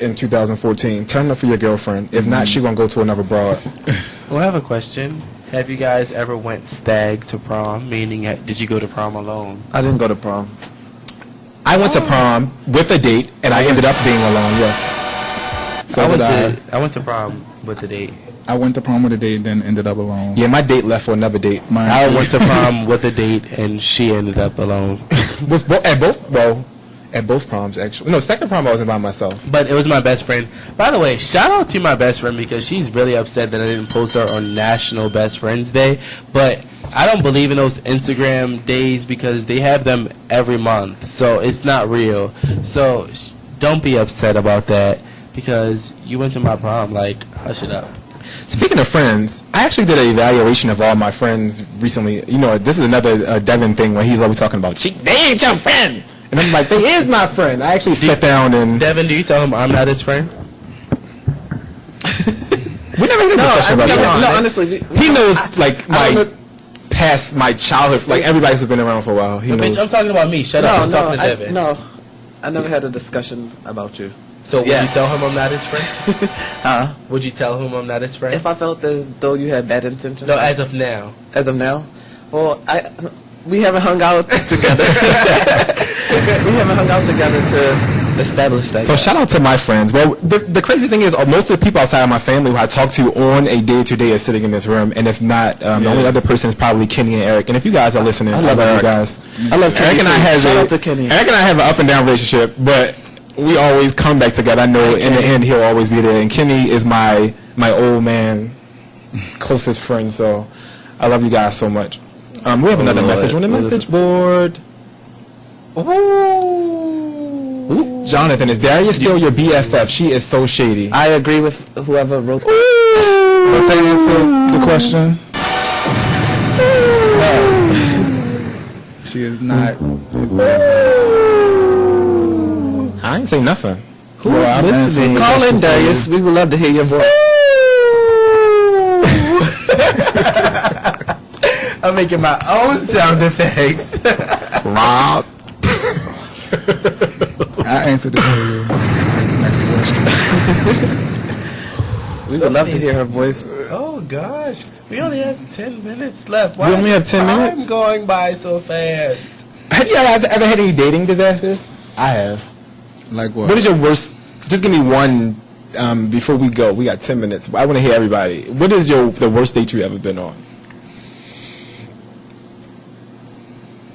S1: in 2014, turn up for your girlfriend. If not, she gonna go to another broad.
S2: Well, I have a question. Have you guys ever went stag to prom? Meaning, did you go to prom alone?
S12: I didn't go to prom.
S1: I went to prom with a date, and I ended up being alone. Yes.
S11: So
S2: I went to prom with a date.
S11: I went to prom with a date, then ended up alone.
S1: Yeah, my date left for another date.
S2: I went to prom with a date, and she ended up alone.
S1: At both proms, actually. No, second prom I wasn't by myself.
S2: But it was my best friend. By the way, shout out to my best friend because she's really upset that I didn't post her on National Best Friends Day. But I don't believe in those Instagram days because they have them every month. So it's not real. So don't be upset about that because you went to my prom. Like, hush it up.
S1: Speaking of friends, I actually did an evaluation of all my friends recently. You know, this is another Devin thing where he's always talking about, they ain't your friend. And I'm like, they is my friend. I actually sat down and...
S2: Devin, do you tell him I'm not his friend?
S1: We never had a discussion about that.
S12: No, honestly.
S1: He knows, like, my childhood. Like, everybody's been around for a while. He knows.
S2: Bitch, I'm talking about me. Shut up. I'm talking to Devin.
S12: I never had a discussion about you.
S2: So would you tell him I'm not his friend?
S12: Huh?
S2: Would you tell him I'm not his friend?
S12: If I felt as though you had bad intentions.
S2: No, as of now.
S12: As of now? Well, we haven't hung out together. We haven't hung out together to establish that.
S1: So shout out to my friends. Well, the crazy thing is, most of the people outside of my family who I talk to on a day-to-day are sitting in this room. And if not, the only other person is probably Kenny and Eric. And if you guys are listening, I love you guys.
S12: I love Kenny Shout out to Kenny.
S1: Eric and I have an up and down relationship, but we always come back together. I know in the end he'll always be there. And Kenny is my old man, closest friend. So I love you guys so much. We have another message on the message board. Ooh. Jonathan, is Darius still your BFF? She is so shady.
S12: I agree with whoever wrote that.
S11: What's the answer? The question? She is not.
S1: I ain't say nothing.
S12: Who is listening? Call in, Darius. We would love to hear your voice.
S2: I'm making my own sound effects.
S1: Rob.
S11: I answered it for you. Next question.
S12: We would love to hear her voice.
S2: Oh gosh, we only have 10 minutes left.
S1: We only have 10 minutes?
S2: I'm going by so fast.
S1: Have you guys ever had any dating disasters? I have.
S11: Like what?
S1: What is your worst? Just give me one before we go. We got 10 minutes. I want to hear everybody. What is the worst date you ever been on?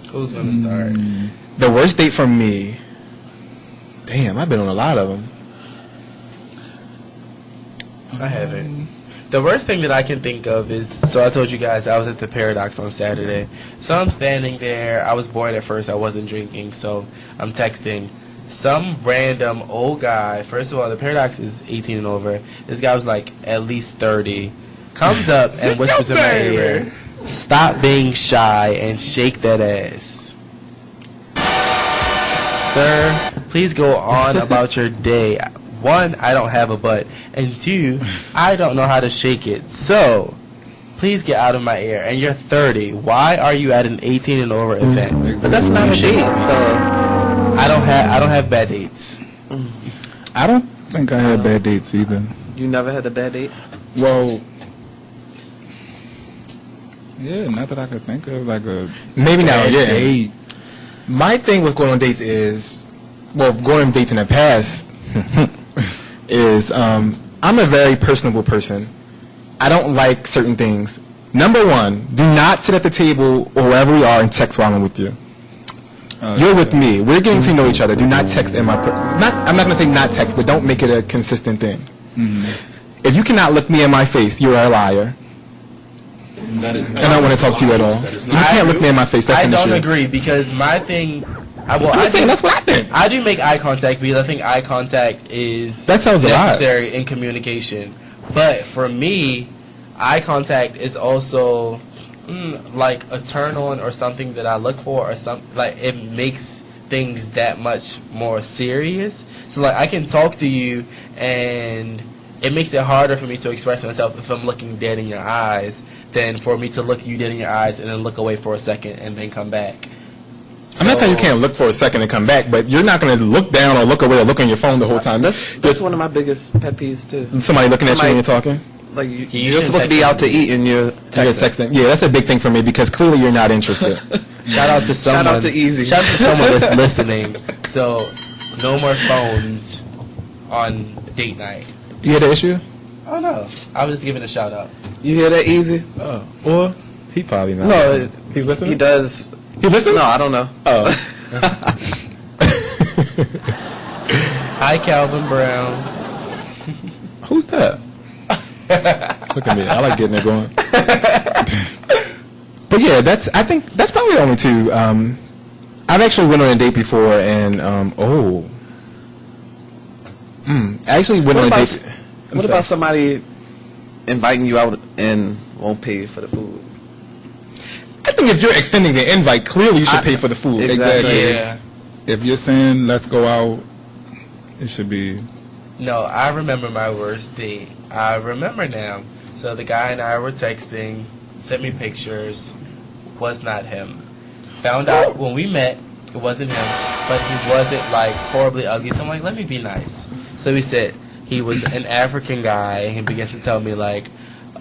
S2: Who's gonna start?
S1: The worst date for me. Damn, I've been on a lot of them.
S2: I haven't. The worst thing that I can think of is, so I told you guys I was at the Paradox on Saturday. So I'm standing there. I was bored at first. I wasn't drinking, so I'm texting. Some random old guy. First of all, the Paradox is 18 and over. This guy was like at least 30. Comes up and whispers in my ear, "Stop being shy and shake that ass." Sir, please go on about your day. One, I don't have a butt. And two, I don't know how to shake it. So, please get out of my ear. And you're 30. Why are you at an 18 and over event?
S12: But that's not a date, though.
S2: I don't have bad dates.
S11: I don't think I had bad dates either.
S12: You never had a bad date?
S11: Well, yeah, not that I could think of like a
S1: maybe now. Yeah.
S11: Date.
S1: My thing with going on dates is, well, going on dates in the past is I'm a very personable person. I don't like certain things. Number one, do not sit at the table or wherever we are and text while I'm with you. You're with me. We're getting to know each other. Do not text in my... I'm not going to say not text, but don't make it a consistent thing. Mm-hmm. If you cannot look me in my face, you're a liar.
S8: That is
S1: and I don't want to talk to you at all. You can't look me in my face. That's an issue.
S2: I don't agree because my thing...
S1: I'm saying that's what I think.
S2: I do make eye contact because I think eye contact is
S1: necessary
S2: in communication. But for me, eye contact is also like a turn on or something that I look for, or something like it makes things that much more serious. So like I can talk to you and it makes it harder for me to express myself if I'm looking dead in your eyes than for me to look you dead in your eyes and then look away for a second and then come back.
S1: I'm not saying you can't look for a second and come back, but you're not going to look down or look away or look on your phone the whole time.
S12: That's one of my biggest pet peeves too.
S1: Somebody looking at you when you're talking.
S12: Like you're supposed to be out to eat and you're texting.
S1: Yeah, that's a big thing for me because clearly you're not interested.
S2: Shout out to someone.
S12: Shout out to Easy.
S2: Shout out to someone that's listening. So, no more phones on date night.
S1: You hear the issue?
S2: Oh no, I was just giving a shout out.
S12: You hear that, Easy?
S1: Oh, or he probably not.
S12: No,
S1: he's listening.
S12: He does.
S1: He listening?
S12: No, I don't know.
S1: Oh.
S2: Hi, Calvin Brown.
S1: Who's that? Look at me. I like getting it going. But yeah, I think that's probably the only two. I've actually went on a date before, and I actually went on a date.
S12: What about somebody inviting you out and won't pay for the food?
S1: I think if you're extending the invite, clearly you should pay for the food.
S12: Exactly.
S2: Yeah.
S11: If you're saying let's go out, it should be.
S2: No, I remember my worst date. I remember now. So the guy and I were texting, sent me pictures, was not him. Found out when we met, it wasn't him, but he wasn't like horribly ugly. So I'm like, let me be nice. So he said he was an African guy, and he began to tell me like,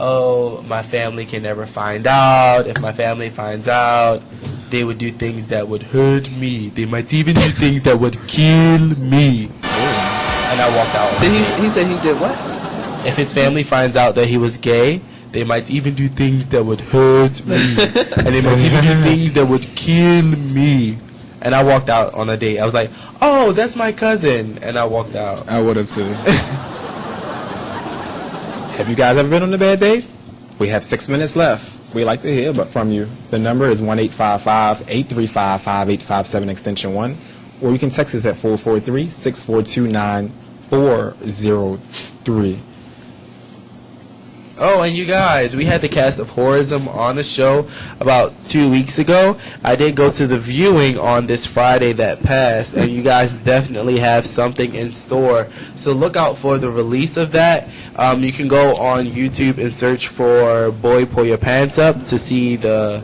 S2: oh, my family can never find out. If my family finds out, they would do things that would hurt me. They might even do things that would kill me. And I walked out.
S12: He said he did what?
S2: If his family finds out that he was gay, they might even do things that would hurt me. And they might even do things that would kill me. And I walked out on a date. I was like, oh, that's my cousin. And I walked out.
S11: I would have too.
S1: Have you guys ever been on a bad date? We have 6 minutes left. We'd like to hear from you. The number is 1-855-835-5857 extension 1. Or you can text us at 443-642-9403.
S2: Oh, and you guys, we had the cast of Horism on the show about 2 weeks ago. I did go to the viewing on this Friday that passed, and you guys definitely have something in store. So look out for the release of that. You can go on YouTube and search for Boy Pull Your Pants Up to see the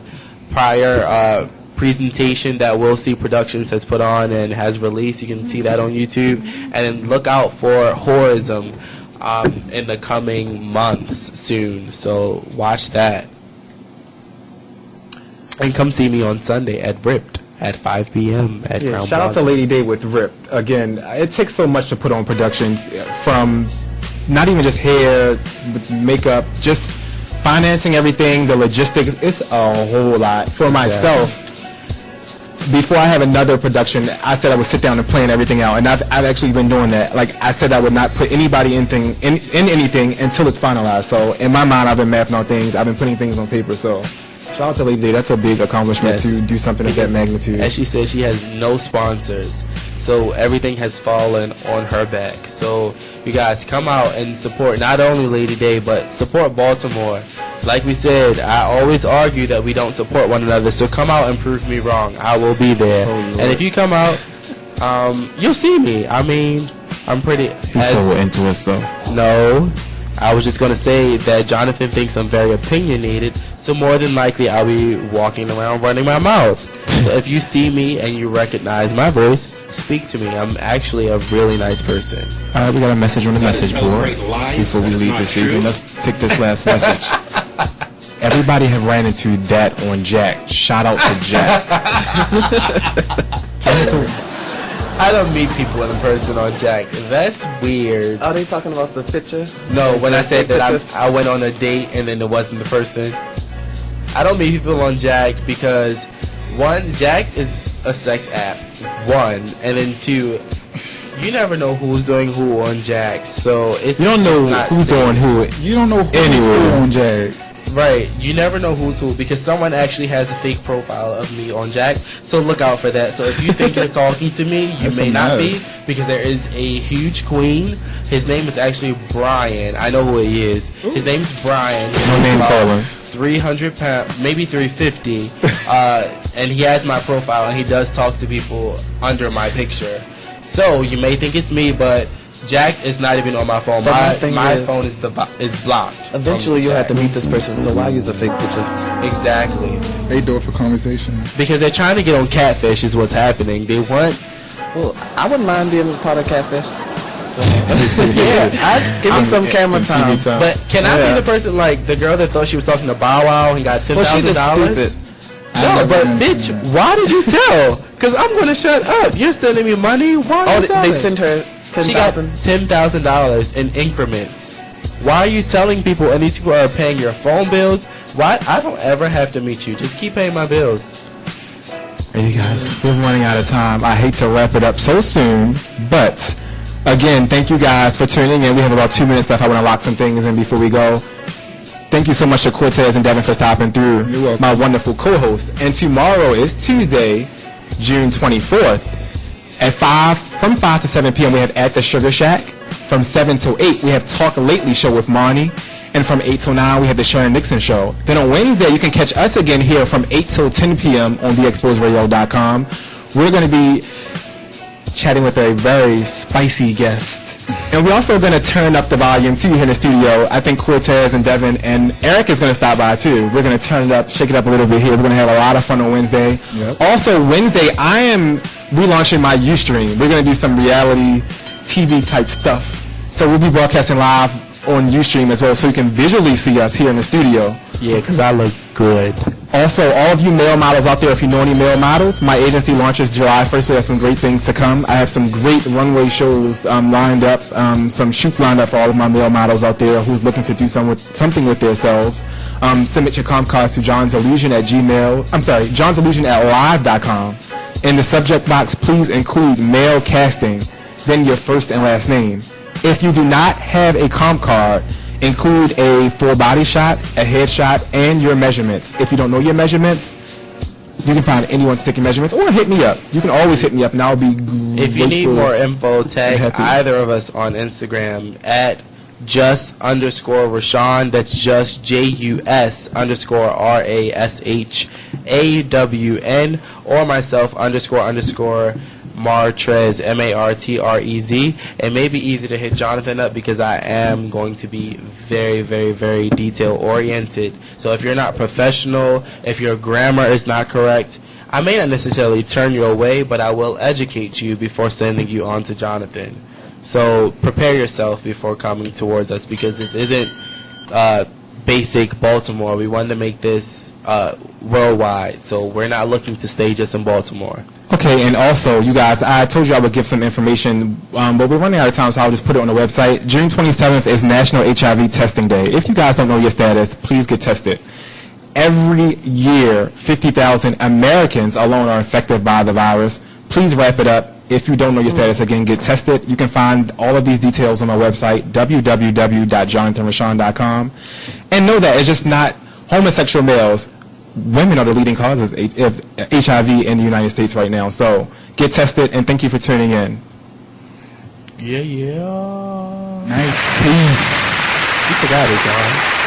S2: prior presentation that Will See Productions has put on and has released. You can see that on YouTube. And then look out for Horism in the coming months soon. So watch that. And come see me on Sunday at Ripped at 5 p.m. at Crown
S1: Shout out to Lady Day with Ripped. Again, it takes so much to put on productions, from not even just hair, makeup, just financing everything, the logistics. It's a whole lot. For myself, before I have another production, I said I would sit down and plan everything out, and I've actually been doing that. Like I said, I would not put anybody in anything until it's finalized. So in my mind, I've been mapping out things. I've been putting things on paper. So shout out to Lady Day. That's a big accomplishment to do something of that magnitude.
S2: As she said, she has no sponsors, so everything has fallen on her back. So you guys come out and support not only Lady Day, but support Baltimore. Like we said, I always argue that we don't support one another, so come out and prove me wrong. I will be there. And if you come out, you'll see me. I mean, I'm pretty...
S1: He's so into it, so...
S2: No. I was just going to say that Jonathan thinks I'm very opinionated, so more than likely I'll be walking around running my mouth. So if you see me and you recognize my voice, speak to me. I'm actually a really nice person.
S1: All right, we got a message on the message board before we leave this evening. Let's take this last message. Everybody have ran into that on Jack. Shout out to Jack.
S2: I don't meet people in person on Jack. That's weird.
S12: Are they talking about the picture?
S2: No, when I said that I went on a date and then it wasn't the person. I don't meet people on Jack because, one, Jack is a sex app. One, and then two, you never know who's doing who on Jack. So it's
S1: you don't know who's doing who.
S11: You don't know who's who on Jack.
S2: Right, you never know who's who because someone actually has a fake profile of me on Jack, so look out for that. So if you think you're talking to me, you may not be, because there is a huge queen. His name is actually Brian. I know who he is. His name's Brian.
S1: No name calling.
S2: 300 pounds, maybe 350, and he has my profile, and he does talk to people under my picture. So you may think it's me, but Jack is not even on my phone.
S12: But
S2: My phone is blocked.
S12: Eventually, you'll have to meet this person, so why use a fake picture?
S2: Exactly.
S11: They do it for conversation.
S2: Because they're trying to get on Catfish is what's happening. They want...
S12: Well, I wouldn't mind being part of Catfish. So,
S2: yeah,
S12: give me some camera time.
S2: But can I be the person, like, the girl that thought she was talking to Bow Wow and got $10,000?
S12: Well, she just stupid.
S2: No, but bitch, why did you tell? Because I'm going to shut up. You're sending me money? Why are you telling?
S12: They sent her $10,000?
S2: She got $10,000 in increments. Why are you telling people, and these people are paying your phone bills? Why? I don't ever have to meet you. Just keep paying my bills.
S1: Hey, you guys, we're running out of time. I hate to wrap it up so soon, but again, thank you guys for tuning in. We have about 2 minutes left. I want to lock some things in before we go. Thank you so much to Cortez and Devin for stopping through.
S11: You're welcome.
S1: My wonderful co-host. And tomorrow is Tuesday, June 24th. From 5 to 7 p.m. we have At the Sugar Shack. From 7 till 8 we have Talk Lately Show with Marnie. And from 8 till 9 we have the Sharon Nixon Show. Then on Wednesday you can catch us again here from 8 till 10 p.m. on BeExposedRadio.com. We're going to be chatting with a very spicy guest. And we're also going to turn up the volume too here in the studio. I think Cortez and Devin and Eric is going to stop by too. We're going to turn it up, shake it up a little bit here. We're going to have a lot of fun on Wednesday.
S11: Yep.
S1: Also Wednesday, I am relaunching my Ustream. We're going to do some reality TV type stuff. So we'll be broadcasting live on Ustream as well, so you can visually see us here in the studio.
S2: Yeah, because I look good.
S1: Also, all of you male models out there, if you know any male models, my agency launches July 1st. We have some great things to come. I have some great runway shows lined up, some shoots lined up for all of my male models out there who's looking to do something with themselves. Submit your comp cards to johnsillusion@live.com. In the subject box, please include male casting, then your first and last name. If you do not have a comp card, include a full body shot, a head shot, and your measurements. If you don't know your measurements, you can find anyone's taking measurements, or hit me up. You can always hit me up, and I'll be
S2: If you need more info, tag either of us on Instagram at just_Rashawn. That's just JUS_RASHAWN, or myself _ Martrez, MARTREZ. It may be easy to hit Jonathan up because I am going to be very, very, very detail oriented. So if you're not professional, if your grammar is not correct, I may not necessarily turn you away, but I will educate you before sending you on to Jonathan. So prepare yourself before coming towards us, because this isn't basic Baltimore. We wanted to make this worldwide, so we're not looking to stay just in Baltimore.
S1: Okay, and also, you guys, I told you I would give some information, but we're running out of time, so I'll just put it on the website. June 27th is National HIV Testing Day. If you guys don't know your status, please get tested. Every year, 50,000 Americans alone are infected by the virus. Please wrap it up. If you don't know your status, again, get tested. You can find all of these details on our website, www.jonathanrashawn.com. And know that it's just not homosexual males. Women are the leading causes of HIV in the United States right now. So get tested, and thank you for tuning in.
S2: Yeah.
S1: Nice. Peace.
S2: You forgot it, John.